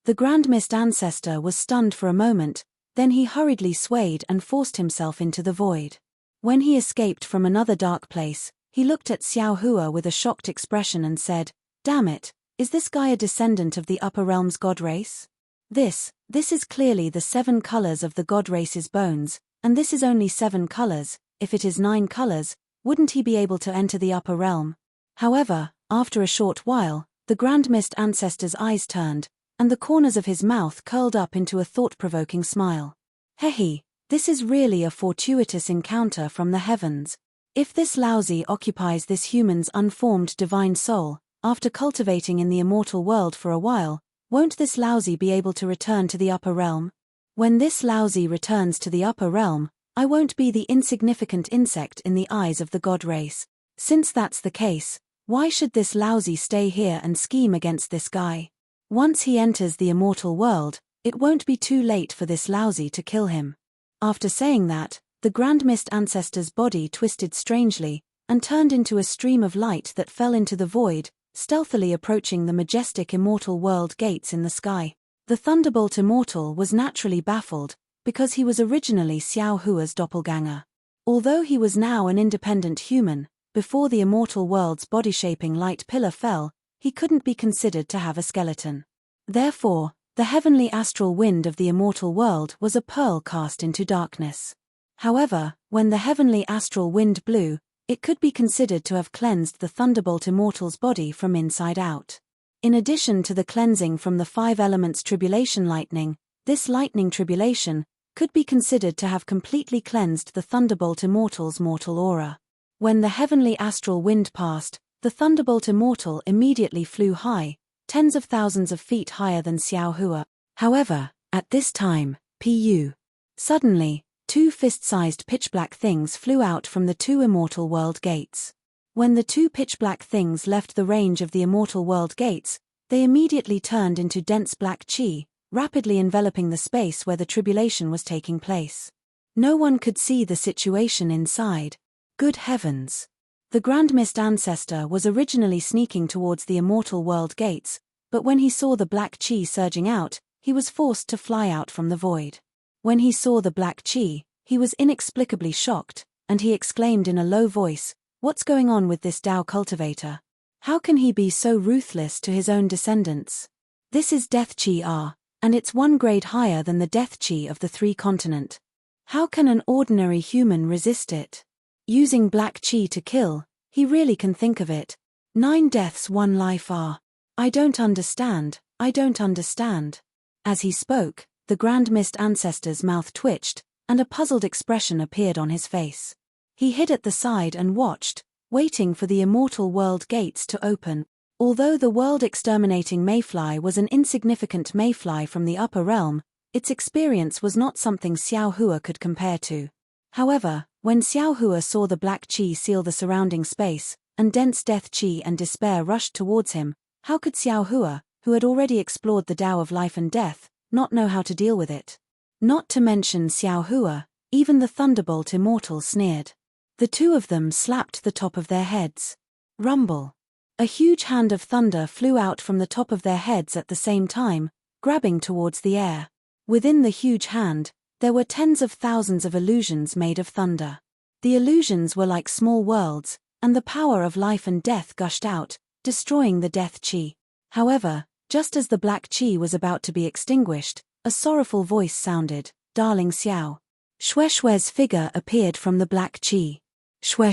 The Grand Mist Ancestor was stunned for a moment, then he hurriedly swayed and forced himself into the void. When he escaped from another dark place, he looked at Xiao Hua with a shocked expression and said, "Damn it, is this guy a descendant of the upper realm's god race? This is clearly the 7 colors of the god race's bones, and this is only 7 colors. If it is 9 colors, wouldn't he be able to enter the upper realm?" However, after a short while, the Grand Mist Ancestor's eyes turned, and the corners of his mouth curled up into a thought-provoking smile. "Hehe, this is really a fortuitous encounter from the heavens. If this lousy occupies this human's unformed divine soul, after cultivating in the immortal world for a while, won't this lousy be able to return to the upper realm? When this lousy returns to the upper realm, I won't be the insignificant insect in the eyes of the god race. Since that's the case, why should this lousy stay here and scheme against this guy? Once he enters the immortal world, it won't be too late for this lousy to kill him." After saying that, the Grand Mist Ancestor's body twisted strangely, and turned into a stream of light that fell into the void, stealthily approaching the majestic immortal world gates in the sky. The Thunderbolt Immortal was naturally baffled, because he was originally Xiao Hua's doppelganger. Although he was now an independent human, before the immortal world's body-shaping light pillar fell, he couldn't be considered to have a skeleton. Therefore, the heavenly astral wind of the immortal world was a pearl cast into darkness. However, when the heavenly astral wind blew, it could be considered to have cleansed the Thunderbolt Immortal's body from inside out. In addition to the cleansing from the 5 elements tribulation lightning, this lightning tribulation could be considered to have completely cleansed the Thunderbolt Immortal's mortal aura. When the heavenly astral wind passed, the Thunderbolt Immortal immediately flew high, tens of thousands of feet higher than Xiao Hua. However, at this time, suddenly, 2 fist-sized pitch-black things flew out from the 2 immortal world gates. When the 2 pitch-black things left the range of the immortal world gates, they immediately turned into dense black chi, rapidly enveloping the space where the tribulation was taking place. No one could see the situation inside. Good heavens! The Grand Mist Ancestor was originally sneaking towards the immortal world gates, but when he saw the black chi surging out, he was forced to fly out from the void. When he saw the black chi, he was inexplicably shocked, and he exclaimed in a low voice, "What's going on with this Tao cultivator? How can he be so ruthless to his own descendants? This is death chi, and it's 1 grade higher than the death chi of the 3 continent. How can an ordinary human resist it? Using black chi to kill, he really can think of it. 9 deaths 1 life I don't understand, I don't understand." As he spoke, the Grand Mist Ancestor's mouth twitched, and a puzzled expression appeared on his face. He hid at the side and watched, waiting for the immortal world gates to open. Although the world-exterminating mayfly was an insignificant mayfly from the upper realm, its experience was not something Xiao Hua could compare to. However, when Xiao Hua saw the black chi seal the surrounding space, and dense death chi and despair rushed towards him, how could Xiao Hua, who had already explored the Tao of life and death, not know how to deal with it? Not to mention Xiao Hua, even the Thunderbolt Immortal sneered. The 2 of them slapped the top of their heads. Rumble. A huge hand of thunder flew out from the top of their heads at the same time, grabbing towards the air. Within the huge hand, there were tens of thousands of illusions made of thunder. The illusions were like small worlds, and the power of life and death gushed out, destroying the death chi. However, just as the black chi was about to be extinguished, a sorrowful voice sounded, "Darling Xiao." Shue's figure appeared from the black chi. Shue?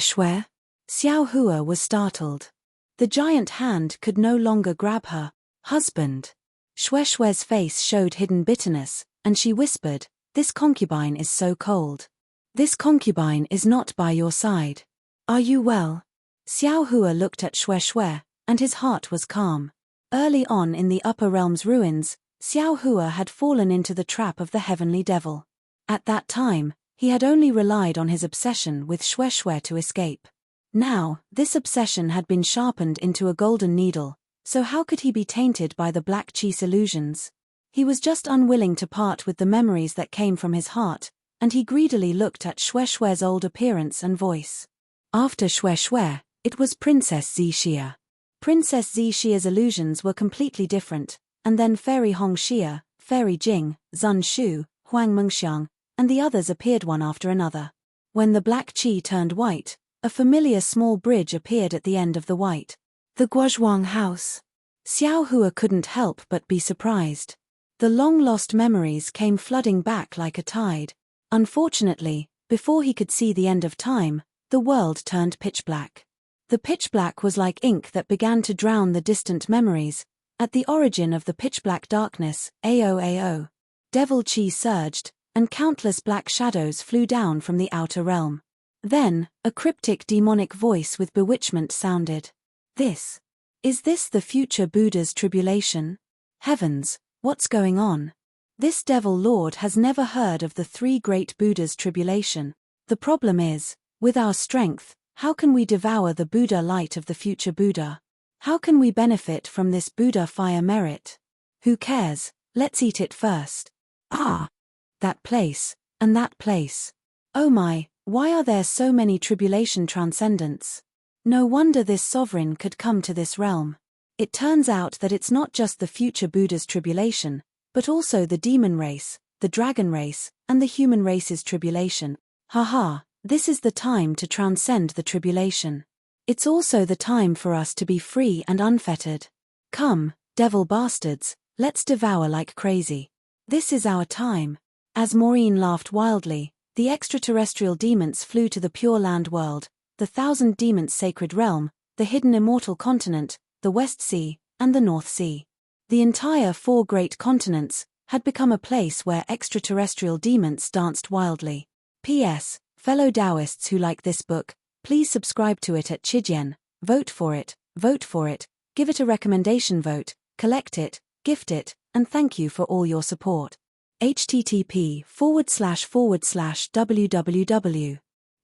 Xiao Hua was startled. The giant hand could no longer grab her husband. Shue's face showed hidden bitterness, and she whispered, "This concubine is so cold. This concubine is not by your side. Are you well?" Xiao Hua looked at Shue, and his heart was calm. Early on in the upper realm's ruins, Xiao Hua had fallen into the trap of the heavenly devil. At that time, he had only relied on his obsession with Shue to escape. Now, this obsession had been sharpened into a golden needle, so how could he be tainted by the black chi's illusions? He was just unwilling to part with the memories that came from his heart, and he greedily looked at Shue's old appearance and voice. After Shue, it was Princess Zixia. Princess Zixia's illusions were completely different, and then Fairy Hongxia, Fairy Jing, Zun Shu, Huang Mengxiang, and the others appeared one after another. When the black chi turned white, a familiar small bridge appeared at the end of the white. The Guozhuang house. Xiao Hua couldn't help but be surprised. The long-lost memories came flooding back like a tide. Unfortunately, before he could see the end of time, the world turned pitch black. The pitch black was like ink that began to drown the distant memories. At the origin of the pitch black darkness, AOAO. Devil chi surged, and countless black shadows flew down from the outer realm. Then, a cryptic demonic voice with bewitchment sounded. Is this the future Buddha's tribulation? Heavens, what's going on? This devil lord has never heard of the 3 great Buddha's tribulation. The problem is, with our strength, how can we devour the Buddha light of the future Buddha? How can we benefit from this Buddha fire merit? Who cares, let's eat it first. Ah! That place, and that place. Oh my, why are there so many tribulation transcendents? No wonder this sovereign could come to this realm. It turns out that it's not just the future Buddha's tribulation, but also the demon race, the dragon race, and the human race's tribulation. Haha, this is the time to transcend the tribulation. It's also the time for us to be free and unfettered. Come, devil bastards, let's devour like crazy. This is our time. As Maureen laughed wildly, the extraterrestrial demons flew to the Pure Land world, the Thousand Demons sacred realm, the hidden immortal continent, the West Sea, and the North Sea. The entire 4 great continents had become a place where extraterrestrial demons danced wildly. P.S. Fellow Taoists who like this book, please subscribe to it at Chidyen, vote for it, give it a recommendation vote, collect it, gift it, and thank you for all your support. http://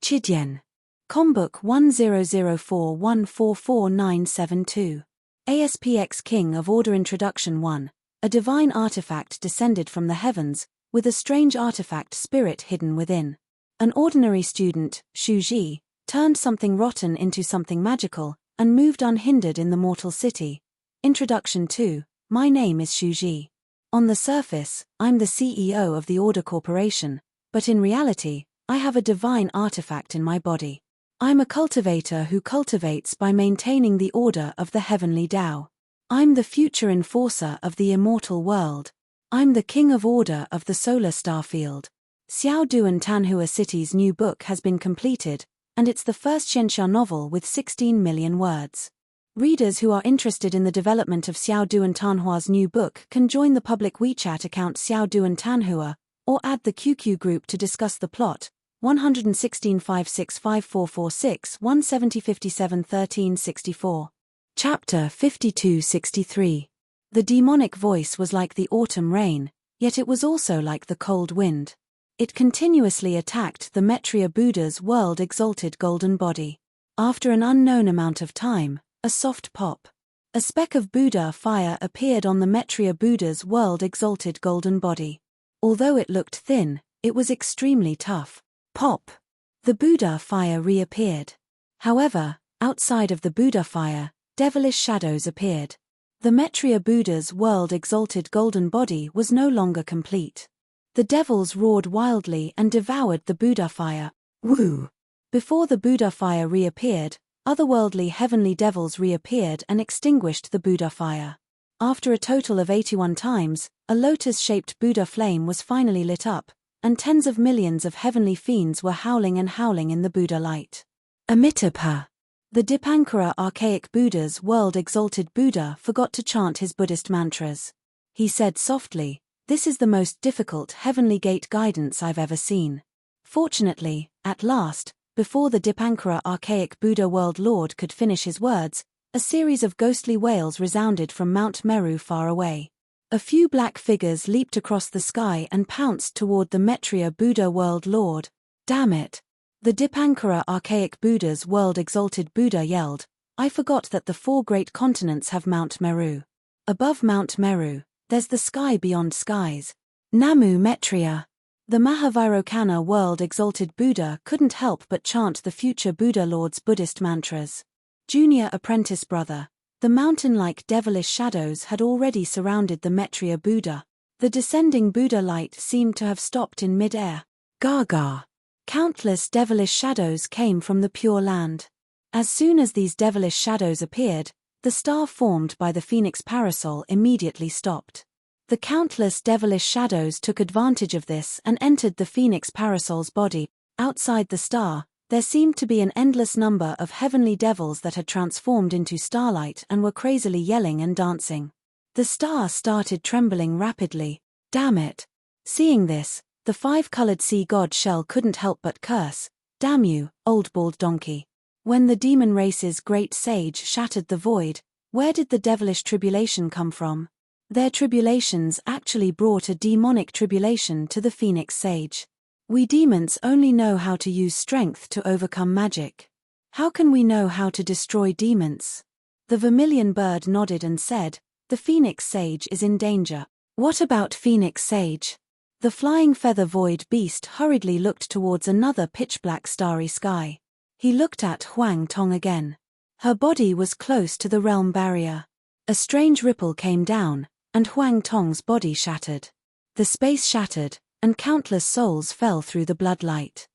Chidyen. Combook 1004144972. ASPX King of Order Introduction 1. A divine artifact descended from the heavens, with a strange artifact spirit hidden within. An ordinary student, Shu Ji, turned something rotten into something magical, and moved unhindered in the mortal city. Introduction 2. My name is Shu Ji. On the surface, I'm the CEO of the Order Corporation, but in reality, I have a divine artifact in my body. I'm a cultivator who cultivates by maintaining the order of the heavenly Tao. I'm the future enforcer of the immortal world. I'm the king of order of the solar star field. Xiao Duan Tanhua City's new book has been completed, and it's the first Xianxia novel with 16 million words. Readers who are interested in the development of Xiao Duan Tanhua's new book can join the public WeChat account Xiao Duan Tanhua, or add the QQ group to discuss the plot. 116 565446 170 57 13 64. Chapter 52-63. The demonic voice was like the autumn rain, yet it was also like the cold wind. It continuously attacked the Maitreya Buddha's world-exalted golden body. After an unknown amount of time, a soft pop. A speck of Buddha fire appeared on the Maitreya Buddha's world-exalted golden body. Although it looked thin, it was extremely tough. Pop! The Buddha fire reappeared. However, outside of the Buddha fire, devilish shadows appeared. The Maitreya Buddha's world-exalted golden body was no longer complete. The devils roared wildly and devoured the Buddha fire. Woo! Before the Buddha fire reappeared, otherworldly heavenly devils reappeared and extinguished the Buddha fire. After a total of 81 times, a lotus-shaped Buddha flame was finally lit up, and tens of millions of heavenly fiends were howling and howling in the Buddha light. Amitabha. The Dipankara archaic Buddha's world-exalted Buddha forgot to chant his Buddhist mantras. He said softly, "This is the most difficult heavenly gate guidance I've ever seen." Fortunately, at last, before the Dipankara archaic Buddha world lord could finish his words, a series of ghostly wails resounded from Mount Meru far away. A few black figures leaped across the sky and pounced toward the Maitreya Buddha world lord. Damn it! The Dipankara archaic Buddha's world-exalted Buddha yelled, "I forgot that the 4 great continents have Mount Meru. Above Mount Meru, there's the sky beyond skies. Namu Maitreya." The Mahavirokana world-exalted Buddha couldn't help but chant the future Buddha Lord's Buddhist mantras. Junior apprentice brother. The mountain-like devilish shadows had already surrounded the Maitreya Buddha. The descending Buddha light seemed to have stopped in mid-air. Gaga! Countless devilish shadows came from the Pure Land. As soon as these devilish shadows appeared, the star formed by the Phoenix parasol immediately stopped. The countless devilish shadows took advantage of this and entered the Phoenix parasol's body. Outside the star, there seemed to be an endless number of heavenly devils that had transformed into starlight and were crazily yelling and dancing. The star started trembling rapidly. Damn it! Seeing this, the 5-colored sea god Shell couldn't help but curse, "Damn you, old bald donkey." When the demon race's great sage shattered the void, where did the devilish tribulation come from? Their tribulations actually brought a demonic tribulation to the Phoenix sage. We demons only know how to use strength to overcome magic. How can we know how to destroy demons? The vermilion bird nodded and said, "The Phoenix sage is in danger." What about Phoenix sage? The flying feather void beast hurriedly looked towards another pitch-black starry sky. He looked at Huang Tong again. Her body was close to the realm barrier. A strange ripple came down, and Huang Tong's body shattered. The space shattered, and countless souls fell through the blood light.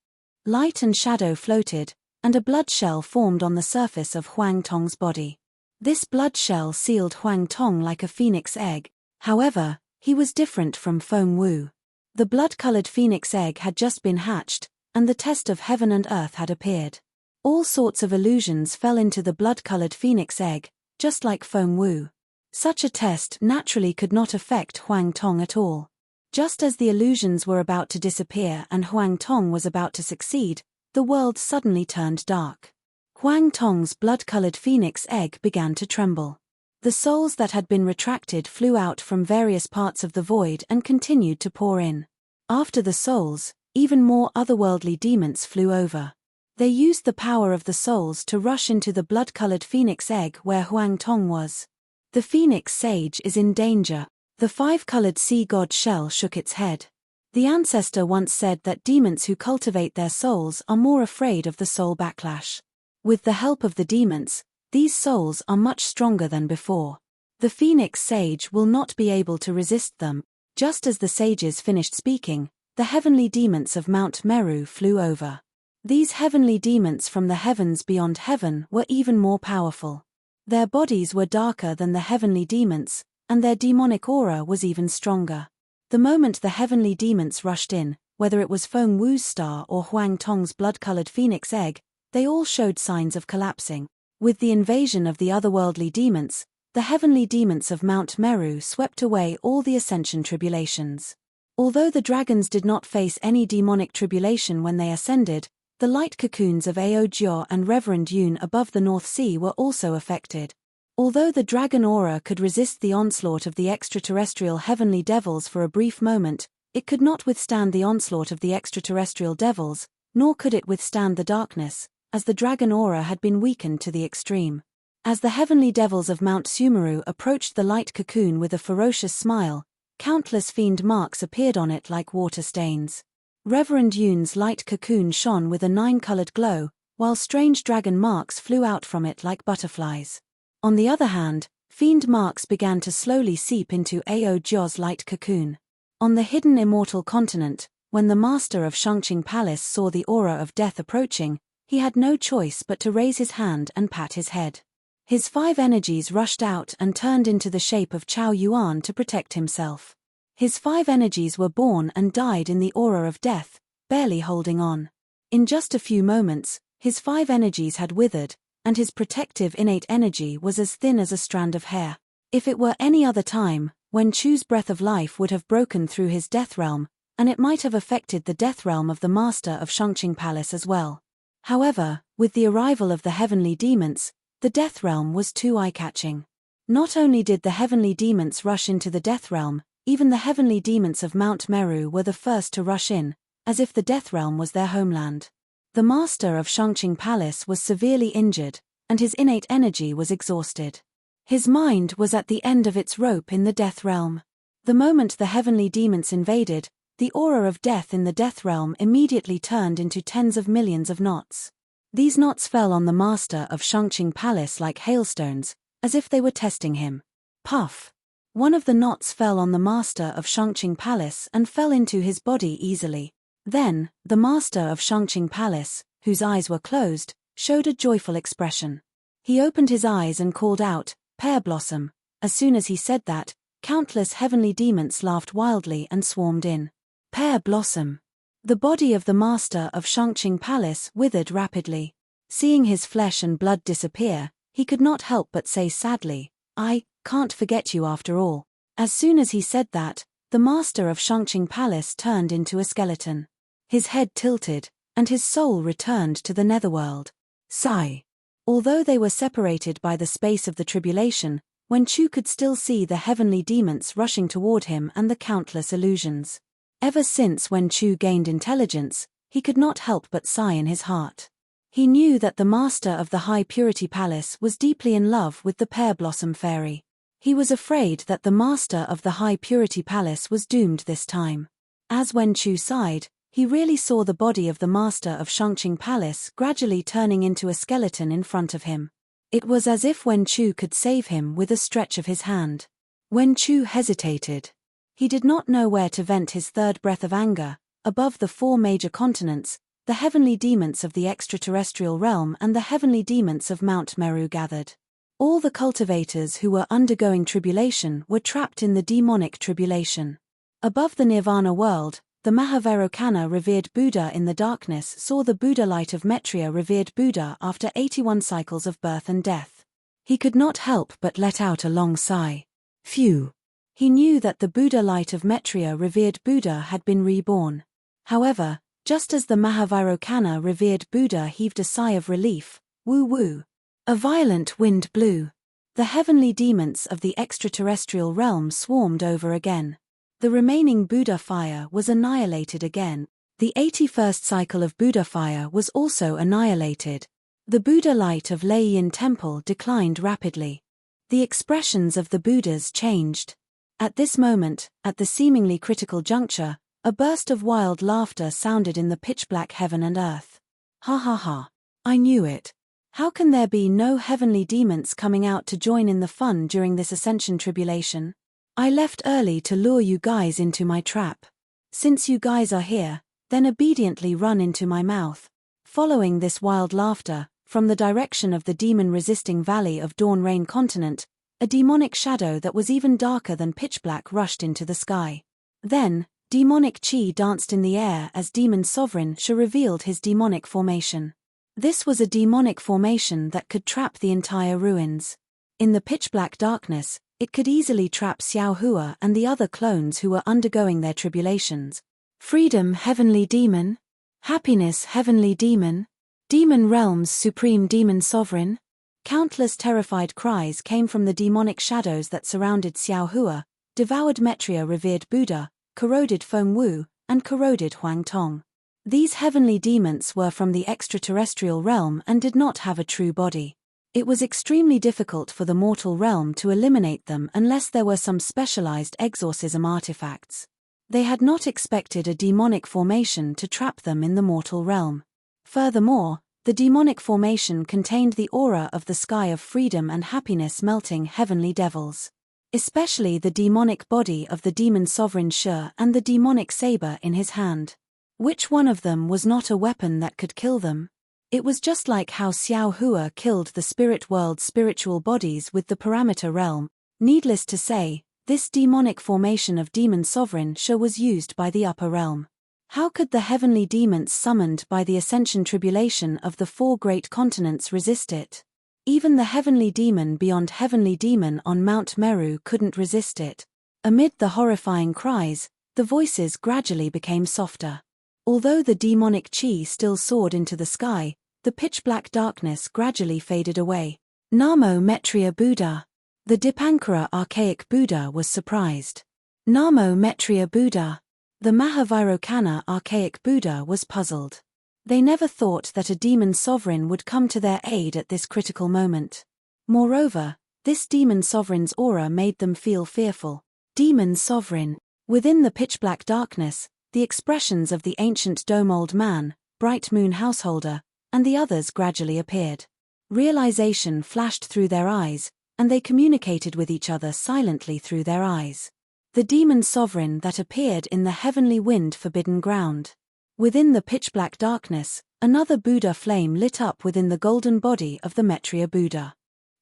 Light and shadow floated, and a blood shell formed on the surface of Huang Tong's body. This blood shell sealed Huang Tong like a phoenix egg. However, he was different from Feng Wu. The blood-colored phoenix egg had just been hatched, and the test of heaven and earth had appeared. All sorts of illusions fell into the blood-colored phoenix egg, just like Feng Wu. Such a test naturally could not affect Huang Tong at all. Just as the illusions were about to disappear and Huang Tong was about to succeed, the world suddenly turned dark. Huang Tong's blood-colored phoenix egg began to tremble. The souls that had been retracted flew out from various parts of the void and continued to pour in. After the souls, even more otherworldly demons flew over. They used the power of the souls to rush into the blood-colored phoenix egg where Huang Tong was. The phoenix sage is in danger. The five-colored sea god shell shook its head. The ancestor once said that demons who cultivate their souls are more afraid of the soul backlash. With the help of the demons, these souls are much stronger than before. The phoenix sage will not be able to resist them. Just as the sages finished speaking, the heavenly demons of Mount Meru flew over. These heavenly demons from the heavens beyond heaven were even more powerful. Their bodies were darker than the heavenly demons, and their demonic aura was even stronger. The moment the heavenly demons rushed in, whether it was Feng Wu's star or Huang Tong's blood-colored phoenix egg, they all showed signs of collapsing. With the invasion of the otherworldly demons, the heavenly demons of Mount Meru swept away all the ascension tribulations. Although the dragons did not face any demonic tribulation when they ascended, the light cocoons of Aojiao and Reverend Yun above the North Sea were also affected. Although the dragon aura could resist the onslaught of the extraterrestrial heavenly devils for a brief moment, it could not withstand the onslaught of the extraterrestrial devils, nor could it withstand the darkness, as the dragon aura had been weakened to the extreme. As the heavenly devils of Mount Sumeru approached the light cocoon with a ferocious smile, countless fiend marks appeared on it like water stains. Reverend Yun's light cocoon shone with a 9-colored glow, while strange dragon marks flew out from it like butterflies. On the other hand, fiend marks began to slowly seep into Aojiao's light cocoon. On the hidden immortal continent, when the master of Shangqing Palace saw the aura of death approaching, he had no choice but to raise his hand and pat his head. His 5 energies rushed out and turned into the shape of Chao Yuan to protect himself. His 5 energies were born and died in the aura of death, barely holding on. In just a few moments, his 5 energies had withered, and his protective innate energy was as thin as a strand of hair. If it were any other time, Wen Chu's breath of life would have broken through his death realm, and it might have affected the death realm of the master of Shangqing Palace as well. However, with the arrival of the heavenly demons, the death realm was too eye-catching. Not only did the heavenly demons rush into the death realm, even the heavenly demons of Mount Meru were the first to rush in, as if the death realm was their homeland. The master of Shangqing Palace was severely injured, and his innate energy was exhausted. His mind was at the end of its rope in the death realm. The moment the heavenly demons invaded, the aura of death in the death realm immediately turned into tens of millions of knots. These knots fell on the master of Shangqing Palace like hailstones, as if they were testing him. Puff! One of the knots fell on the master of Shangqing Palace and fell into his body easily. Then, the master of Shangqing Palace, whose eyes were closed, showed a joyful expression. He opened his eyes and called out, "Pear Blossom." As soon as he said that, countless heavenly demons laughed wildly and swarmed in. Pear Blossom. The body of the master of Shangqing Palace withered rapidly. Seeing his flesh and blood disappear, he could not help but say sadly, "I can't forget you after all." As soon as he said that, the master of Shangqing Palace turned into a skeleton. His head tilted, and his soul returned to the netherworld. Sigh. Although they were separated by the space of the tribulation, Wen Chu could still see the heavenly demons rushing toward him and the countless illusions. Ever since Wen Chu gained intelligence, he could not help but sigh in his heart. He knew that the master of the High Purity Palace was deeply in love with the Pear Blossom Fairy. He was afraid that the master of the High Purity Palace was doomed this time. As Wen Chu sighed, he really saw the body of the master of Shangqing Palace gradually turning into a skeleton in front of him. It was as if Wen Chu could save him with a stretch of his hand. Wen Chu hesitated. He did not know where to vent his third breath of anger. Above the 4 major continents, the heavenly demons of the extraterrestrial realm and the heavenly demons of Mount Meru gathered. All the cultivators who were undergoing tribulation were trapped in the demonic tribulation. Above the Nirvana world, the Mahavairocana revered Buddha in the darkness saw the Buddha light of Maitreya revered Buddha after 81 cycles of birth and death. He could not help but let out a long sigh. Phew! He knew that the Buddha light of Maitreya revered Buddha had been reborn. However, just as the Mahavairocana revered Buddha heaved a sigh of relief, woo-woo, a violent wind blew. The heavenly demons of the extraterrestrial realm swarmed over again. The remaining Buddha fire was annihilated again. The 81st cycle of Buddha fire was also annihilated. The Buddha light of Leiyin Temple declined rapidly. The expressions of the Buddhas changed. At this moment, at the seemingly critical juncture, a burst of wild laughter sounded in the pitch-black heaven and earth. Ha ha ha. I knew it. How can there be no heavenly demons coming out to join in the fun during this ascension tribulation? I left early to lure you guys into my trap. Since you guys are here, then obediently run into my mouth. Following this wild laughter, from the direction of the demon-resisting valley of Dawn Rain continent, a demonic shadow that was even darker than pitch-black rushed into the sky. Then, demonic chi danced in the air as Demon Sovereign Sha revealed his demonic formation. This was a demonic formation that could trap the entire ruins. In the pitch-black darkness, it could easily trap Xiao Hua and the other clones who were undergoing their tribulations. Freedom, heavenly demon. Happiness, heavenly demon. Demon realms, supreme demon sovereign. Countless terrified cries came from the demonic shadows that surrounded Xiao Hua, devoured Maitreya revered Buddha, corroded Feng Wu, and corroded Huang Tong. These heavenly demons were from the extraterrestrial realm and did not have a true body. It was extremely difficult for the mortal realm to eliminate them unless there were some specialized exorcism artifacts. They had not expected a demonic formation to trap them in the mortal realm. Furthermore, the demonic formation contained the aura of the sky of freedom and happiness melting heavenly devils. Especially the demonic body of the demon sovereign Sha and the demonic saber in his hand. Which one of them was not a weapon that could kill them? It was just like how Xiao Hua killed the spirit world's spiritual bodies with the parameter realm. Needless to say, this demonic formation of demon sovereign Sha was used by the upper realm. How could the heavenly demons summoned by the ascension tribulation of the 4 great continents resist it? Even the heavenly demon beyond heavenly demon on Mount Meru couldn't resist it. Amid the horrifying cries, the voices gradually became softer. Although the demonic chi still soared into the sky, the pitch-black darkness gradually faded away. Namo Maitreya Buddha. The Dipankara archaic Buddha was surprised. Namo Maitreya Buddha. The Mahavairocana archaic Buddha was puzzled. They never thought that a demon sovereign would come to their aid at this critical moment. Moreover, this demon sovereign's aura made them feel fearful. Demon sovereign. Within the pitch-black darkness, the expressions of the ancient dome-old man, bright moon householder, and the others gradually appeared. Realization flashed through their eyes, and they communicated with each other silently through their eyes. The demon sovereign that appeared in the heavenly wind forbidden ground. Within the pitch-black darkness, another Buddha flame lit up within the golden body of the Maitreya Buddha.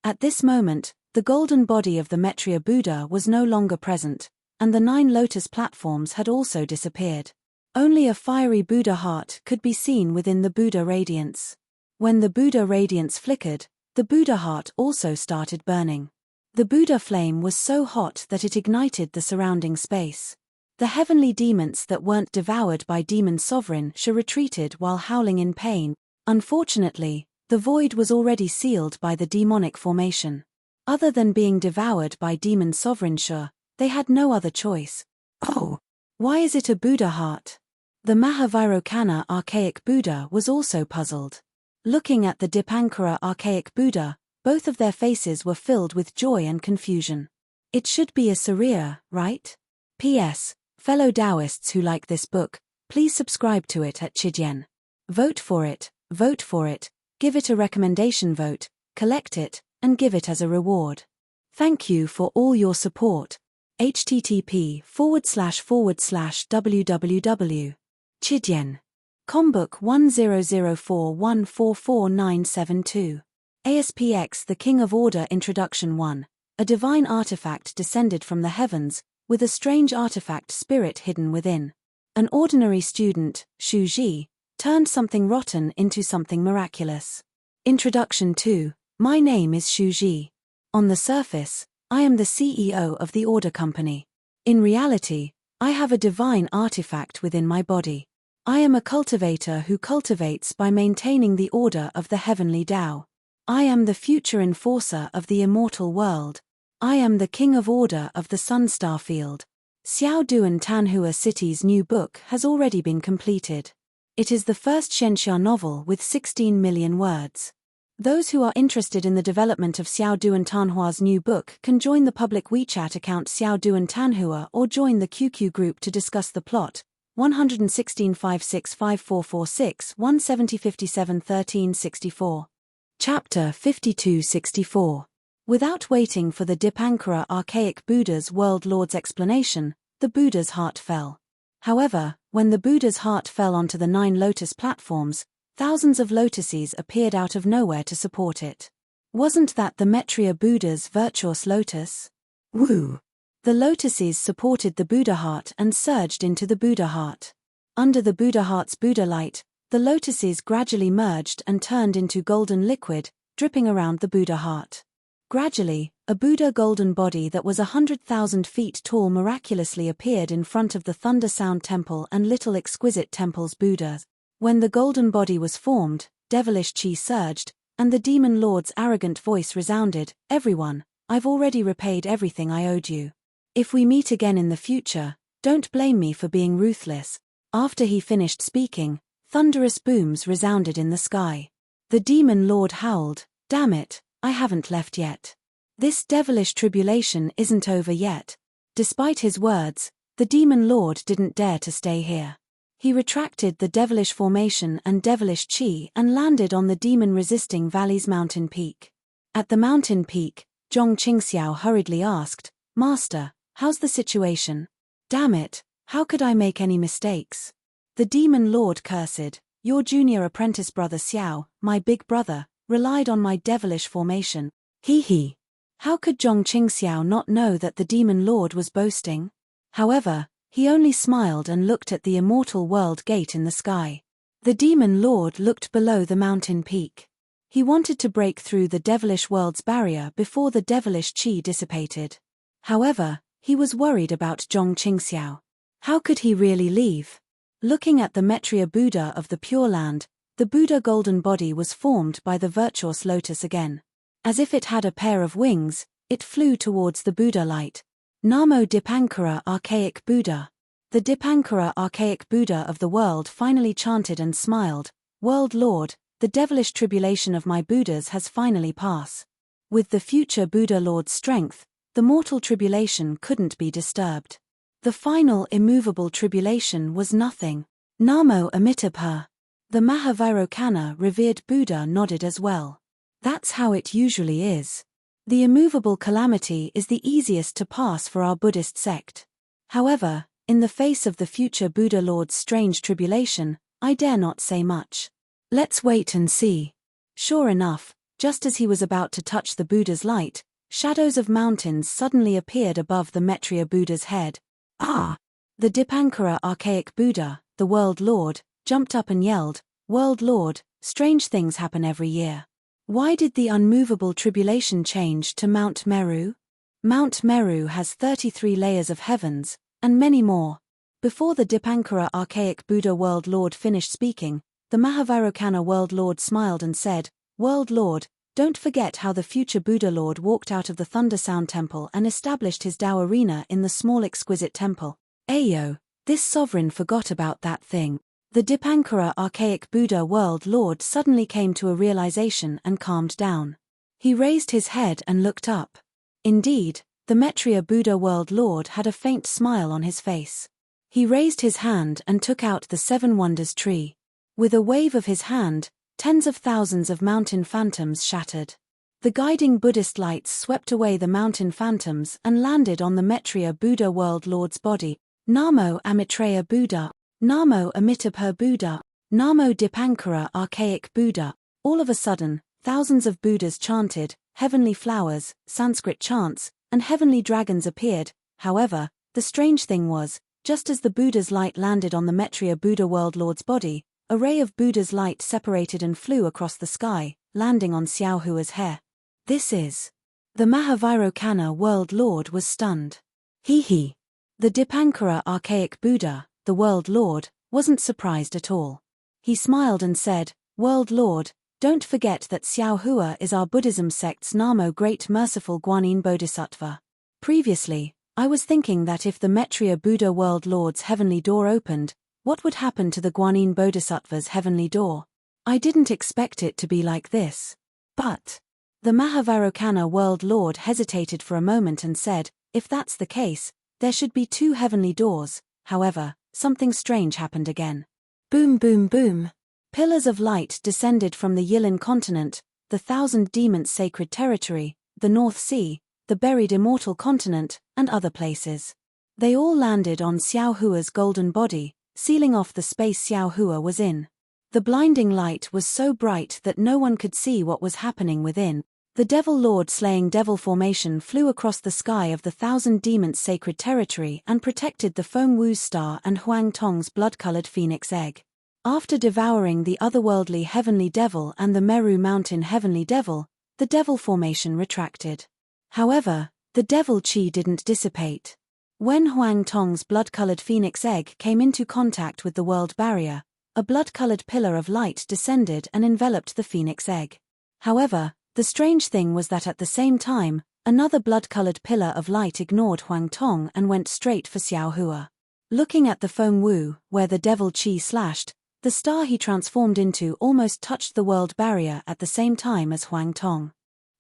At this moment, the golden body of the Maitreya Buddha was no longer present, and the 9 lotus platforms had also disappeared. Only a fiery Buddha heart could be seen within the Buddha radiance. When the Buddha radiance flickered, the Buddha heart also started burning. The Buddha flame was so hot that it ignited the surrounding space. The heavenly demons that weren't devoured by demon sovereign Sha retreated while howling in pain. Unfortunately, the void was already sealed by the demonic formation. Other than being devoured by demon sovereign Sha, they had no other choice. Oh, why is it a Buddha heart? The Mahavairocana archaic Buddha was also puzzled. Looking at the Dipankara archaic Buddha, both of their faces were filled with joy and confusion. It should be a Sariya, right? P.S. Fellow Taoists who like this book, please subscribe to it at Chidian. Vote for it, give it a recommendation vote, collect it, and give it as a reward. Thank you for all your support. http://www. Chidyen. Combook 1004144972. ASPX The King of Order Introduction 1. A divine artifact descended from the heavens, with a strange artifact spirit hidden within. An ordinary student, Shu Ji, turned something rotten into something miraculous. Introduction 2. My name is Shu Ji. On the surface, I am the CEO of the Order Company. In reality, I have a divine artifact within my body. I am a cultivator who cultivates by maintaining the order of the heavenly Tao. I am the future enforcer of the immortal world. I am the king of order of the Sun Star Field. Xiao Duan Tanhua City's new book has already been completed. It is the first Shenxia novel with 16 million words. Those who are interested in the development of Xiao Duan Tanhua's new book can join the public WeChat account Xiao Duan Tanhua or join the QQ group to discuss the plot. 116565446 170571364. Chapter 5264. Without waiting for the Dipankara archaic Buddha's world lord's explanation, the Buddha's heart fell. However, when the Buddha's heart fell onto the 9 lotus platforms, thousands of lotuses appeared out of nowhere to support it. Wasn't that the Maitreya Buddha's virtuous lotus? Woo! The lotuses supported the Buddha heart and surged into the Buddha heart. Under the Buddha heart's Buddha light, the lotuses gradually merged and turned into golden liquid, dripping around the Buddha heart. Gradually, a Buddha golden body that was 100,000 feet tall miraculously appeared in front of the Thunder Sound Temple and Little Exquisite Temple's Buddhas. When the golden body was formed, devilish chi surged, and the demon lord's arrogant voice resounded, "Everyone, I've already repaid everything I owed you. If we meet again in the future, don't blame me for being ruthless." After he finished speaking, thunderous booms resounded in the sky. The demon lord howled, "Damn it, I haven't left yet. This devilish tribulation isn't over yet." Despite his words, the demon lord didn't dare to stay here. He retracted the devilish formation and devilish chi and landed on the demon-resisting valley's mountain peak. At the mountain peak, Zhong Qingxiao hurriedly asked, "Master, how's the situation?" "Damn it, how could I make any mistakes?" The demon lord cursed, "Your junior apprentice brother Xiao, my big brother, relied on my devilish formation. He. How could Zhong Qingxiao not know that the demon lord was boasting? However, he only smiled and looked at the immortal world gate in the sky. The demon lord looked below the mountain peak. He wanted to break through the devilish world's barrier before the devilish chi dissipated. However, he was worried about Zhong Qingxiao. How could he really leave? Looking at the Maitreya Buddha of the Pure Land, the Buddha golden body was formed by the virtuous lotus again. As if it had a pair of wings, it flew towards the Buddha light. Namo Dipankara archaic Buddha. The Dipankara archaic Buddha of the world finally chanted and smiled, "World Lord, the devilish tribulation of my Buddhas has finally passed. With the future Buddha Lord's strength, the mortal tribulation couldn't be disturbed. The final immovable tribulation was nothing. Namo Amitabha." The Mahavairokkana revered Buddha nodded as well. That's how it usually is. The immovable calamity is the easiest to pass for our Buddhist sect. However, in the face of the future Buddha Lord's strange tribulation, I dare not say much. Let's wait and see. Sure enough, just as he was about to touch the Buddha's light, shadows of mountains suddenly appeared above the Maitreya Buddha's head. Ah! The Dipankara archaic Buddha, the World Lord, jumped up and yelled, "World Lord, strange things happen every year. Why did the unmovable tribulation change to Mount Meru? Mount Meru has 33 layers of heavens, and many more." Before the Dipankara archaic Buddha World Lord finished speaking, the Mahavairokkana World Lord smiled and said, "World Lord, don't forget how the future Buddha Lord walked out of the Thunder Sound Temple and established his Tao arena in the small exquisite temple. Ayo, this sovereign forgot about that thing." The Dipankara archaic Buddha World Lord suddenly came to a realization and calmed down. He raised his head and looked up. Indeed, the Maitreya Buddha World Lord had a faint smile on his face. He raised his hand and took out the 7 Wonders tree. With a wave of his hand, tens of thousands of mountain phantoms shattered. The guiding Buddhist lights swept away the mountain phantoms and landed on the Maitreya Buddha World Lord's body. Namo Amitreya Buddha. Namo Amitabha Buddha. Namo Dipankara Archaic Buddha. All of a sudden, thousands of Buddhas chanted, heavenly flowers, Sanskrit chants, and heavenly dragons appeared. However, the strange thing was, just as the Buddha's light landed on the Maitreya Buddha World Lord's body, a ray of Buddha's light separated and flew across the sky, landing on Xiao Hua's hair. This is. The Mahavairokkana World Lord was stunned. He. The Dipankara Archaic Buddha, the World Lord, wasn't surprised at all. He smiled and said, World Lord, don't forget that Xiao Hua is our Buddhism sect's Namo Great Merciful Guanyin Bodhisattva. Previously, I was thinking that if the Maitreya Buddha World Lord's heavenly door opened, what would happen to the Guanyin Bodhisattva's heavenly door? I didn't expect it to be like this. But the Mahavairokkana World Lord hesitated for a moment and said, if that's the case, there should be 2 heavenly doors. However, something strange happened again. Boom boom boom. Pillars of light descended from the Yilin continent, the Thousand Demons Sacred Territory, the North Sea, the Buried Immortal Continent, and other places. They all landed on Xiao Hua's golden body, sealing off the space Xiao Hua was in. The blinding light was so bright that no one could see what was happening within. The Devil Lord slaying devil formation flew across the sky of the Thousand Demons Sacred Territory and protected the Feng Wu's star and Huang Tong's blood-colored phoenix egg. After devouring the otherworldly Heavenly Devil and the Meru Mountain Heavenly Devil, the devil formation retracted. However, the devil chi didn't dissipate. When Huang Tong's blood-colored phoenix egg came into contact with the world barrier, a blood-colored pillar of light descended and enveloped the phoenix egg. However, the strange thing was that at the same time, another blood-colored pillar of light ignored Huang Tong and went straight for Xiao Hua. Looking at the Feng Wu, where the devil chi slashed, the star he transformed into almost touched the world barrier at the same time as Huang Tong.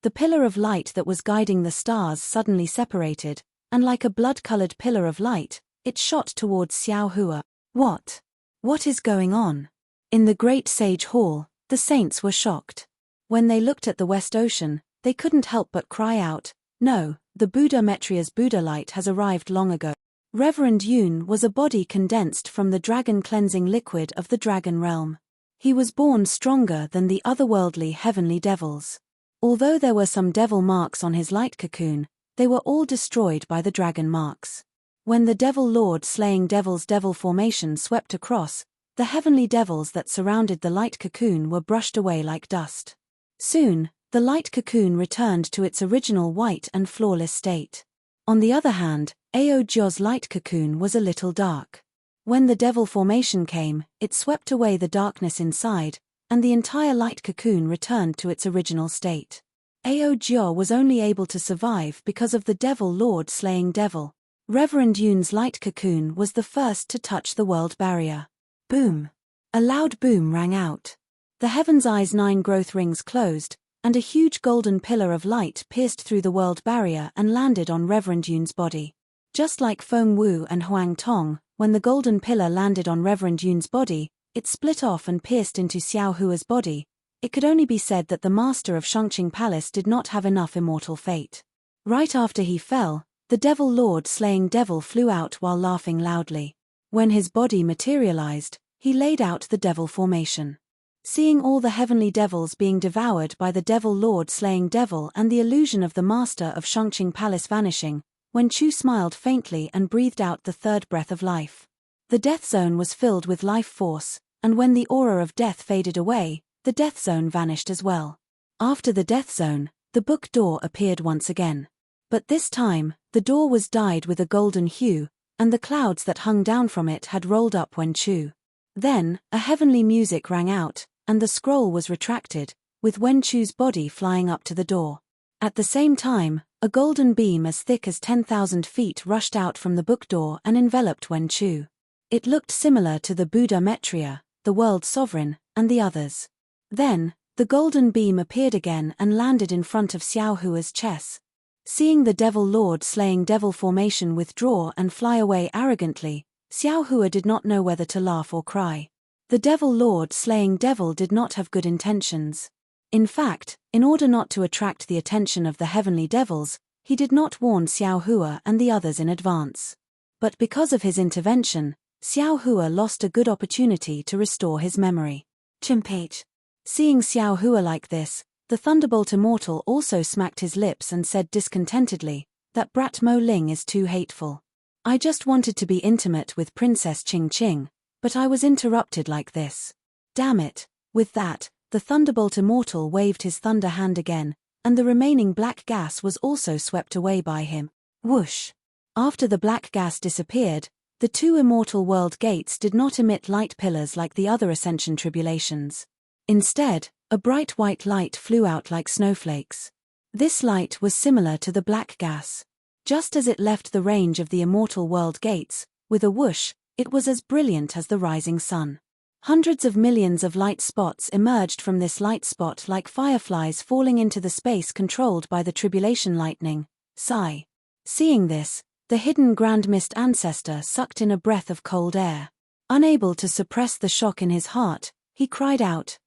The pillar of light that was guiding the stars suddenly separated, and like a blood-colored pillar of light, it shot towards Xiao Hua. What is going on? In the Great Sage Hall, the saints were shocked. When they looked at the West Ocean, they couldn't help but cry out, no, the Buddha Maitreya's Buddha light has arrived long ago. Reverend Yun was a body condensed from the dragon cleansing liquid of the dragon realm. He was born stronger than the otherworldly heavenly devils. Although there were some devil marks on his light cocoon, they were all destroyed by the dragon marks. When the Devil Lord slaying devil's devil formation swept across, the heavenly devils that surrounded the light cocoon were brushed away like dust. Soon, the light cocoon returned to its original white and flawless state. On the other hand, Ao Jio's light cocoon was a little dark. When the devil formation came, it swept away the darkness inside, and the entire light cocoon returned to its original state. Ao Jio was only able to survive because of the Devil Lord slaying devil. Reverend Yun's light cocoon was the first to touch the world barrier. Boom! A loud boom rang out. The Heaven's Eye's 9 growth rings closed, and a huge golden pillar of light pierced through the world barrier and landed on Reverend Yun's body. Just like Feng Wu and Huang Tong, when the golden pillar landed on Reverend Yun's body, it split off and pierced into Xiao Hua's body. It could only be said that the master of Shangqing Palace did not have enough immortal fate. Right after he fell, the Devil Lord slaying devil flew out while laughing loudly. When his body materialized, he laid out the devil formation. Seeing all the heavenly devils being devoured by the Devil Lord slaying devil and the illusion of the master of Shangqing Palace vanishing, Wen Chu smiled faintly and breathed out the third breath of life. The death zone was filled with life force, and when the aura of death faded away, the death zone vanished as well. After the death zone, the book door appeared once again. But this time, the door was dyed with a golden hue, and the clouds that hung down from it had rolled up Wen Chu. Then, a heavenly music rang out, and the scroll was retracted, with Wen Chu's body flying up to the door. At the same time, a golden beam as thick as 10,000 feet rushed out from the book door and enveloped Wen Chu. It looked similar to the Buddha Maitreya, the world sovereign, and the others. Then, the golden beam appeared again and landed in front of Xiao Hua's chest. Seeing the Devil Lord slaying devil formation withdraw and fly away arrogantly, Xiao Hua did not know whether to laugh or cry. The Devil Lord slaying devil did not have good intentions. In fact, In order not to attract the attention of the heavenly devils, he did not warn Xiao Hua and the others in advance. But because of his intervention, Xiao Hua lost a good opportunity to restore his memory. Chimpate. Seeing Xiao Hua like this, the Thunderbolt Immortal also smacked his lips and said discontentedly, "That brat Mo Ling is too hateful. I just wanted to be intimate with Princess Ching Ching, but I was interrupted like this. Damn it." With that, the Thunderbolt Immortal waved his thunder hand again, and the remaining black gas was also swept away by him. Whoosh! After the black gas disappeared, the two immortal world gates did not emit light pillars like the other ascension tribulations. Instead, a bright white light flew out like snowflakes. This light was similar to the black gas. Just as it left the range of the immortal world gates, with a whoosh, it was as brilliant as the rising sun. Hundreds of millions of light spots emerged from this light spot like fireflies falling into the space controlled by the tribulation lightning. Sigh. Seeing this, the hidden Grand Mist ancestor sucked in a breath of cold air. Unable to suppress the shock in his heart, he cried out,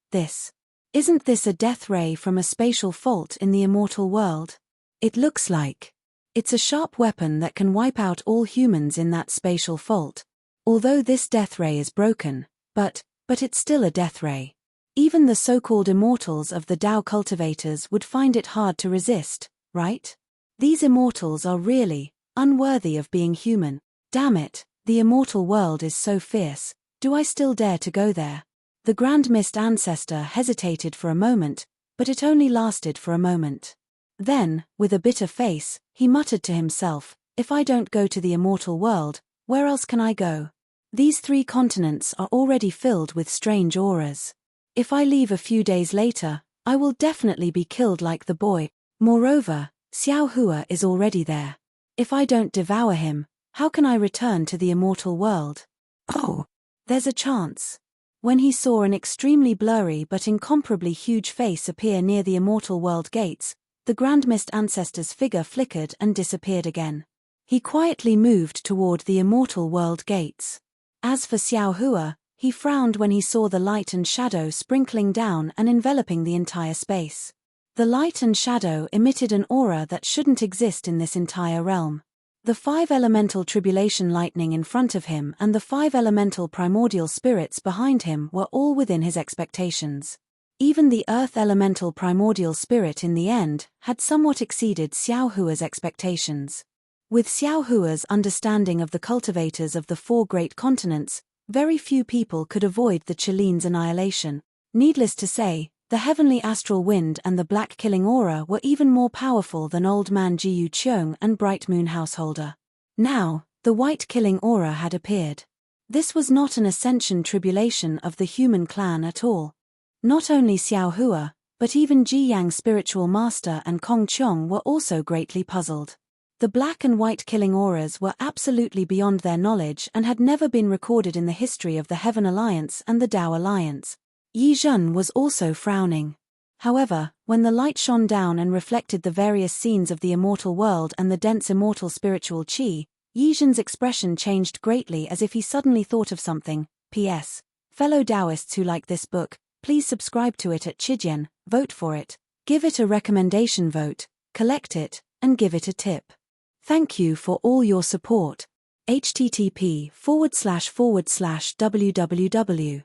Isn't this a death ray from a spatial fault in the immortal world? It looks like. It's a sharp weapon that can wipe out all humans in that spatial fault. Although this death ray is broken, but it's still a death ray. Even the so-called immortals of the Tao cultivators would find it hard to resist, right? These immortals are really unworthy of being human. Damn it, the immortal world is so fierce. Do I still dare to go there? The Grand Mist ancestor hesitated for a moment, but it only lasted for a moment. Then, with a bitter face, he muttered to himself, "If I don't go to the immortal world, where else can I go? These 3 continents are already filled with strange auras. If I leave a few days later, I will definitely be killed like the boy. Moreover, Xiao Hua is already there. If I don't devour him, how can I return to the immortal world? Oh, there's a chance." When he saw an extremely blurry but incomparably huge face appear near the immortal world gates, the Grand Mist ancestor's figure flickered and disappeared again. He quietly moved toward the immortal world gates. As for Xiao Hua, he frowned when he saw the light and shadow sprinkling down and enveloping the entire space. The light and shadow emitted an aura that shouldn't exist in this entire realm. The 5 elemental tribulation lightning in front of him and the 5 elemental primordial spirits behind him were all within his expectations. Even the earth elemental primordial spirit in the end had somewhat exceeded Xiao Hua's expectations. With Xiao Hua's understanding of the cultivators of the 4 great continents, very few people could avoid the Chilean's annihilation. Needless to say, the heavenly astral wind and the black killing aura were even more powerful than Old Man Jiyu Cheung and Bright Moon Householder. Now, the white killing aura had appeared. This was not an ascension tribulation of the human clan at all. Not only Xiao Hua, but even Ji Yang Spiritual Master and Kong Chong were also greatly puzzled. The black and white killing auras were absolutely beyond their knowledge and had never been recorded in the history of the Heaven Alliance and the Tao Alliance. Yi Zhen was also frowning. However, when the light shone down and reflected the various scenes of the immortal world and the dense immortal spiritual qi, Yi Zhen's expression changed greatly as if he suddenly thought of something. P.S. Fellow Taoists who like this book, please subscribe to it at Chijian, vote for it, give it a recommendation vote, collect it, and give it a tip. Thank you for all your support. http://www.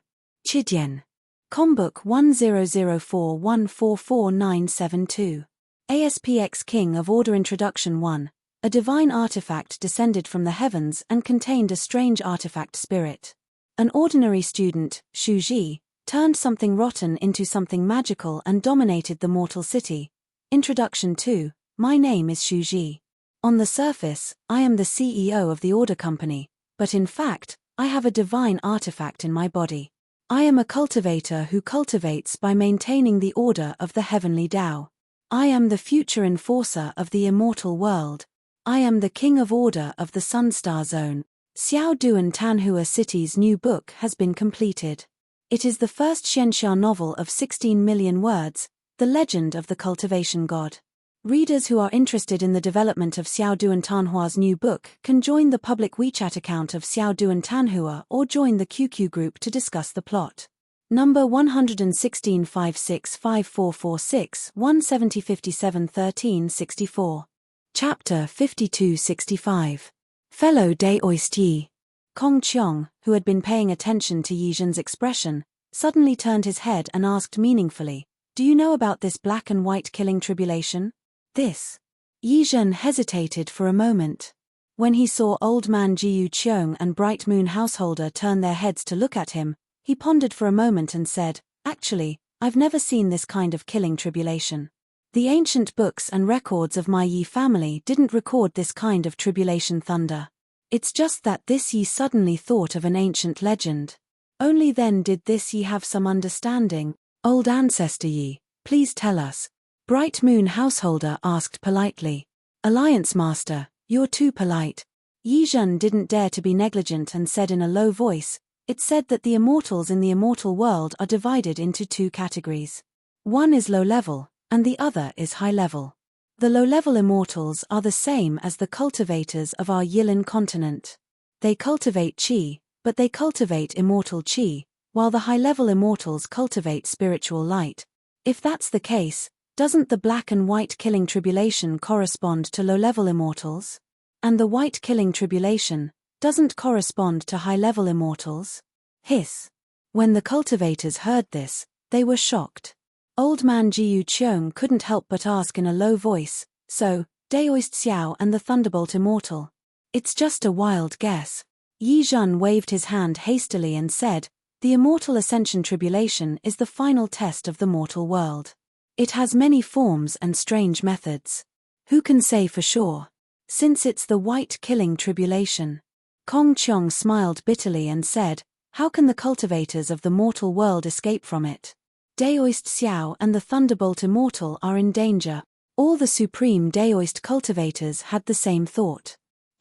Chijian. Combook 1004144972. ASPX King of Order Introduction 1. A divine artifact descended from the heavens and contained a strange artifact spirit. An ordinary student, Shu Ji, turned something rotten into something magical and dominated the mortal city. Introduction 2. My name is Shu Ji. On the surface, I am the CEO of the Order Company, but in fact, I have a divine artifact in my body. I am a cultivator who cultivates by maintaining the order of the heavenly Tao. I am the future enforcer of the immortal world. I am the king of order of the Sunstar Zone. Xiao Duan Tanhua City's new book has been completed. It is the first Xianxia novel of 16 million words, The Legend of the Cultivation God. Readers who are interested in the development of Xiao Duan Tanhua's new book can join the public WeChat account of Xiao Duan Tanhua or join the QQ group to discuss the plot. Number 116 565446 170 57 13 64. Chapter 52-65. Fellow Daoist Yi. Kong Qiong, who had been paying attention to Yi Zhen's expression, suddenly turned his head and asked meaningfully, "Do you know about this black and white killing tribulation?" This. Yi Zhen hesitated for a moment. When he saw Old Man Jiu Qiong and Bright Moon Householder turn their heads to look at him, he pondered for a moment and said, "Actually, I've never seen this kind of killing tribulation. The ancient books and records of my Yi family didn't record this kind of tribulation thunder. It's just that this Yi suddenly thought of an ancient legend. Only then did this Yi have some understanding. Old ancestor Yi, please tell us." Bright Moon Householder asked politely. "Alliance Master, you're too polite." Yi Zhen didn't dare to be negligent and said in a low voice, "It's said that the immortals in the immortal world are divided into two categories. One is low level, and the other is high level. The low-level immortals are the same as the cultivators of our Yilin continent. They cultivate qi, but they cultivate immortal qi, while the high-level immortals cultivate spiritual light. If that's the case, doesn't the black and white killing tribulation correspond to low-level immortals? And the white killing tribulation doesn't correspond to high-level immortals?" Hiss. When the cultivators heard this, they were shocked. Old Man Jiu Qiong couldn't help but ask in a low voice, "So, Daoist Xiao and the Thunderbolt Immortal?" "It's just a wild guess." Yi Zhen waved his hand hastily and said, "The Immortal Ascension Tribulation is the final test of the mortal world. It has many forms and strange methods. Who can say for sure? Since it's the white killing tribulation." Kong Qiong smiled bitterly and said, "How can the cultivators of the mortal world escape from it? Daoist Xiao and the Thunderbolt Immortal are in danger." All the supreme Daoist cultivators had the same thought.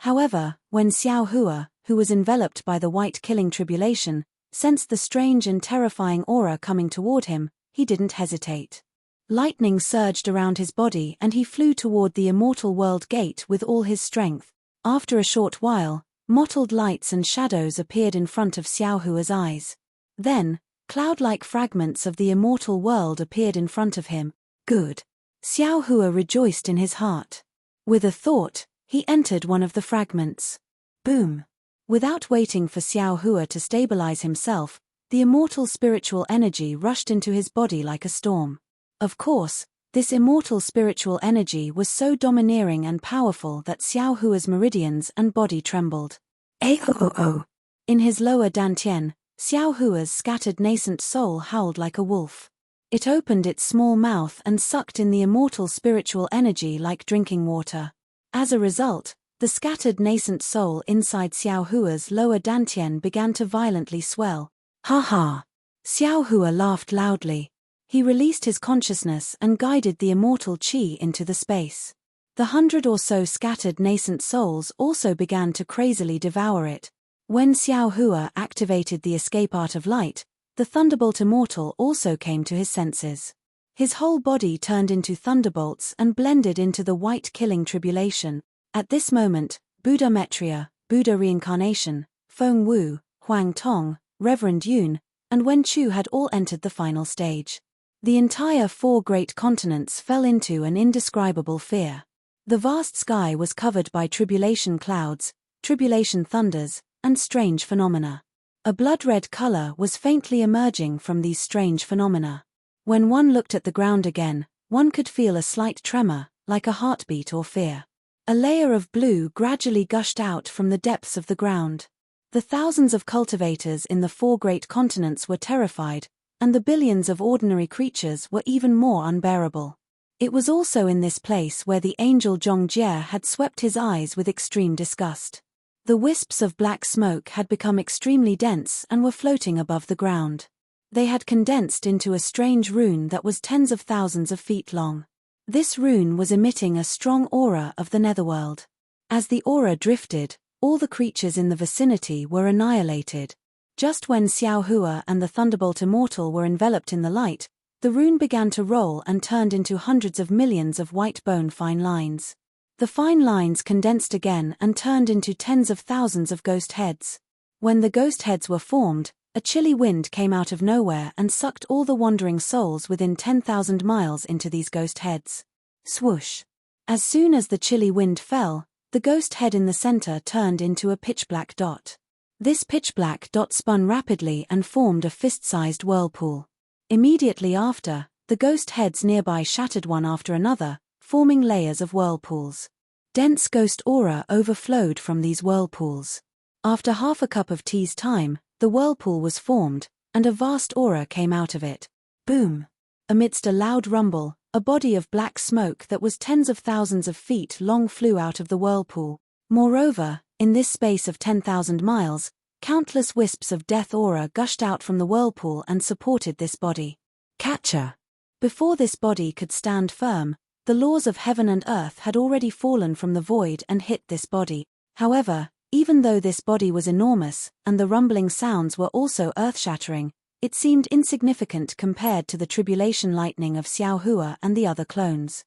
However, when Xiao Hua, who was enveloped by the white killing tribulation, sensed the strange and terrifying aura coming toward him, he didn't hesitate. Lightning surged around his body and he flew toward the immortal world gate with all his strength. After a short while, mottled lights and shadows appeared in front of Xiao Hua's eyes. Then, cloud-like fragments of the immortal world appeared in front of him. Good. Xiao Hua rejoiced in his heart. With a thought, he entered one of the fragments. Boom. Without waiting for Xiao Hua to stabilize himself, the immortal spiritual energy rushed into his body like a storm. Of course, this immortal spiritual energy was so domineering and powerful that Xiao Hua's meridians and body trembled. Aoo. In his lower dantian, Xiao Hua's scattered nascent soul howled like a wolf. It opened its small mouth and sucked in the immortal spiritual energy like drinking water. As a result, the scattered nascent soul inside Xiao Hua's lower dantian began to violently swell. Ha ha! Xiao Hua laughed loudly. He released his consciousness and guided the immortal qi into the space. The 100 or so scattered nascent souls also began to crazily devour it. When Xiao Hua activated the escape art of light, the Thunderbolt Immortal also came to his senses. His whole body turned into thunderbolts and blended into the white killing tribulation. At this moment, Buddha Metria, Buddha Reincarnation, Feng Wu, Huang Tong, Reverend Yun, and Wen Chu had all entered the final stage. The entire 4 great continents fell into an indescribable fear. The vast sky was covered by tribulation clouds, tribulation thunders, and strange phenomena. A blood-red color was faintly emerging from these strange phenomena. When one looked at the ground again, one could feel a slight tremor, like a heartbeat or fear. A layer of blue gradually gushed out from the depths of the ground. The thousands of cultivators in the 4 great continents were terrified, and the billions of ordinary creatures were even more unbearable. It was also in this place where the angel Zhongjie had swept his eyes with extreme disgust. The wisps of black smoke had become extremely dense and were floating above the ground. They had condensed into a strange rune that was tens of thousands of feet long. This rune was emitting a strong aura of the netherworld. As the aura drifted, all the creatures in the vicinity were annihilated. Just when Xiao Hua and the Thunderbolt Immortal were enveloped in the light, the rune began to roll and turned into hundreds of millions of white bone fine lines. The fine lines condensed again and turned into tens of thousands of ghost heads. When the ghost heads were formed, A chilly wind came out of nowhere and sucked all the wandering souls within 10,000 miles into these ghost heads. Swoosh! As soon as the chilly wind fell, the ghost head in the center turned into a pitch-black dot. This pitch-black dot spun rapidly and formed a fist-sized whirlpool. Immediately after, the ghost heads nearby shattered one after another, forming layers of whirlpools. Dense ghost aura overflowed from these whirlpools. After half a cup of tea's time, the whirlpool was formed, and a vast aura came out of it. Boom! Amidst a loud rumble, a body of black smoke that was tens of thousands of feet long flew out of the whirlpool. Moreover, in this space of 10,000 miles, countless wisps of death aura gushed out from the whirlpool and supported this body. Catcher! Before this body could stand firm, the laws of heaven and earth had already fallen from the void and hit this body. However, even though this body was enormous, and the rumbling sounds were also earth-shattering, it seemed insignificant compared to the tribulation lightning of Xiaohua and the other clones.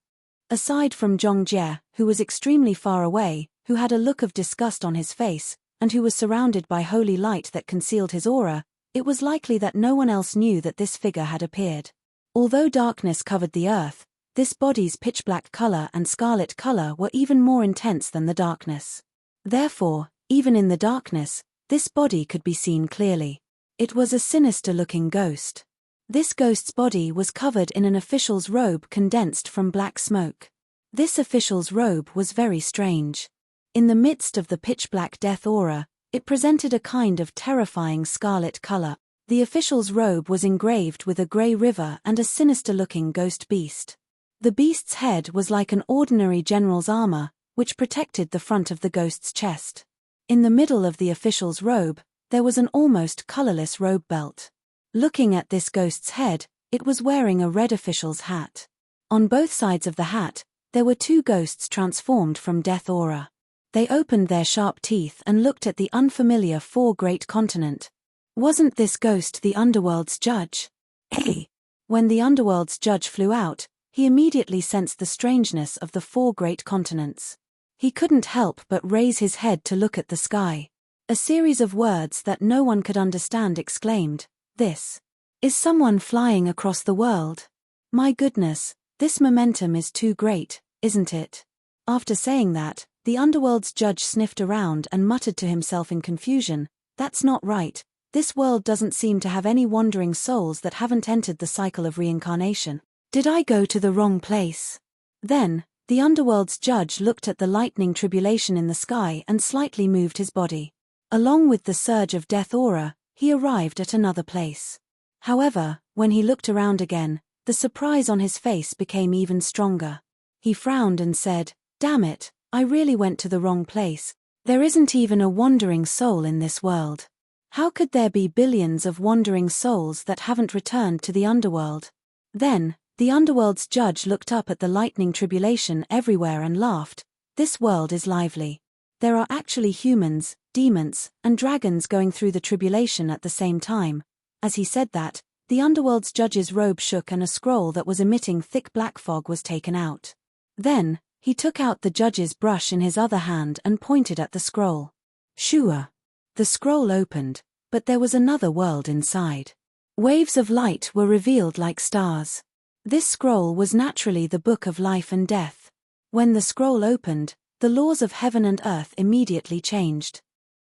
Aside from Zhongjie, who was extremely far away, who had a look of disgust on his face, and who was surrounded by holy light that concealed his aura, it was likely that no one else knew that this figure had appeared. Although darkness covered the earth, this body's pitch-black color and scarlet color were even more intense than the darkness. Therefore, even in the darkness, this body could be seen clearly. It was a sinister-looking ghost. This ghost's body was covered in an official's robe condensed from black smoke. This official's robe was very strange. In the midst of the pitch-black death aura, it presented a kind of terrifying scarlet color. The official's robe was engraved with a grey river and a sinister-looking ghost beast. The beast's head was like an ordinary general's armor, which protected the front of the ghost's chest. In the middle of the official's robe, there was an almost colorless robe belt. Looking at this ghost's head, it was wearing a red official's hat. On both sides of the hat, there were two ghosts transformed from death aura. They opened their sharp teeth and looked at the unfamiliar four great continent. Wasn't this ghost the underworld's judge? Hey! When the underworld's judge flew out, he immediately sensed the strangeness of the four great continents. He couldn't help but raise his head to look at the sky. A series of words that no one could understand exclaimed, "This is someone flying across the world. My goodness, this momentum is too great, isn't it?" After saying that, the underworld's judge sniffed around and muttered to himself in confusion, "That's not right. This world doesn't seem to have any wandering souls that haven't entered the cycle of reincarnation. Did I go to the wrong place?" Then, the underworld's judge looked at the lightning tribulation in the sky and slightly moved his body. Along with the surge of death aura, he arrived at another place. However, when he looked around again, the surprise on his face became even stronger. He frowned and said, "Damn it, I really went to the wrong place. There isn't even a wandering soul in this world. How could there be billions of wandering souls that haven't returned to the underworld?" Then, the underworld's judge looked up at the lightning tribulation everywhere and laughed. "This world is lively. There are actually humans, demons, and dragons going through the tribulation at the same time." As he said that, the underworld's judge's robe shook and a scroll that was emitting thick black fog was taken out. Then, he took out the judge's brush in his other hand and pointed at the scroll. Shua! The scroll opened, but there was another world inside. Waves of light were revealed like stars. This scroll was naturally the book of life and death. When the scroll opened, the laws of heaven and earth immediately changed.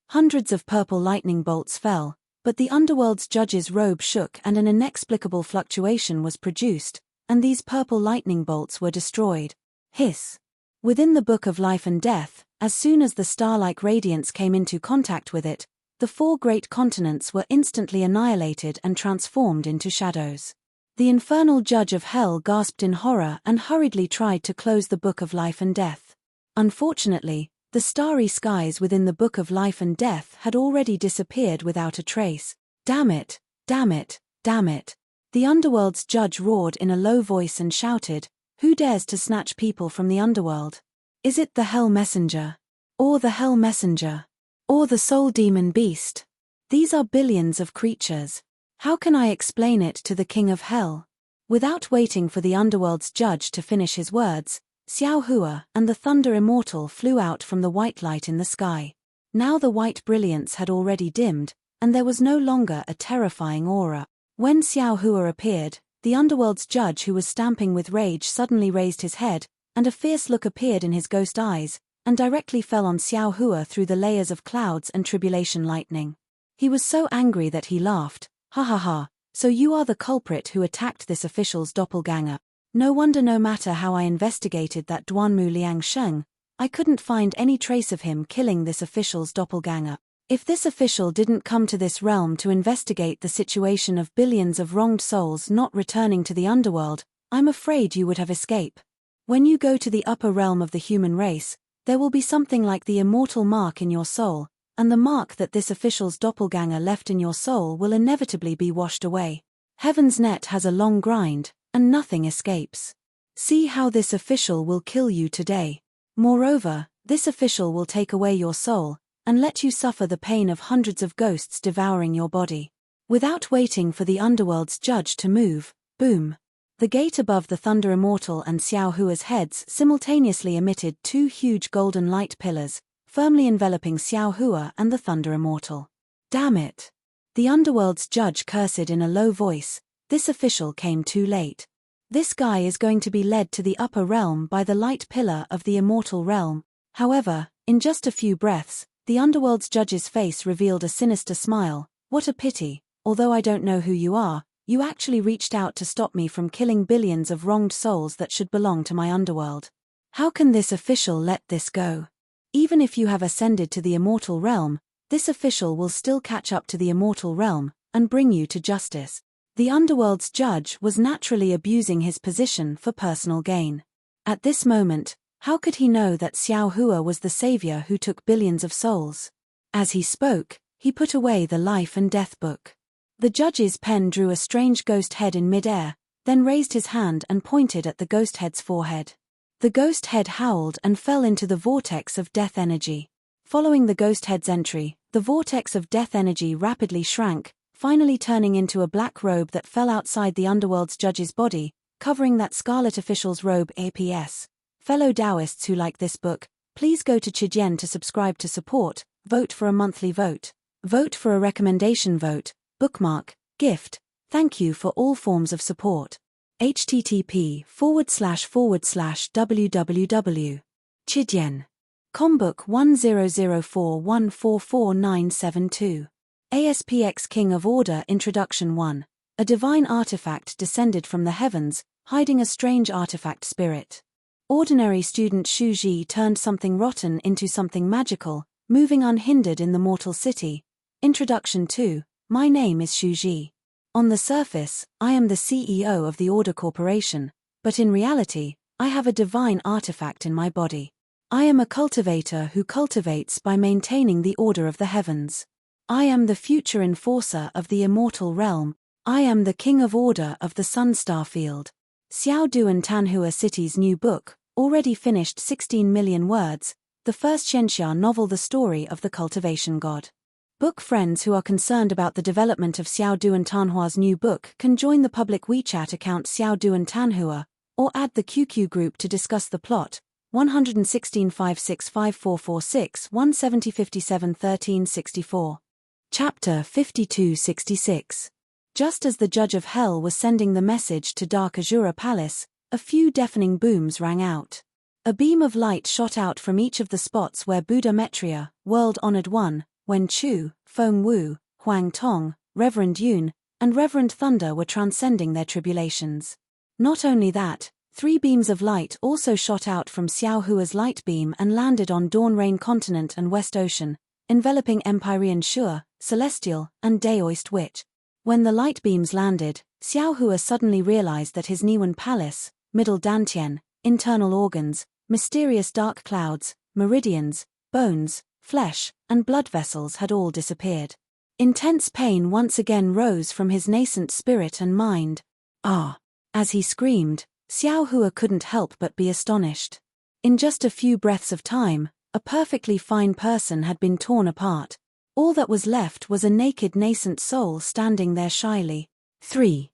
Hundreds of purple lightning bolts fell, but the underworld's judge's robe shook and an inexplicable fluctuation was produced, and these purple lightning bolts were destroyed. Hiss! Within the book of life and death, as soon as the star-like radiance came into contact with it, the four great continents were instantly annihilated and transformed into shadows. The infernal judge of hell gasped in horror and hurriedly tried to close the book of life and death. Unfortunately, the starry skies within the book of life and death had already disappeared without a trace. "Damn it! Damn it! Damn it!" The underworld's judge roared in a low voice and shouted, "Who dares to snatch people from the underworld? Is it the Hell Messenger? Or the Hell Messenger? Or the Soul Demon Beast? These are billions of creatures. How can I explain it to the King of Hell?" Without waiting for the underworld's judge to finish his words, Xiaohua and the Thunder Immortal flew out from the white light in the sky. Now the white brilliance had already dimmed, and there was no longer a terrifying aura. When Xiao Hua appeared, the underworld's judge who was stamping with rage suddenly raised his head, and a fierce look appeared in his ghost eyes, and directly fell on Xiao Hua through the layers of clouds and tribulation lightning. He was so angry that he laughed. Ha ha ha, so you are the culprit who attacked this official's doppelganger. No wonder no matter how I investigated that Duanmu Liang Sheng, I couldn't find any trace of him killing this official's doppelganger. If this official didn't come to this realm to investigate the situation of billions of wronged souls not returning to the underworld, I'm afraid you would have escaped. When you go to the upper realm of the human race, there will be something like the immortal mark in your soul, and the mark that this official's doppelganger left in your soul will inevitably be washed away. Heaven's net has a long grind, and nothing escapes. See how this official will kill you today. Moreover, this official will take away your soul, and let you suffer the pain of hundreds of ghosts devouring your body. Without waiting for the underworld's judge to move, boom. The gate above the Thunder Immortal and Xiao Hua's heads simultaneously emitted two huge golden light pillars, firmly enveloping Xiao Hua and the Thunder Immortal. Damn it! The underworld's judge cursed in a low voice. This official came too late. This guy is going to be led to the upper realm by the light pillar of the immortal realm. However, in just a few breaths, the underworld's judge's face revealed a sinister smile. What a pity, although I don't know who you are, you actually reached out to stop me from killing billions of wronged souls that should belong to my underworld. How can this official let this go? Even if you have ascended to the immortal realm, this official will still catch up to the immortal realm and bring you to justice. The underworld's judge was naturally abusing his position for personal gain. At this moment, how could he know that Xiao Hua was the savior who took billions of souls? As he spoke, he put away the life and death book. The judge's pen drew a strange ghost head in mid-air, then raised his hand and pointed at the ghost head's forehead. The ghost head howled and fell into the vortex of death energy. Following the ghost head's entry, the vortex of death energy rapidly shrank, finally turning into a black robe that fell outside the underworld's judge's body, covering that scarlet official's robe. APS. Fellow Taoists who like this book, please go to Chidian to subscribe to support, vote for a monthly vote, vote for a recommendation vote, bookmark, gift. Thank you for all forms of support. http://www. Chidian. Combook 1004144972. ASPX King of Order Introduction 1. A divine artifact descended from the heavens, hiding a strange artifact spirit. Ordinary student Shu Ji turned something rotten into something magical, moving unhindered in the mortal city. Introduction 2. My name is Shu Ji. On the surface, I am the CEO of the Order Corporation, but in reality, I have a divine artifact in my body. I am a cultivator who cultivates by maintaining the order of the heavens. I am the future enforcer of the immortal realm. I am the king of order of the Sunstar Field. Xiao Duan Tanhua City's new book, already finished 16 million words, the first Xianxia novel, the story of the cultivation god. Book friends who are concerned about the development of Xiao Duan Tanhua's new book can join the public WeChat account Xiao Duan Tanhua, or add the QQ group to discuss the plot. 116 565446 170 57 1364. Chapter 5266. Just as the Judge of Hell was sending the message to Dark Azura Palace, a few deafening booms rang out. A beam of light shot out from each of the spots where Buddha Maitreya, World-Honored One, Wen Chu, Feng Wu, Huang Tong, Reverend Yun, and Reverend Thunder were transcending their tribulations. Not only that, 3 beams of light also shot out from Xiao Hua's light beam and landed on Dawn Rain Continent and West Ocean, enveloping Empyrean Shur, Celestial, and Daoist Witch. When the light beams landed, Xiao Hua suddenly realized that his Niwen Palace, Middle Dantian, internal organs, mysterious dark clouds, meridians, bones, flesh, and blood vessels had all disappeared. Intense pain once again rose from his nascent spirit and mind. Ah! As he screamed, Xiao Hua couldn't help but be astonished. In just a few breaths of time, a perfectly fine person had been torn apart. All that was left was a naked nascent soul standing there shyly. 3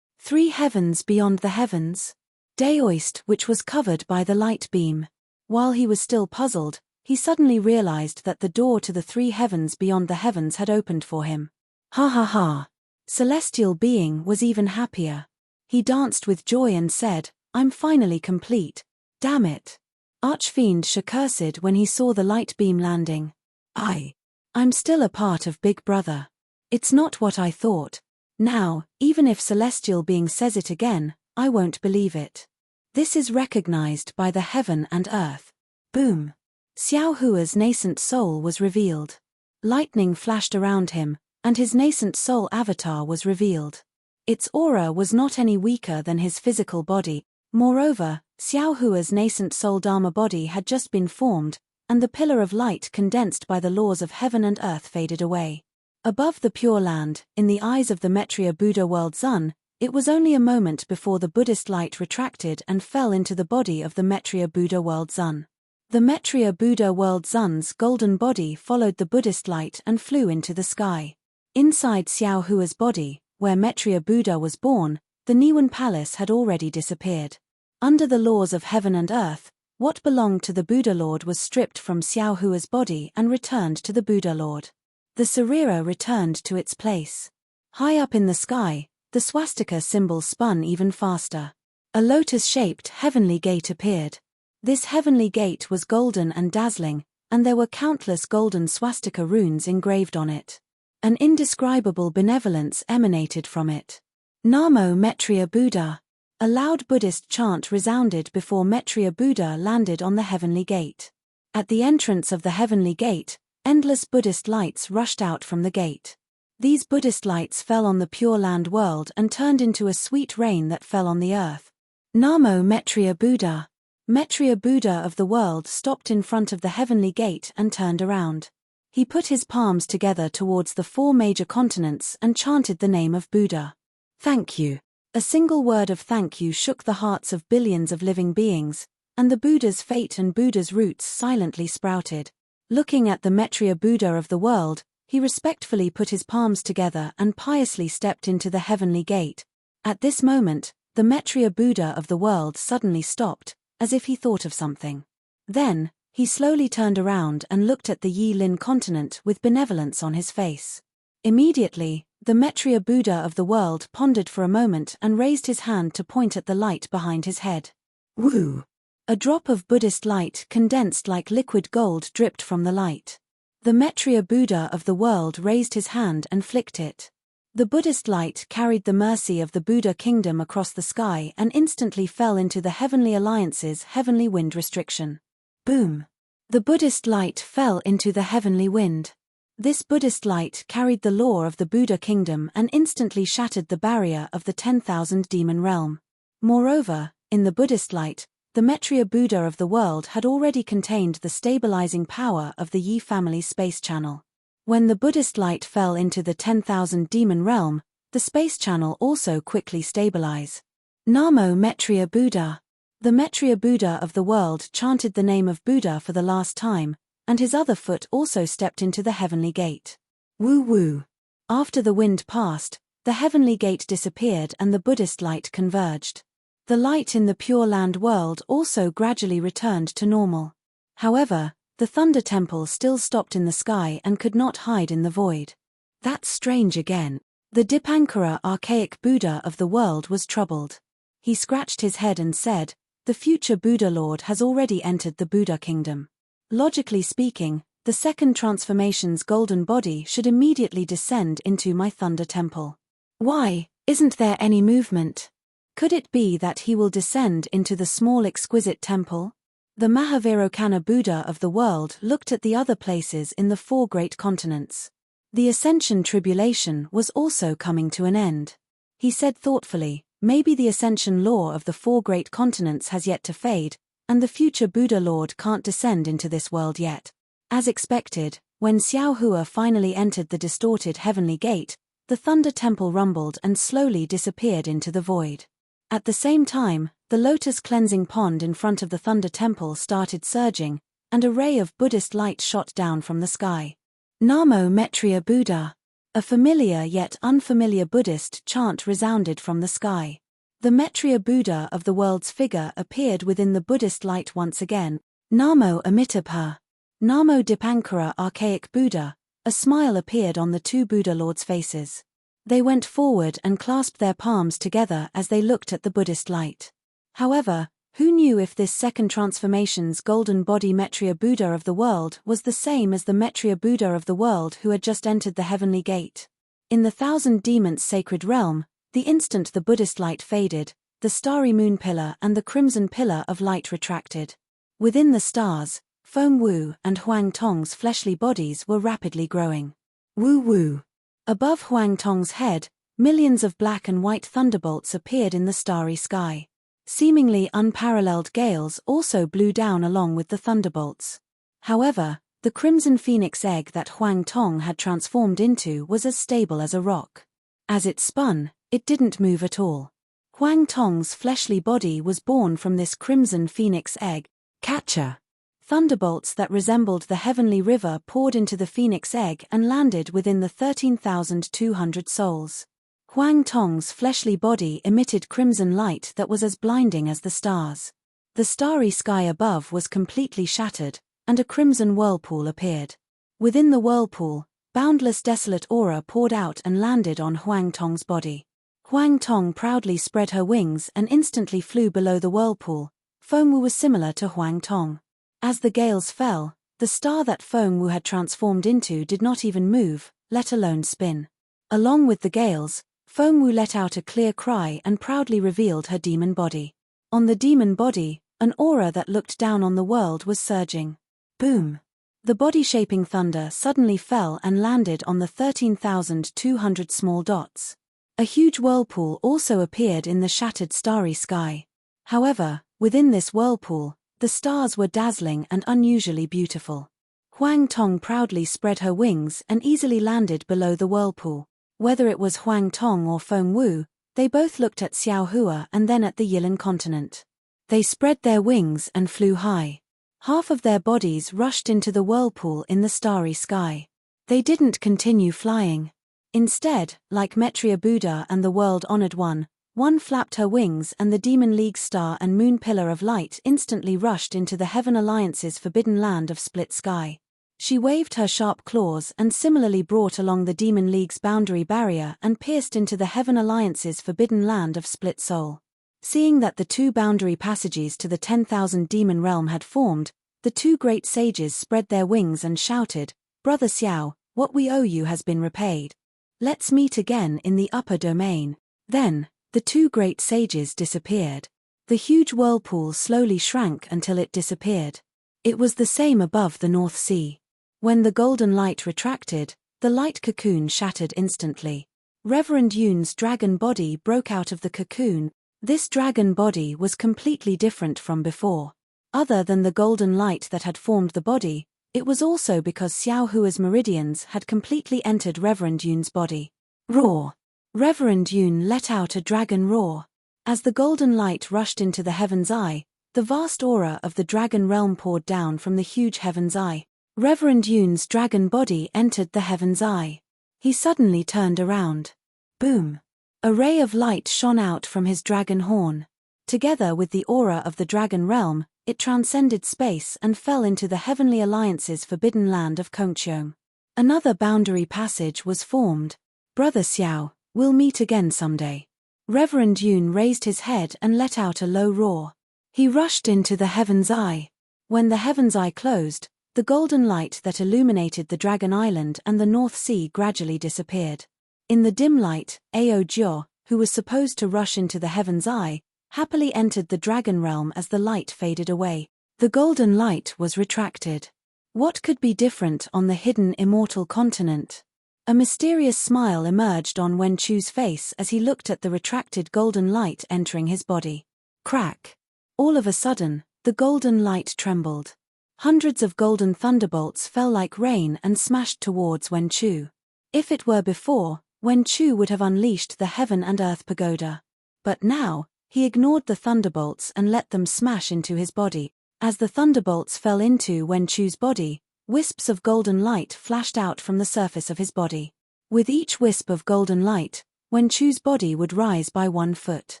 heavens beyond the heavens. Daoist, which was covered by the light beam. While he was still puzzled, he suddenly realized that the door to the 3 heavens beyond the heavens had opened for him. Ha ha ha. Celestial being was even happier. He danced with joy and said, I'm finally complete. Damn it. Archfiend cursed when he saw the light beam landing. I'm still a part of Big Brother. It's not what I thought. Now, even if Celestial being says it again, I won't believe it. This is recognized by the heaven and earth. Boom. Xiao Hua's nascent soul was revealed. Lightning flashed around him, and his nascent soul avatar was revealed. Its aura was not any weaker than his physical body. Moreover, Xiao Hua's nascent soul Dharma body had just been formed, and the pillar of light condensed by the laws of heaven and earth faded away. Above the Pure Land, in the eyes of the Maitreya Buddha world Sun, it was only a moment before the Buddhist light retracted and fell into the body of the Maitreya Buddha world Sun. The Maitreya Buddha world Sun's golden body followed the Buddhist light and flew into the sky. Inside Xiao Hua's body, where Maitreya Buddha was born, the Niwan palace had already disappeared. Under the laws of heaven and earth, what belonged to the Buddha Lord was stripped from Xiao Hua's body and returned to the Buddha Lord. The sarira returned to its place. High up in the sky, the swastika symbol spun even faster. A lotus-shaped heavenly gate appeared. This heavenly gate was golden and dazzling, and there were countless golden swastika runes engraved on it. An indescribable benevolence emanated from it. Namo Maitreya Buddha. A loud Buddhist chant resounded before Maitreya Buddha landed on the heavenly gate. At the entrance of the heavenly gate, endless Buddhist lights rushed out from the gate. These Buddhist lights fell on the Pure Land world and turned into a sweet rain that fell on the earth. Namo Maitreya Buddha. Maitreya Buddha of the world stopped in front of the heavenly gate and turned around. He put his palms together towards the 4 major continents and chanted the name of Buddha. Thank you. A single word of thank you shook the hearts of billions of living beings, and the Buddha's fate and Buddha's roots silently sprouted. Looking at the Maitreya Buddha of the world, he respectfully put his palms together and piously stepped into the heavenly gate. At this moment, the Maitreya Buddha of the world suddenly stopped, as if he thought of something. Then, he slowly turned around and looked at the Yi Lin continent with benevolence on his face. Immediately, the Maitreya Buddha of the world pondered for a moment and raised his hand to point at the light behind his head. Woo! A drop of Buddhist light condensed like liquid gold dripped from the light. The Maitreya Buddha of the world raised his hand and flicked it. The Buddhist light carried the mercy of the Buddha kingdom across the sky and instantly fell into the Heavenly Alliance's heavenly wind restriction. Boom! The Buddhist light fell into the heavenly wind. This Buddhist light carried the law of the Buddha kingdom and instantly shattered the barrier of the 10,000 demon realm. Moreover, in the Buddhist light, the Maitreya Buddha of the world had already contained the stabilizing power of the Yi family space channel. When the Buddhist light fell into the 10,000 demon realm, the space channel also quickly stabilized. Namo Maitreya Buddha. The Maitreya Buddha of the world chanted the name of Buddha for the last time, and his other foot also stepped into the heavenly gate. Woo woo. After the wind passed, the heavenly gate disappeared and the Buddhist light converged. The light in the Pure Land world also gradually returned to normal. However, the Thunder Temple still stopped in the sky and could not hide in the void. That's strange again. The Dipankara archaic Buddha of the world was troubled. He scratched his head and said, the future Buddha Lord has already entered the Buddha kingdom. Logically speaking, the second transformation's golden body should immediately descend into my Thunder Temple. Why, isn't there any movement? Could it be that he will descend into the small exquisite temple? The Mahavirokana Buddha of the world looked at the other places in the 4 great continents. The Ascension tribulation was also coming to an end. He said thoughtfully, maybe the Ascension law of the 4 great continents has yet to fade, and the future Buddha Lord can't descend into this world yet. As expected, when Xiao Hua finally entered the distorted heavenly gate, the Thunder Temple rumbled and slowly disappeared into the void. At the same time, the lotus cleansing pond in front of the Thunder Temple started surging, and a ray of Buddhist light shot down from the sky. Namo Maitreya Buddha. A familiar yet unfamiliar Buddhist chant resounded from the sky. The Maitreya Buddha of the world's figure appeared within the Buddhist light once again. Namo Amitabha. Namo Dipankara archaic Buddha, A smile appeared on the two Buddha lords' faces. They went forward and clasped their palms together as they looked at the Buddhist light. However, who knew if this second transformation's golden body Maitreya Buddha of the world was the same as the Maitreya Buddha of the world who had just entered the heavenly gate? In the thousand demons' sacred realm, the instant the Buddhist light faded, the starry moon pillar and the crimson pillar of light retracted. Within the stars, Feng Wu and Huang Tong's fleshly bodies were rapidly growing. Wu Wu. Above Huang Tong's head, millions of black and white thunderbolts appeared in the starry sky. Seemingly unparalleled gales also blew down along with the thunderbolts. However, the crimson phoenix egg that Huang Tong had transformed into was as stable as a rock. As it spun, it didn't move at all. Huang Tong's fleshly body was born from this crimson phoenix egg. Catcher. Thunderbolts that resembled the heavenly river poured into the phoenix egg and landed within the 13,200 souls. Huang Tong's fleshly body emitted crimson light that was as blinding as the stars. The starry sky above was completely shattered, and a crimson whirlpool appeared. Within the whirlpool, boundless desolate aura poured out and landed on Huang Tong's body. Huang Tong proudly spread her wings and instantly flew below the whirlpool. Feng Wu was similar to Huang Tong. As the gales fell, the star that Feng Wu had transformed into did not even move, let alone spin. Along with the gales, Feng Wu let out a clear cry and proudly revealed her demon body. On the demon body, an aura that looked down on the world was surging. Boom! The body-shaping thunder suddenly fell and landed on the 13,200 small dots. A huge whirlpool also appeared in the shattered starry sky. However, within this whirlpool, the stars were dazzling and unusually beautiful. Huang Tong proudly spread her wings and easily landed below the whirlpool. Whether it was Huang Tong or Feng Wu, they both looked at Xiao Hua and then at the Yilan continent. They spread their wings and flew high. Half of their bodies rushed into the whirlpool in the starry sky. They didn't continue flying. Instead, like Maitreya Buddha and the world-honored one flapped her wings and the Demon League star and moon pillar of light instantly rushed into the Heaven Alliance's forbidden land of split sky. She waved her sharp claws and similarly brought along the Demon League's boundary barrier and pierced into the Heaven Alliance's forbidden land of split soul. Seeing that the two boundary passages to the 10,000 demon realm had formed, the two great sages spread their wings and shouted, "Brother Xiao, what we owe you has been repaid. Let's meet again in the upper domain." Then, the two great sages disappeared. The huge whirlpool slowly shrank until it disappeared. It was the same above the North Sea. When the golden light retracted, the light cocoon shattered instantly. Reverend Yun's dragon body broke out of the cocoon. This dragon body was completely different from before. Other than the golden light that had formed the body, it was also because Xiao Hua's meridians had completely entered Reverend Yun's body. Roar! Reverend Yun let out a dragon roar. As the golden light rushed into the heaven's eye, the vast aura of the dragon realm poured down from the huge heaven's eye. Reverend Yun's dragon body entered the heaven's eye. He suddenly turned around. Boom! A ray of light shone out from his dragon horn. Together with the aura of the dragon realm, it transcended space and fell into the Heavenly Alliance's forbidden land of Kongqiong. Another boundary passage was formed. "Brother Xiao, we'll meet again someday." Reverend Yun raised his head and let out a low roar. He rushed into the heaven's eye. When the heaven's eye closed, the golden light that illuminated the Dragon Island and the North Sea gradually disappeared. In the dim light, Ao Jiao, who was supposed to rush into the heaven's eye, happily entered the dragon realm as the light faded away. The golden light was retracted. What could be different on the hidden immortal continent? A mysterious smile emerged on Wen Chu's face as he looked at the retracted golden light entering his body. Crack! All of a sudden, the golden light trembled. Hundreds of golden thunderbolts fell like rain and smashed towards Wen Chu. If it were before, Wen Chu would have unleashed the heaven and earth pagoda. But now, he ignored the thunderbolts and let them smash into his body. As the thunderbolts fell into Wen Chu's body, wisps of golden light flashed out from the surface of his body. With each wisp of golden light, Wen Chu's body would rise by 1 foot.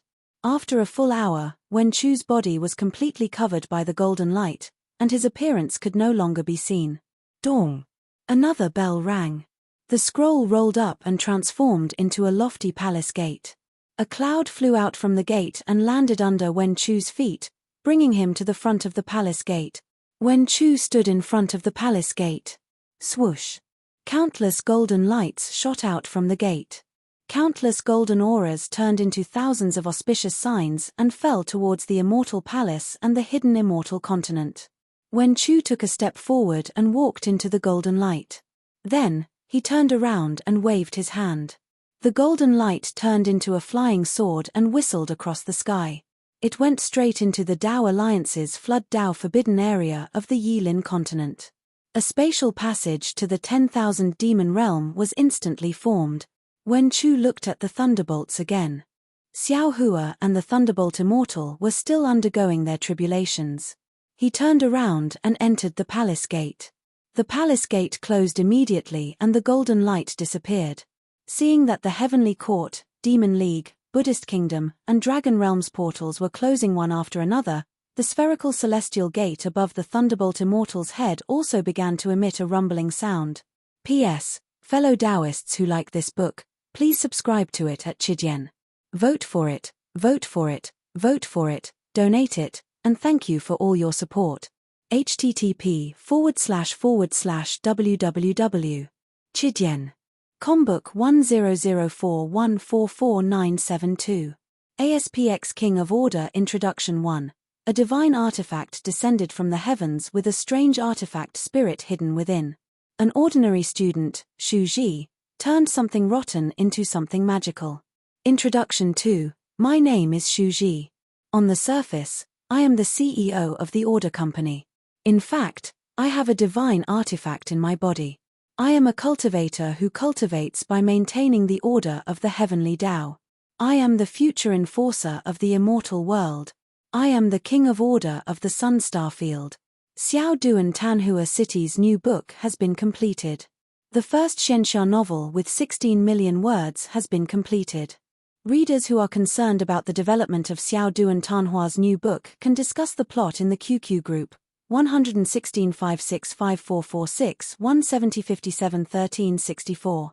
After a full hour, Wen Chu's body was completely covered by the golden light, and his appearance could no longer be seen. Dong! Another bell rang. The scroll rolled up and transformed into a lofty palace gate. A cloud flew out from the gate and landed under Wen Chu's feet, bringing him to the front of the palace gate. Wen Chu stood in front of the palace gate. Swoosh! Countless golden lights shot out from the gate. Countless golden auras turned into thousands of auspicious signs and fell towards the immortal palace and the hidden immortal continent. Wen Chu took a step forward and walked into the golden light. Then, he turned around and waved his hand. The golden light turned into a flying sword and whistled across the sky. It went straight into the Dao Alliance's Flood Dao forbidden area of the Yilin continent. A spatial passage to the 10,000 demon realm was instantly formed. Wen Chu looked at the thunderbolts again. Xiao Hua and the Thunderbolt Immortal were still undergoing their tribulations. He turned around and entered the palace gate. The palace gate closed immediately and the golden light disappeared. Seeing that the Heavenly Court, Demon League, Buddhist Kingdom, and Dragon Realms portals were closing one after another, the spherical celestial gate above the Thunderbolt Immortal's head also began to emit a rumbling sound. P.S. Fellow Taoists who like this book, please subscribe to it at Chidian. Vote for it, vote for it, vote for it, donate it, and thank you for all your support. http://www. Chidian. Combook 1004144972. ASPX King of Order Introduction 1. A divine artifact descended from the heavens with a strange artifact spirit hidden within. An ordinary student, Shu Ji, turned something rotten into something magical. Introduction 2. My name is Shu Ji. On the surface, I am the CEO of the Order Company. In fact, I have a divine artifact in my body. I am a cultivator who cultivates by maintaining the order of the heavenly Tao. I am the future enforcer of the immortal world. I am the king of order of the Sun Star Field. Xiao Duan Tanhua City's new book has been completed. The first Xianxia novel with 16 million words has been completed. Readers who are concerned about the development of Xiao Duan Tanhua's new book can discuss the plot in the QQ group. 116565446 170571364.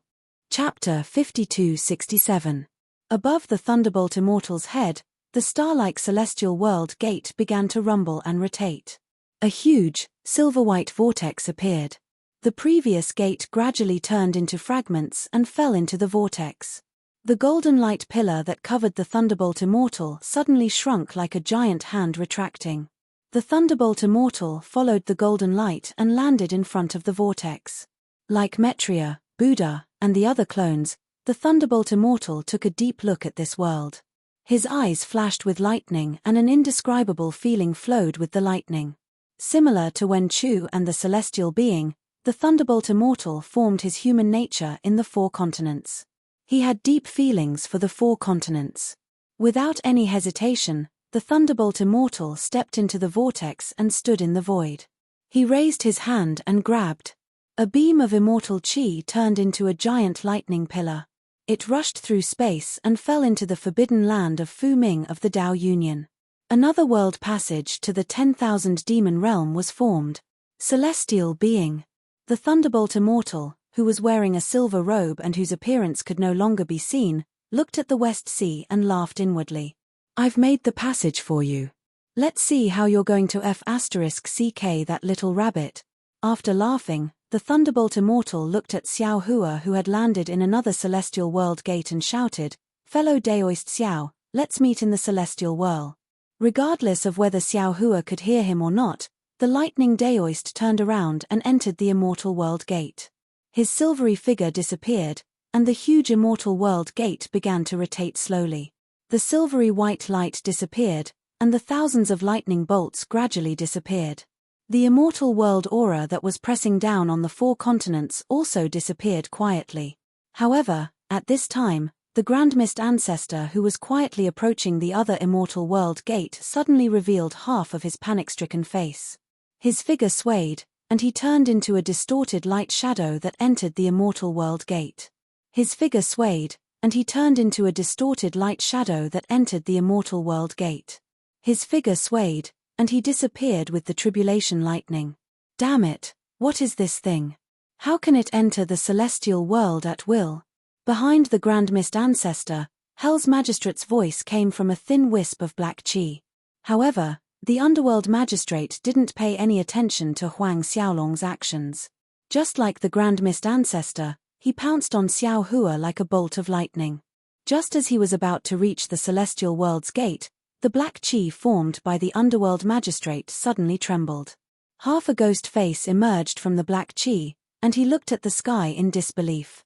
Chapter 5267. Above the Thunderbolt Immortal's head, the star-like celestial world gate began to rumble and rotate. A huge, silver-white vortex appeared. The previous gate gradually turned into fragments and fell into the vortex. The golden light pillar that covered the Thunderbolt Immortal suddenly shrunk like a giant hand retracting. The Thunderbolt Immortal followed the golden light and landed in front of the vortex. Like Metria, Buddha, and the other clones, the Thunderbolt Immortal took a deep look at this world. His eyes flashed with lightning and an indescribable feeling flowed with the lightning. Similar to Wen Chu and the celestial being, the Thunderbolt Immortal formed his human nature in the 4 continents. He had deep feelings for the 4 continents. Without any hesitation, the Thunderbolt Immortal stepped into the vortex and stood in the void. He raised his hand and grabbed. A beam of immortal chi turned into a giant lightning pillar. It rushed through space and fell into the forbidden land of Fu Ming of the Dao Union. Another world passage to the 10,000 demon realm was formed. Celestial being. The Thunderbolt Immortal, who was wearing a silver robe and whose appearance could no longer be seen, looked at the West Sea and laughed inwardly. I've made the passage for you. Let's see how you're going to F***ck that little rabbit. After laughing, the Thunderbolt Immortal looked at Xiao Hua who had landed in another celestial world gate and shouted, Fellow Daoist Xiao, let's meet in the celestial whirl. Regardless of whether Xiao Hua could hear him or not, the lightning Daoist turned around and entered the immortal world gate. His silvery figure disappeared, and the huge immortal world gate began to rotate slowly. The silvery white light disappeared, and the thousands of lightning bolts gradually disappeared. The immortal world aura that was pressing down on the 4 continents also disappeared quietly. However, at this time, the Grand Mist Ancestor who was quietly approaching the other immortal world gate suddenly revealed half of his panic-stricken face. His figure swayed, and he turned into a distorted light shadow that entered the immortal world gate. His figure swayed, and he turned into a distorted light shadow that entered the immortal world gate. His figure swayed, and he disappeared with the tribulation lightning. Damn it, what is this thing? How can it enter the celestial world at will? Behind the Grand Mist Ancestor, Hell's Magistrate's voice came from a thin wisp of black chi. However, the Underworld Magistrate didn't pay any attention to Huang Xiaolong's actions. Just like the Grand Mist Ancestor, he pounced on Xiao Hua like a bolt of lightning. Just as he was about to reach the celestial world's gate, the black chi formed by the Underworld Magistrate suddenly trembled. Half a ghost face emerged from the black chi, and he looked at the sky in disbelief.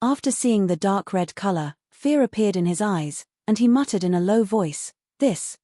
After seeing the dark red color, fear appeared in his eyes, and he muttered in a low voice, This,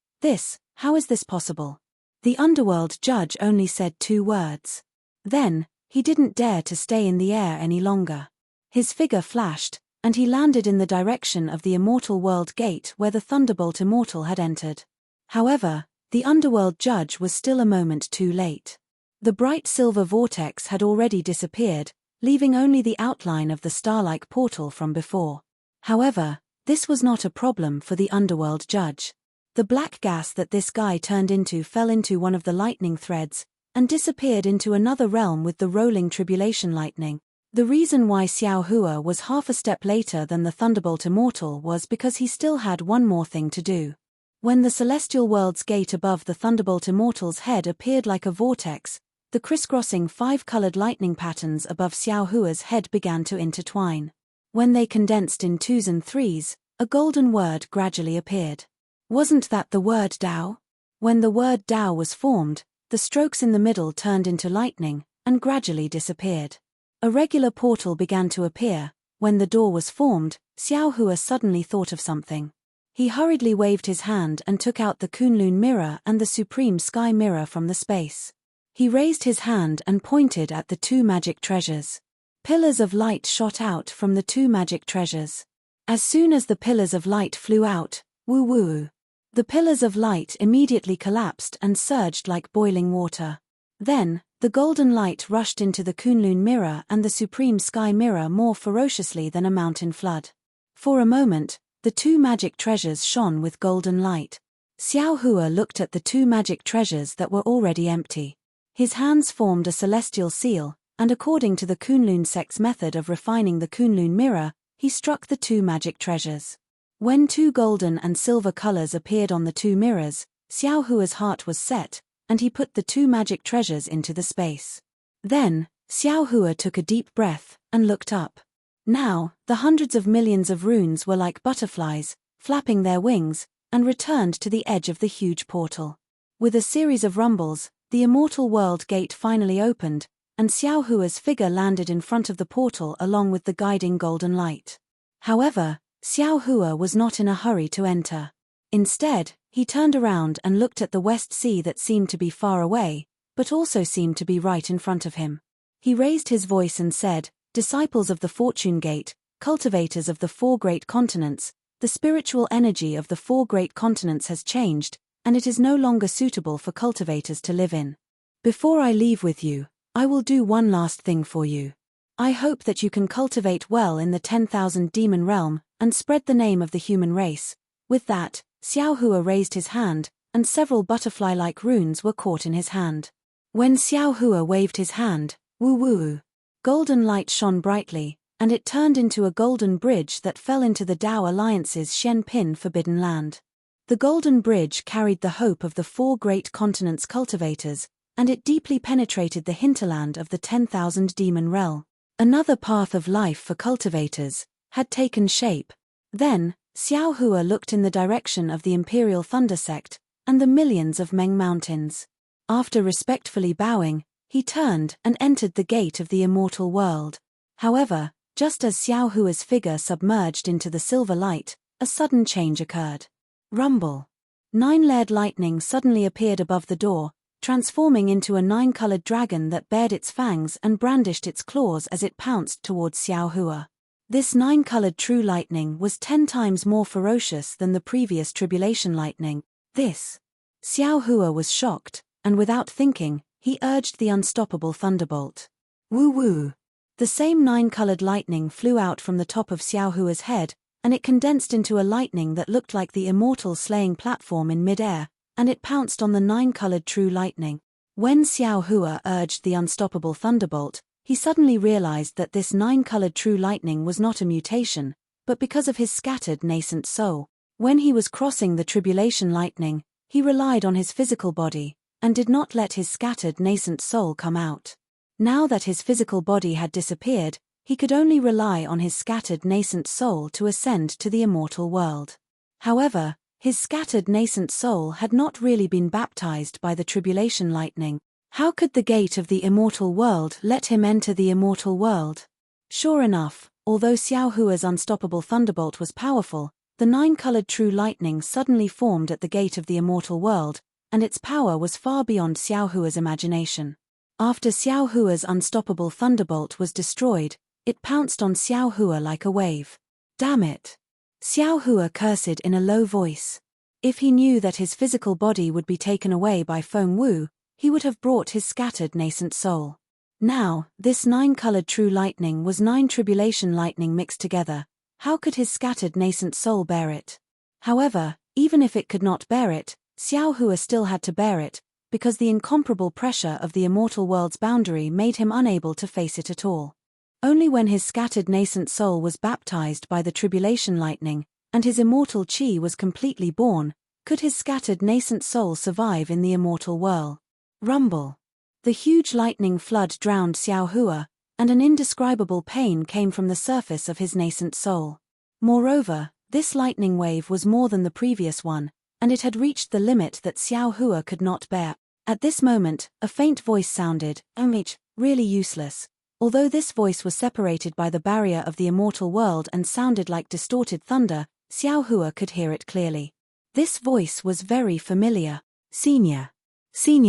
how is this possible? The Underworld Judge only said 2 words. Then, he didn't dare to stay in the air any longer. His figure flashed, and he landed in the direction of the Immortal World Gate where the Thunderbolt Immortal had entered. However, the Underworld Judge was still a moment too late. The bright silver vortex had already disappeared, leaving only the outline of the star-like portal from before. However, this was not a problem for the Underworld Judge. The black gas that this guy turned into fell into one of the lightning threads, and disappeared into another realm with the rolling tribulation lightning. The reason why Xiao Hua was half a step later than the Thunderbolt Immortal was because he still had one more thing to do. When the celestial world's gate above the Thunderbolt Immortal's head appeared like a vortex, the crisscrossing 5-colored lightning patterns above Xiao Hua's head began to intertwine. When they condensed in 2s and 3s, a golden word gradually appeared. Wasn't that the word Dao? When the word Dao was formed, the strokes in the middle turned into lightning, and gradually disappeared. A regular portal began to appear. When the door was formed, Xiao Hua suddenly thought of something. He hurriedly waved his hand and took out the Kunlun mirror and the Supreme Sky mirror from the space. He raised his hand and pointed at the 2 magic treasures. Pillars of light shot out from the 2 magic treasures. As soon as the pillars of light flew out, woo-woo, the pillars of light immediately collapsed and surged like boiling water. Then, the golden light rushed into the Kunlun mirror and the Supreme Sky mirror more ferociously than a mountain flood. For a moment, the 2 magic treasures shone with golden light. Xiao Hua looked at the 2 magic treasures that were already empty. His hands formed a celestial seal, and according to the Kunlun sect's method of refining the Kunlun mirror, he struck the 2 magic treasures. When 2 golden and silver colors appeared on the 2 mirrors, Xiao Hua's heart was set, and he put the 2 magic treasures into the space. Then, Xiao Hua took a deep breath, and looked up. Now, the hundreds of millions of runes were like butterflies, flapping their wings, and returned to the edge of the huge portal. With a series of rumbles, the Immortal World Gate finally opened, and Xiao Hua's figure landed in front of the portal along with the guiding golden light. However, Xiao Hua was not in a hurry to enter. Instead, he turned around and looked at the West Sea that seemed to be far away, but also seemed to be right in front of him. He raised his voice and said, Disciples of the Fortune Gate, cultivators of the 4 great continents, the spiritual energy of the 4 great continents has changed, and it is no longer suitable for cultivators to live in. Before I leave with you, I will do one last thing for you. I hope that you can cultivate well in the 10,000 demon realm, and spread the name of the human race. With that, Xiao Hua raised his hand, and several butterfly-like runes were caught in his hand. When Xiao Hua waved his hand, woo-woo, golden light shone brightly, and it turned into a golden bridge that fell into the Dao Alliance's Shenpin Forbidden Land. The golden bridge carried the hope of the 4 great continents' cultivators, and it deeply penetrated the hinterland of the 10,000 demon realm. Another path of life for cultivators had taken shape. Then, Xiao Hua looked in the direction of the Imperial Thunder Sect and the millions of Meng Mountains. After respectfully bowing, he turned and entered the gate of the immortal world. However, just as Xiao Hua's figure submerged into the silver light, a sudden change occurred. Rumble. 9-layered lightning suddenly appeared above the door, transforming into a 9-colored dragon that bared its fangs and brandished its claws as it pounced towards Xiao Hua. This 9-colored true lightning was 10 times more ferocious than the previous tribulation lightning. Xiao Hua was shocked, and without thinking, he urged the unstoppable thunderbolt. Woo-woo! The same 9-colored lightning flew out from the top of Xiao Hua's head, and it condensed into a lightning that looked like the immortal slaying platform in mid-air, and it pounced on the 9-colored true lightning. When Xiao Hua urged the unstoppable thunderbolt, He suddenly realized that this 9-colored true lightning was not a mutation, but because of his scattered nascent soul. When he was crossing the tribulation lightning, he relied on his physical body, and did not let his scattered nascent soul come out. Now that his physical body had disappeared, he could only rely on his scattered nascent soul to ascend to the immortal world. However, his scattered nascent soul had not really been baptized by the tribulation lightning. How could the gate of the immortal world let him enter the immortal world? Sure enough, although Xiao Hua's unstoppable thunderbolt was powerful, the 9-colored true lightning suddenly formed at the gate of the immortal world, and its power was far beyond Xiao Hua's imagination. After Xiao Hua's unstoppable thunderbolt was destroyed, it pounced on Xiao Hua like a wave. Damn it! Xiao Hua cursed in a low voice. If he knew that his physical body would be taken away by Feng Wu, he would have brought his scattered nascent soul. Now, this 9-colored true lightning was 9 tribulation lightning mixed together. How could his scattered nascent soul bear it? However, even if it could not bear it, Xiao Hua still had to bear it, because the incomparable pressure of the immortal world's boundary made him unable to face it at all. Only when his scattered nascent soul was baptized by the tribulation lightning, and his immortal chi was completely born, could his scattered nascent soul survive in the immortal world. Rumble. The huge lightning flood drowned Xiao Hua, and an indescribable pain came from the surface of his nascent soul. Moreover, this lightning wave was more than the previous one, and it had reached the limit that Xiao Hua could not bear. At this moment, a faint voice sounded, "Enrich," really useless. Although this voice was separated by the barrier of the immortal world and sounded like distorted thunder, Xiao Hua could hear it clearly. This voice was very familiar. Senior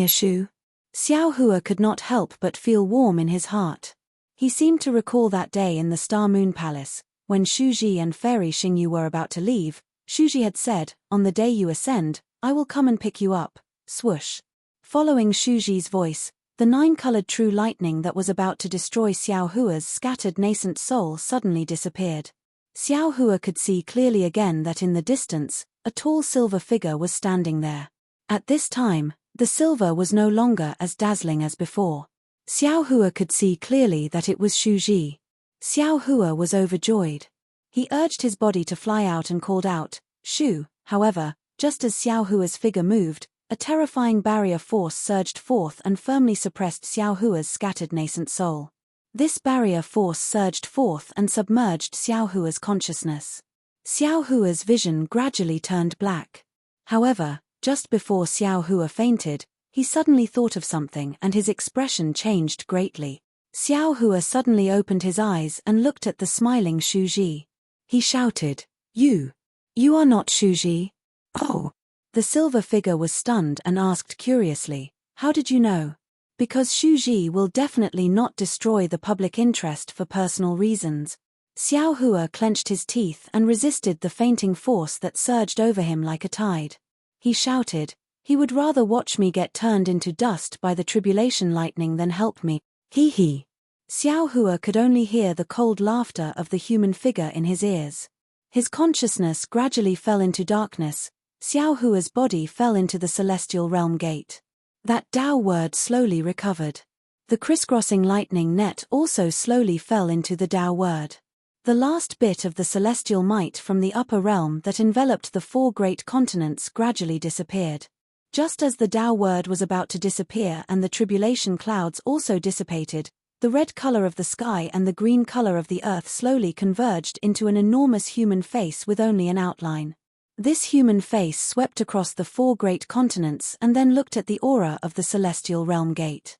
Shu. Xiao Hua could not help but feel warm in his heart. He seemed to recall that day in the Star Moon Palace, when Shuji and Fairy Xingyu were about to leave. Shuji had said, "On the day you ascend, I will come and pick you up." Swoosh. Following Shuji's voice, the 9-colored true lightning that was about to destroy Xiao Hua's scattered nascent soul suddenly disappeared. Xiao Hua could see clearly again that in the distance, a tall silver figure was standing there. At this time, the silver was no longer as dazzling as before. Xiao Hua could see clearly that it was Shuji. Xiao Hua was overjoyed. He urged his body to fly out and called out, "Shu." However, just as Xiao Hua's figure moved, a terrifying barrier force surged forth and firmly suppressed Xiao Hua's scattered nascent soul. This barrier force surged forth and submerged Xiao Hua's consciousness. Xiao Hua's vision gradually turned black. However, just before Xiao Hua fainted, he suddenly thought of something and his expression changed greatly. Xiao Hua suddenly opened his eyes and looked at the smiling Shuji. He shouted, You are not Shuji." "Oh." The silver figure was stunned and asked curiously, "How did you know?" "Because Shuji will definitely not destroy the public interest for personal reasons." Xiao Hua clenched his teeth and resisted the fainting force that surged over him like a tide. He shouted, "He would rather watch me get turned into dust by the tribulation lightning than help me. Hee hee." Xiao Hua could only hear the cold laughter of the human figure in his ears. His consciousness gradually fell into darkness. Xiao Hua's body fell into the celestial realm gate. That Dao word slowly recovered. The crisscrossing lightning net also slowly fell into the Dao word. The last bit of the celestial might from the upper realm that enveloped the 4 great continents gradually disappeared. Just as the Dao word was about to disappear and the tribulation clouds also dissipated, the red color of the sky and the green color of the earth slowly converged into an enormous human face with only an outline. This human face swept across the 4 great continents and then looked at the aura of the celestial realm gate.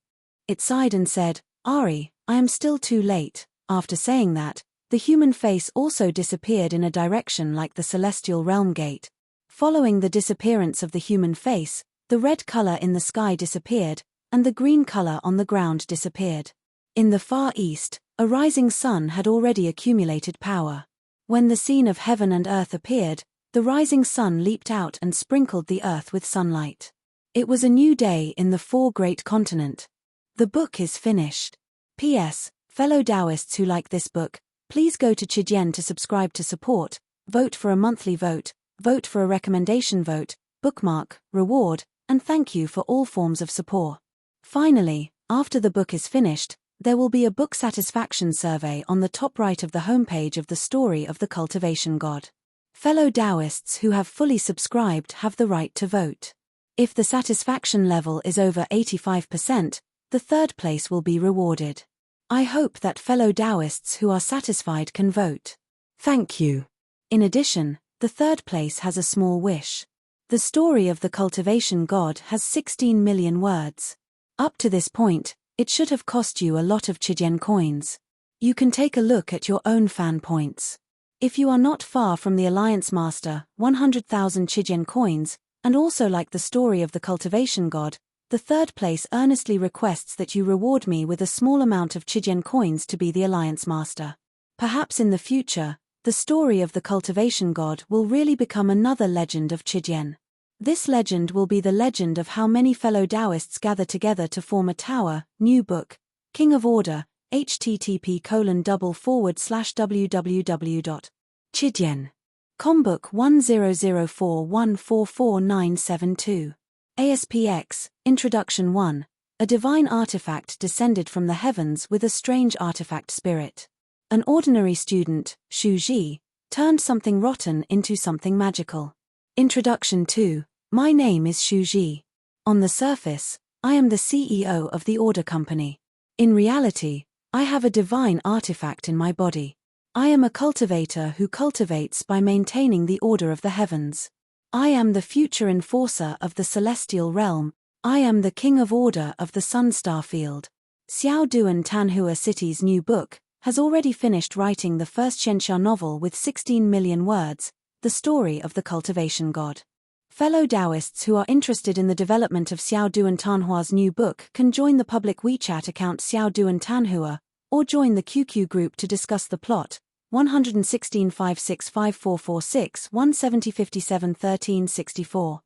It sighed and said, "Ari, I am still too late." After saying that, the human face also disappeared in a direction like the celestial realm gate. Following the disappearance of the human face, the red color in the sky disappeared, and the green color on the ground disappeared. In the far east, a rising sun had already accumulated power. When the scene of heaven and earth appeared, the rising sun leaped out and sprinkled the earth with sunlight. It was a new day in the 4 great continent. The book is finished. P.S. Fellow Taoists who like this book, please go to Chidian to subscribe to support, vote for a monthly vote, vote for a recommendation vote, bookmark, reward, and thank you for all forms of support. Finally, after the book is finished, There will be a book satisfaction survey on the top right of the homepage of the Story of the Cultivation God. Fellow Taoists who have fully subscribed have the right to vote. If the satisfaction level is over 85%, the third place will be rewarded. I hope that fellow Taoists who are satisfied can vote. Thank you. In addition, the third place has a small wish. The Story of the Cultivation God has 16 million words. Up to this point, it should have cost you a lot of Chijian coins. You can take a look at your own fan points. If you are not far from the Alliance Master, 100,000 Chijian coins, and also like the Story of the Cultivation God, the third place earnestly requests that you reward me with a small amount of Chijian coins to be the Alliance Master. Perhaps in the future, the Story of the Cultivation God will really become another legend of Chijian. This legend will be the legend of how many fellow Taoists gather together to form a tower. New book, King of Order, http://www.chijian.com book 1004144972. ASPX, Introduction 1, a divine artifact descended from the heavens with a strange artifact spirit. An ordinary student, Shu Ji, turned something rotten into something magical. Introduction 2, my name is Shu Ji. On the surface, I am the CEO of the Order Company. In reality, I have a divine artifact in my body. I am a cultivator who cultivates by maintaining the order of the heavens. I am the future enforcer of the celestial realm. I am the king of order of the sun star field. Xiao Duan Tanhua City's new book has already finished writing the first Xianxia novel with 16 million words, The Story of the Cultivation God. Fellow Taoists who are interested in the development of Xiao Duan Tanhua's new book can join the public WeChat account Xiao Duan Tanhua, or join the QQ group to discuss the plot. 116565446 170571364.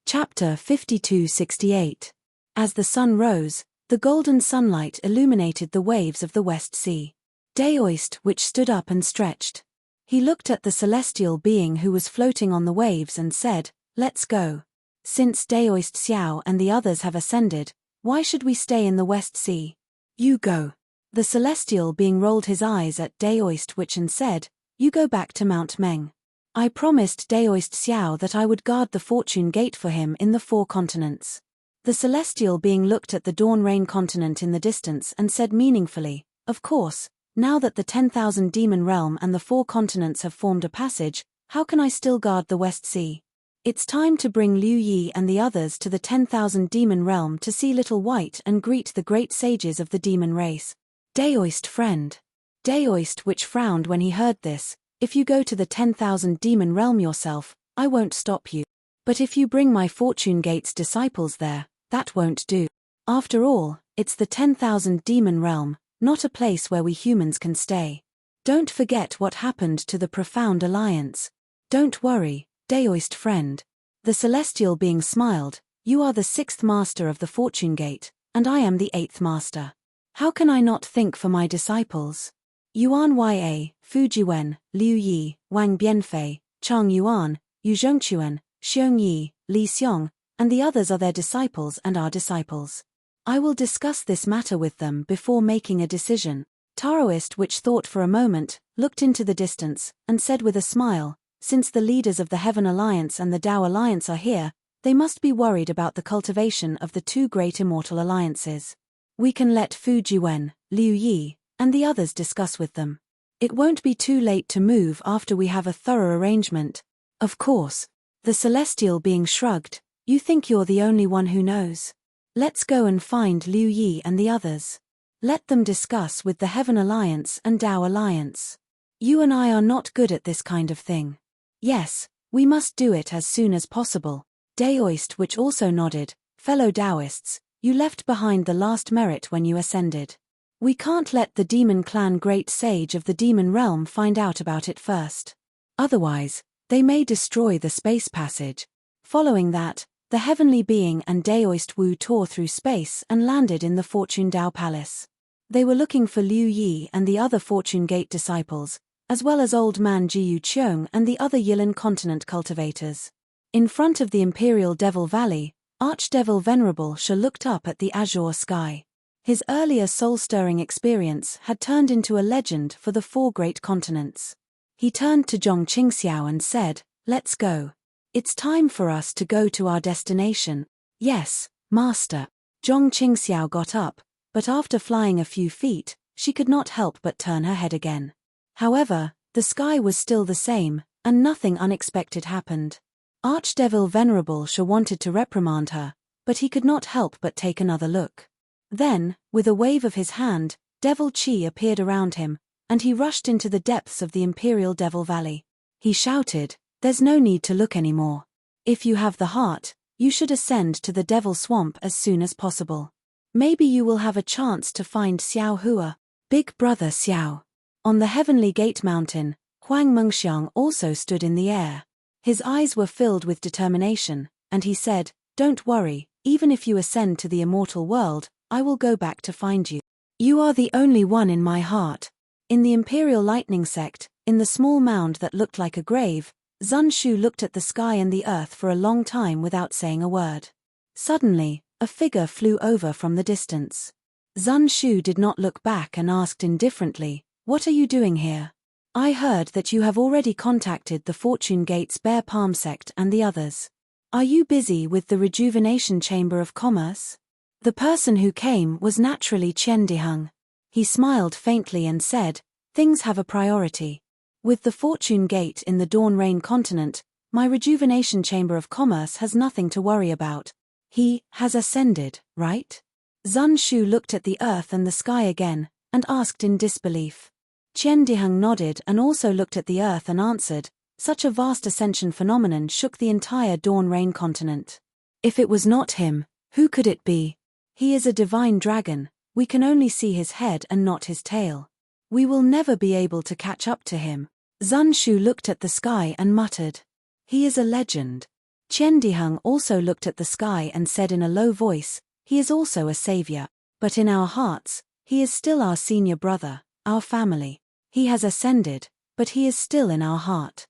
Chapter 5268. As the sun rose, the golden sunlight illuminated the waves of the West Sea. Daoist, which stood up and stretched. He looked at the celestial being who was floating on the waves and said, "Let's go. Since Daoist Xiao and the others have ascended, why should we stay in the West Sea? You go." The celestial being rolled his eyes at Daoist Which and said, "You go back to Mount Meng. I promised Daoist Xiao that I would guard the fortune gate for him in the 4 continents." The celestial being looked at the dawn rain continent in the distance and said meaningfully, "Of course, now that the 10,000 demon realm and the 4 continents have formed a passage, how can I still guard the West Sea? It's time to bring Liu Yi and the others to the 10,000 demon realm to see Little White and greet the great sages of the demon race." Daoist friend. Daoist Which frowned when he heard this, "If you go to the 10,000 demon realm yourself, I won't stop you. But if you bring my Fortune Gate's disciples there, that won't do. After all, it's the 10,000 demon realm, not a place where we humans can stay. Don't forget what happened to the Profound Alliance. Don't worry, Daoist friend." The celestial being smiled, "You are the 6th master of the Fortune Gate, and I am the 8th master. How can I not think for my disciples? Yuan Ya, Fujiwen, Liu Yi, Wang Bianfei, Chang Yuan, Yu Zhongquan, Xiong Yi, Li Xiong, and the others are their disciples and our disciples. I will discuss this matter with them before making a decision." Taoist Which thought for a moment, looked into the distance, and said with a smile, "Since the leaders of the Heaven Alliance and the Tao Alliance are here, they must be worried about the cultivation of the 2 great immortal alliances. We can let Fu Jiwen, Liu Yi, and the others discuss with them. It won't be too late to move after we have a thorough arrangement." "Of course." The celestial being shrugged, "You think you're the only one who knows. Let's go and find Liu Yi and the others. Let them discuss with the Heaven Alliance and Tao Alliance. You and I are not good at this kind of thing." "Yes, we must do it as soon as possible." Daoist Which also nodded, "Fellow Taoists, you left behind the last merit when you ascended. We can't let the demon clan great sage of the demon realm find out about it first. Otherwise, they may destroy the space passage." Following that, the heavenly being and Daoist Wu tore through space and landed in the Fortune Dao Palace. They were looking for Liu Yi and the other Fortune Gate disciples, as well as Old Man Jiyu Cheung and the other Yilin continent cultivators. In front of the Imperial Devil Valley, Archdevil Venerable Sha looked up at the azure sky. His earlier soul-stirring experience had turned into a legend for the 4 great continents. He turned to Zhong Qingxiao and said, "Let's go. It's time for us to go to our destination." "Yes, Master." Zhong Qingxiao got up, but after flying a few feet, she could not help but turn her head again. However, the sky was still the same, and nothing unexpected happened. Archdevil Venerable Sha wanted to reprimand her, but he could not help but take another look. Then, with a wave of his hand, Devil Chi appeared around him, and he rushed into the depths of the Imperial Devil Valley. He shouted, "There's no need to look anymore. If you have the heart, you should ascend to the Devil Swamp as soon as possible. Maybe you will have a chance to find Xiao Hua, Big Brother Xiao." On the Heavenly Gate Mountain, Huang Mengxiang also stood in the air. His eyes were filled with determination, and he said, "Don't worry, even if you ascend to the immortal world, I will go back to find you. You are the only one in my heart." In the Imperial Lightning Sect, in the small mound that looked like a grave, Zun Shu looked at the sky and the earth for a long time without saying a word. Suddenly, a figure flew over from the distance. Zun Shu did not look back and asked indifferently, "What are you doing here? I heard that you have already contacted the Fortune Gates Bear Palm Sect and the others. Are you busy with the Rejuvenation Chamber of Commerce?" The person who came was naturally Qian Diheng. He smiled faintly and said, "Things have a priority. With the Fortune Gate in the Dawn Rain continent, my Rejuvenation Chamber of Commerce has nothing to worry about. He has ascended, right?" Zun Shu looked at the earth and the sky again, and asked in disbelief. Qian Diheng nodded and also looked at the earth and answered, "Such a vast ascension phenomenon shook the entire Dawn Rain continent. If it was not him, who could it be? He is a divine dragon, we can only see his head and not his tail. We will never be able to catch up to him." Zun Shu looked at the sky and muttered, "He is a legend." Qian Diheng also looked at the sky and said in a low voice, "He is also a savior. But in our hearts, he is still our senior brother, our family. He has ascended, but he is still in our heart."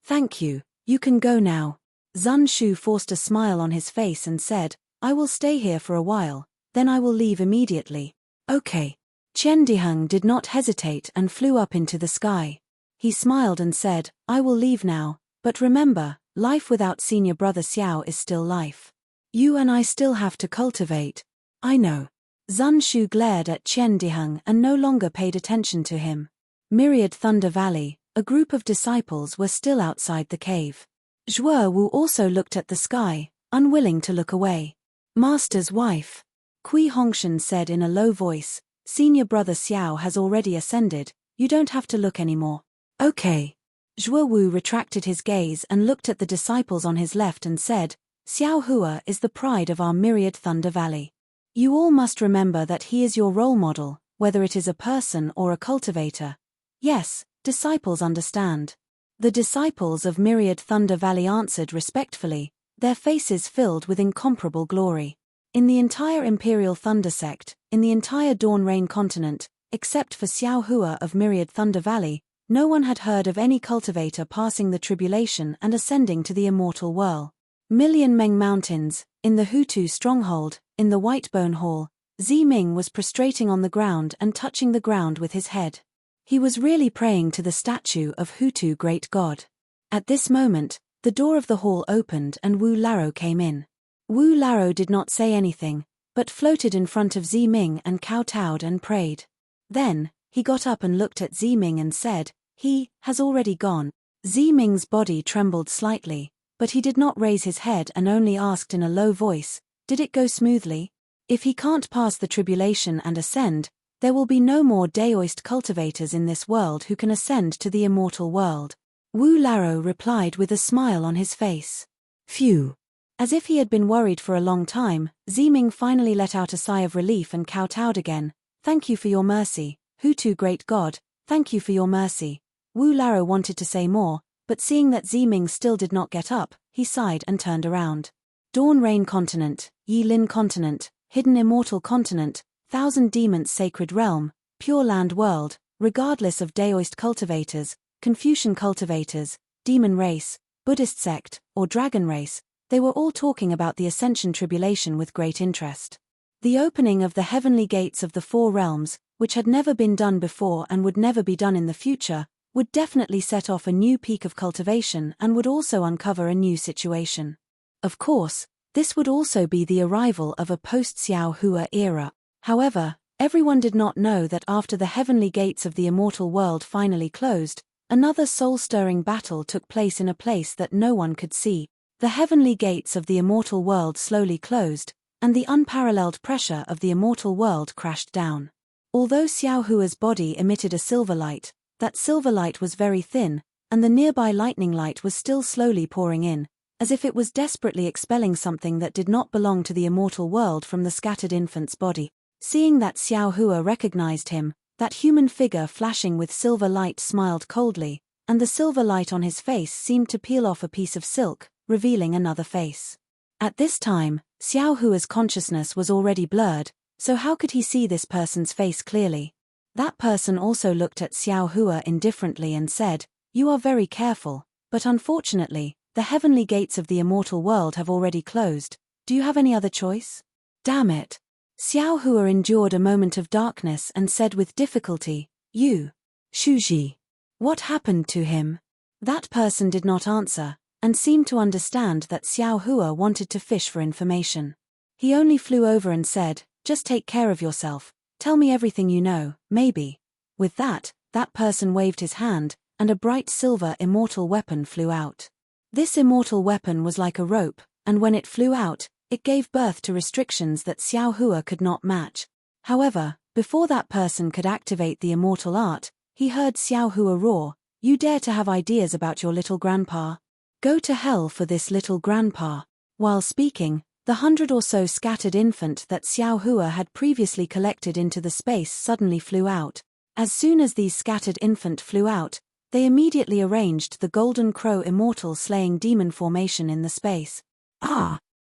"Thank you, you can go now." Zun Shu forced a smile on his face and said, "I will stay here for a while, then I will leave immediately." "Okay." Qian Diheng did not hesitate and flew up into the sky. He smiled and said, "I will leave now, but remember, life without senior brother Xiao is still life. You and I still have to cultivate." "I know." Zun Shu glared at Qian Diheng and no longer paid attention to him. Myriad Thunder Valley, a group of disciples were still outside the cave. Zhuo Wu also looked at the sky, unwilling to look away. "Master's wife," Kui Hongshan said in a low voice, "Senior brother Xiao has already ascended, you don't have to look anymore." "Okay." Zhuo Wu retracted his gaze and looked at the disciples on his left and said, "Xiao Hua is the pride of our Myriad Thunder Valley. You all must remember that he is your role model, whether it is a person or a cultivator." "Yes, disciples understand." The disciples of Myriad Thunder Valley answered respectfully, their faces filled with incomparable glory. In the entire Imperial Thunder Sect, in the entire Dawn Rain continent, except for Xiao Hua of Myriad Thunder Valley, no one had heard of any cultivator passing the tribulation and ascending to the immortal world. Million Meng Mountains, in the Hutu stronghold, in the Whitebone Hall, Ziming was prostrating on the ground and touching the ground with his head. He was really praying to the statue of Hutu Great God. At this moment, the door of the hall opened and Wu Laro came in. Wu Laro did not say anything, but floated in front of Ziming and kowtowed and prayed. Then, he got up and looked at Ziming and said, "He has already gone." Ziming's body trembled slightly, but he did not raise his head and only asked in a low voice, "Did it go smoothly? If he can't pass the tribulation and ascend, there will be no more Daoist cultivators in this world who can ascend to the immortal world." Wu Laro replied with a smile on his face. "Phew." As if he had been worried for a long time, Ziming finally let out a sigh of relief and kowtowed again. "Thank you for your mercy, Hutu Great God, thank you for your mercy." Wu Laro wanted to say more, but seeing that Ziming still did not get up, he sighed and turned around. Dawn Rain Continent, Yi Lin Continent, Hidden Immortal Continent, Thousand Demons Sacred Realm, Pure Land World, regardless of Daoist cultivators, Confucian cultivators, Demon Race, Buddhist sect, or Dragon Race, they were all talking about the Ascension Tribulation with great interest. The opening of the heavenly gates of the four realms, which had never been done before and would never be done in the future, would definitely set off a new peak of cultivation and would also uncover a new situation. Of course, this would also be the arrival of a post-Xiao Hua era. However, everyone did not know that after the heavenly gates of the immortal world finally closed, another soul-stirring battle took place in a place that no one could see. The heavenly gates of the immortal world slowly closed, and the unparalleled pressure of the immortal world crashed down. Although Xiao Hua's body emitted a silver light, that silver light was very thin, and the nearby lightning light was still slowly pouring in, as if it was desperately expelling something that did not belong to the immortal world from the scattered infant's body. Seeing that Xiao Hua recognized him, that human figure flashing with silver light smiled coldly, and the silver light on his face seemed to peel off a piece of silk, revealing another face. At this time, Xiao Hua's consciousness was already blurred, so how could he see this person's face clearly? That person also looked at Xiao Hua indifferently and said, "You are very careful, but unfortunately, the heavenly gates of the immortal world have already closed. Do you have any other choice?" Damn it. Xiao Hua endured a moment of darkness and said with difficulty, "You, Shuji. What happened to him?" That person did not answer, and seemed to understand that Xiao Hua wanted to fish for information. He only flew over and said, "Just take care of yourself, tell me everything you know, maybe." With that person waved his hand, and a bright silver immortal weapon flew out. This immortal weapon was like a rope, and when it flew out, it gave birth to restrictions that Xiao Hua could not match. However, before that person could activate the immortal art, he heard Xiao Hua roar, "You dare to have ideas about your little grandpa? Go to hell for this little grandpa." While speaking, the 100 or so scattered infant that Xiao Hua had previously collected into the space suddenly flew out. As soon as these scattered infant flew out, they immediately arranged the golden crow immortal slaying demon formation in the space.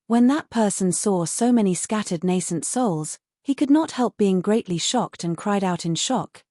When that person saw so many scattered nascent souls, he could not help being greatly shocked and cried out in shock,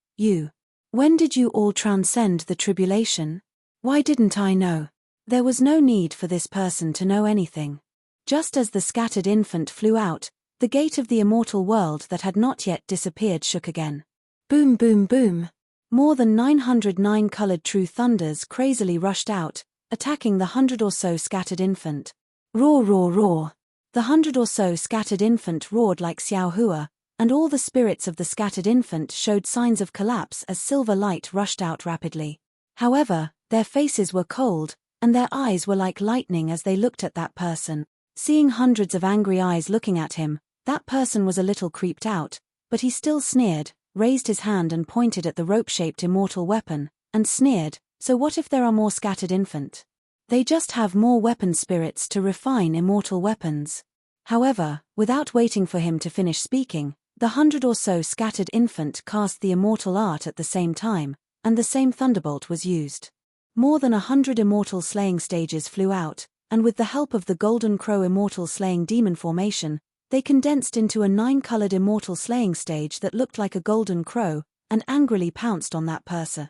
When did you all transcend the tribulation? Why didn't I know?" There was no need for this person to know anything. Just as the scattered infant flew out, the gate of the immortal world that had not yet disappeared shook again. Boom boom boom. More than 909 colored true thunders crazily rushed out, attacking the 100 or so scattered infant. Roar roar roar. The 100 or so scattered infant roared like Xiao Hua, and all the spirits of the scattered infant showed signs of collapse as silver light rushed out rapidly. However, their faces were cold, and their eyes were like lightning as they looked at that person. Seeing hundreds of angry eyes looking at him, that person was a little creeped out, but he still sneered, raised his hand and pointed at the rope-shaped immortal weapon, and sneered, "So what if there are more scattered infant? They just have more weapon spirits to refine immortal weapons." However, without waiting for him to finish speaking, the 100 or so scattered infant cast the immortal art at the same time, and the same thunderbolt was used. More than 100 immortal slaying stages flew out, and with the help of the golden crow immortal slaying demon formation, they condensed into a 9-colored immortal slaying stage that looked like a golden crow, and angrily pounced on that person.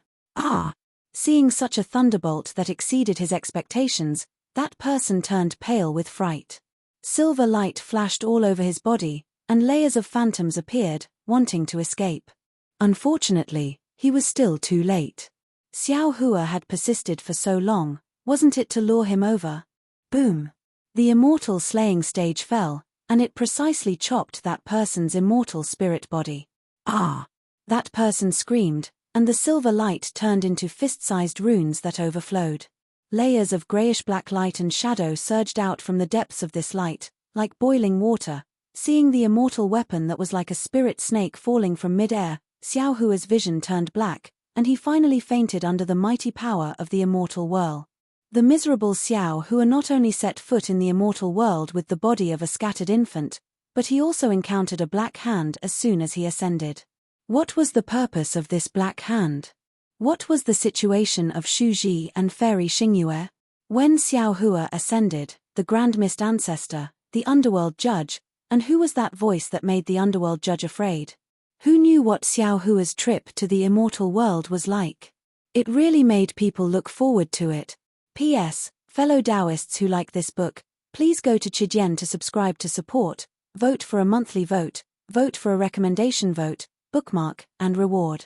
Seeing such a thunderbolt that exceeded his expectations, that person turned pale with fright. Silver light flashed all over his body, and layers of phantoms appeared, wanting to escape. Unfortunately, he was still too late. Xiao Hua had persisted for so long, wasn't it to lure him over? Boom! The immortal slaying stage fell, and it precisely chopped that person's immortal spirit body. That person screamed, and the silver light turned into fist-sized runes that overflowed. Layers of grayish-black light and shadow surged out from the depths of this light, like boiling water. Seeing the immortal weapon that was like a spirit snake falling from mid-air, Xiao Hua's vision turned black, and he finally fainted under the mighty power of the immortal whirl. The miserable Xiao Hua not only set foot in the immortal world with the body of a scattered infant, but he also encountered a black hand as soon as he ascended. What was the purpose of this black hand? What was the situation of Shuji and Fairy Xingyue? When Xiao Hua ascended, the Grand Mist Ancestor, the Underworld Judge, and who was that voice that made the Underworld Judge afraid? Who knew what Xiao Hua's trip to the immortal world was like? It really made people look forward to it. P.S. Fellow Taoists who like this book, please go to Chidian to subscribe to support, vote for a monthly vote, vote for a recommendation vote, bookmark, and reward.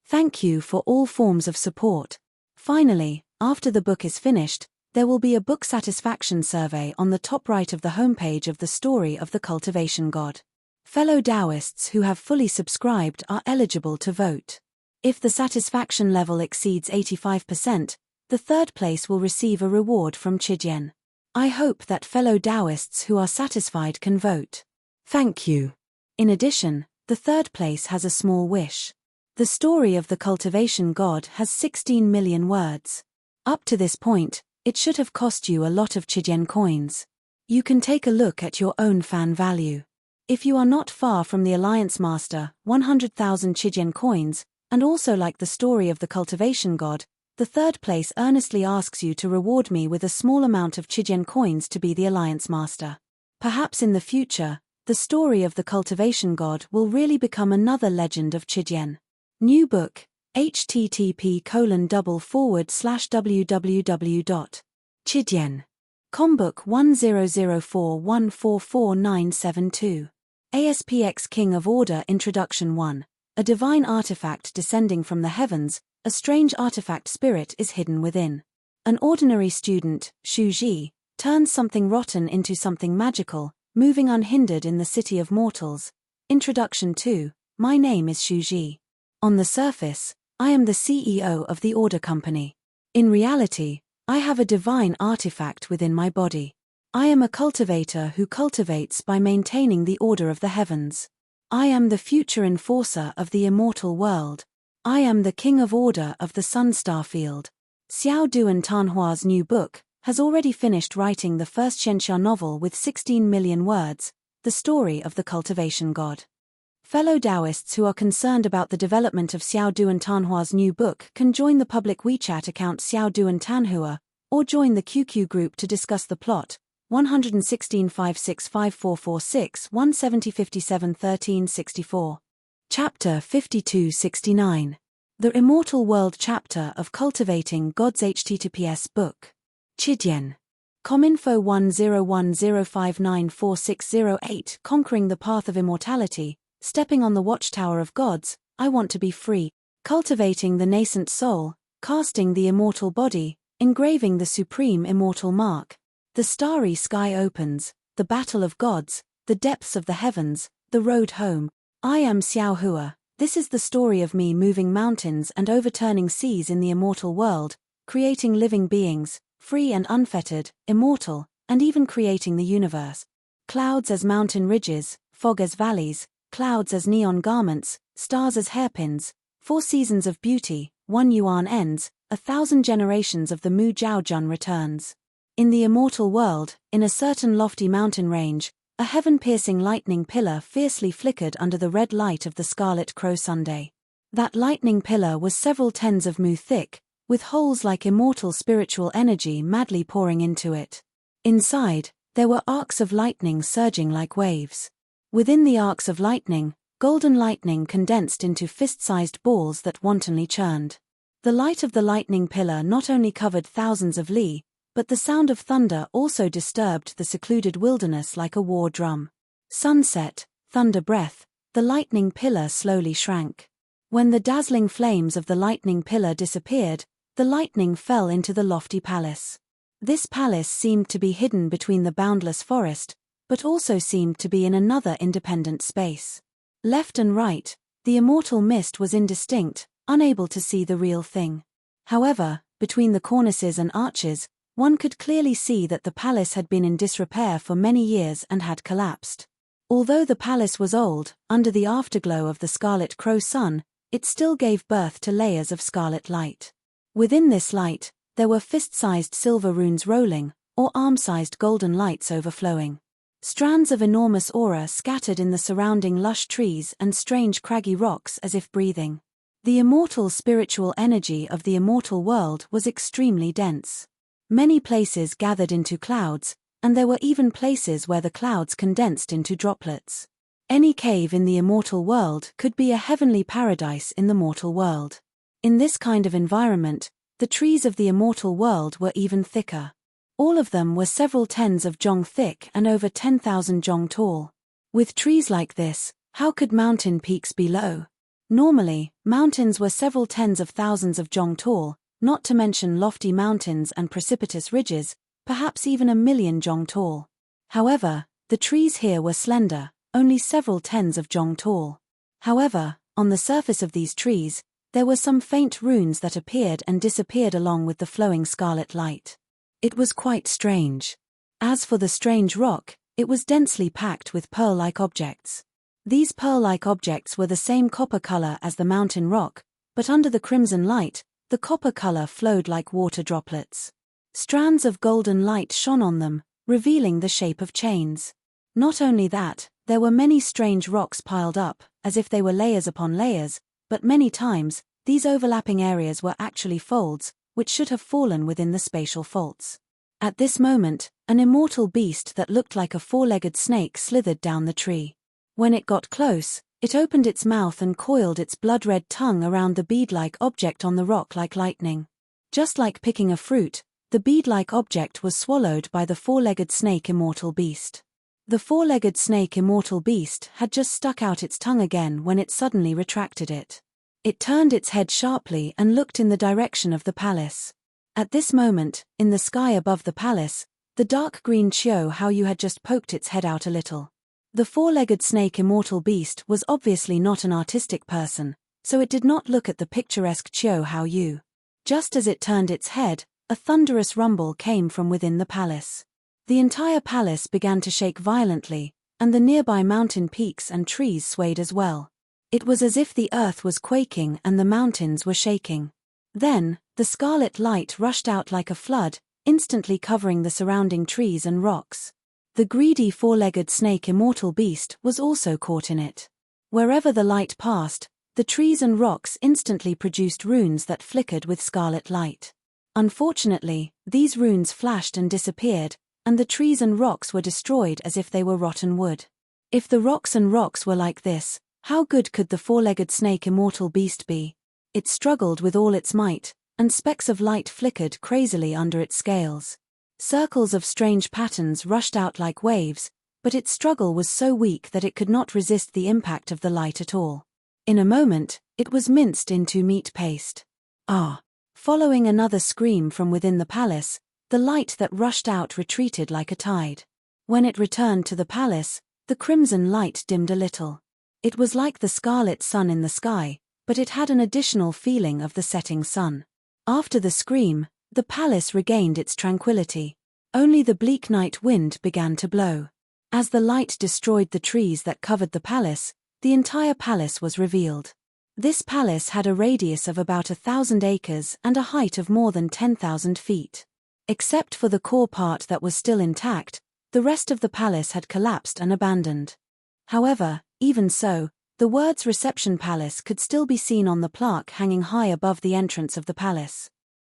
Thank you for all forms of support. Finally, after the book is finished, there will be a book satisfaction survey on the top right of the homepage of the Story of the Cultivation God. Fellow Taoists who have fully subscribed are eligible to vote. If the satisfaction level exceeds 85%, the third place will receive a reward from Chidian. I hope that fellow Taoists who are satisfied can vote. Thank you. In addition, the third place has a small wish. The Story of the Cultivation God has 16 million words. Up to this point, it should have cost you a lot of Chidian coins. You can take a look at your own fan value. If you are not far from the Alliance Master, 100,000 Chidian coins, and also like the Story of the Cultivation God, the third place earnestly asks you to reward me with a small amount of Chidian coins to be the Alliance Master. Perhaps in the future, the Story of the Cultivation God will really become another legend of Chidian. New book, http://www.chidian.com book 1004144972. ASPX King of Order Introduction 1. A divine artifact descending from the heavens, a strange artifact spirit is hidden within. An ordinary student, Shu Ji, turns something rotten into something magical, moving unhindered in the city of mortals. Introduction 2. My name is Shu Ji. On the surface, I am the CEO of the Order Company. In reality, I have a divine artifact within my body. I am a cultivator who cultivates by maintaining the order of the heavens. I am the future enforcer of the immortal world. I am the king of order of the Sunstar field. Xiao Duan Tanhua's new book has already finished writing the first Xianxia novel with 16 million words, The Story of the Cultivation God. Fellow Taoists who are concerned about the development of Xiao Duan Tanhua's new book can join the public WeChat account Xiao Duan Tanhua, or join the QQ group to discuss the plot, 116565446 170571364. Chapter 5269. The Immortal World Chapter of Cultivating Gods https book. Chidian. Cominfo 1010594608 Conquering the Path of Immortality, Stepping on the Watchtower of Gods, I Want to Be Free, Cultivating the Nascent Soul, Casting the Immortal Body, Engraving the Supreme Immortal Mark. The starry sky opens, the battle of gods, the depths of the heavens, the road home. I am Xiao Hua. This is the story of me moving mountains and overturning seas in the immortal world, creating living beings, free and unfettered, immortal, and even creating the universe. Clouds as mountain ridges, fog as valleys, clouds as neon garments, stars as hairpins, 4 seasons of beauty, 1 yuan ends, 1,000 generations of the Mu Jiaojun returns. In the immortal world, in a certain lofty mountain range, a heaven-piercing lightning pillar fiercely flickered under the red light of the scarlet crow Sunday. That lightning pillar was several tens of mu thick, with holes like immortal spiritual energy madly pouring into it. Inside, there were arcs of lightning surging like waves. Within the arcs of lightning, golden lightning condensed into fist-sized balls that wantonly churned. The light of the lightning pillar not only covered thousands of li, but the sound of thunder also disturbed the secluded wilderness like a war drum. Sunset, thunder breath, the lightning pillar slowly shrank. When the dazzling flames of the lightning pillar disappeared, the lightning fell into the lofty palace. This palace seemed to be hidden between the boundless forest, but also seemed to be in another independent space. Left and right, the immortal mist was indistinct, unable to see the real thing. However, between the cornices and arches, one could clearly see that the palace had been in disrepair for many years and had collapsed. Although the palace was old, under the afterglow of the scarlet crow sun, it still gave birth to layers of scarlet light. Within this light, there were fist-sized silver runes rolling, or arm-sized golden lights overflowing. Strands of enormous aura scattered in the surrounding lush trees and strange craggy rocks as if breathing. The immortal spiritual energy of the immortal world was extremely dense. Many places gathered into clouds, and there were even places where the clouds condensed into droplets. Any cave in the immortal world could be a heavenly paradise in the mortal world. In this kind of environment, the trees of the immortal world were even thicker. All of them were several tens of zhong thick and over 10,000 zhong tall. With trees like this, how could mountain peaks be low? Normally, mountains were several tens of thousands of jong tall, not to mention lofty mountains and precipitous ridges, perhaps even 1,000,000 jong tall. However, the trees here were slender, only several tens of jong tall. However, on the surface of these trees, there were some faint runes that appeared and disappeared along with the flowing scarlet light. It was quite strange. As for the strange rock, it was densely packed with pearl-like objects. These pearl-like objects were the same copper color as the mountain rock, but under the crimson light, the copper color flowed like water droplets. Strands of golden light shone on them, revealing the shape of chains. Not only that, there were many strange rocks piled up, as if they were layers upon layers, but many times, these overlapping areas were actually folds, which should have fallen within the spatial faults. At this moment, an immortal beast that looked like a four-legged snake slithered down the tree. When it got close, it opened its mouth and coiled its blood-red tongue around the bead-like object on the rock like lightning. Just like picking a fruit, the bead-like object was swallowed by the four-legged snake immortal beast. The four-legged snake immortal beast had just stuck out its tongue again when it suddenly retracted it. It turned its head sharply and looked in the direction of the palace. At this moment, in the sky above the palace, the dark green Chiu Hao Yu had just poked its head out a little. The four-legged snake immortal beast was obviously not an artistic person, so it did not look at the picturesque Chiu Hao Yu. Just as it turned its head, a thunderous rumble came from within the palace. The entire palace began to shake violently, and the nearby mountain peaks and trees swayed as well. It was as if the earth was quaking and the mountains were shaking. Then, the scarlet light rushed out like a flood, instantly covering the surrounding trees and rocks. The greedy four-legged snake immortal beast was also caught in it. Wherever the light passed, the trees and rocks instantly produced runes that flickered with scarlet light. Unfortunately, these runes flashed and disappeared, and the trees and rocks were destroyed as if they were rotten wood. If the rocks and rocks were like this, how good could the four-legged snake immortal beast be? It struggled with all its might, and specks of light flickered crazily under its scales. Circles of strange patterns rushed out like waves, but its struggle was so weak that it could not resist the impact of the light at all. In a moment, it was minced into meat paste. Ah! Following another scream from within the palace, the light that rushed out retreated like a tide. When it returned to the palace, the crimson light dimmed a little. It was like the scarlet sun in the sky, but it had an additional feeling of the setting sun. After the scream, the palace regained its tranquility. Only the bleak night wind began to blow. As the light destroyed the trees that covered the palace, the entire palace was revealed. This palace had a radius of about 1,000 acres and a height of more than 10,000 feet. Except for the core part that was still intact, the rest of the palace had collapsed and abandoned. However, even so, the words Reception Palace could still be seen on the plaque hanging high above the entrance of the palace.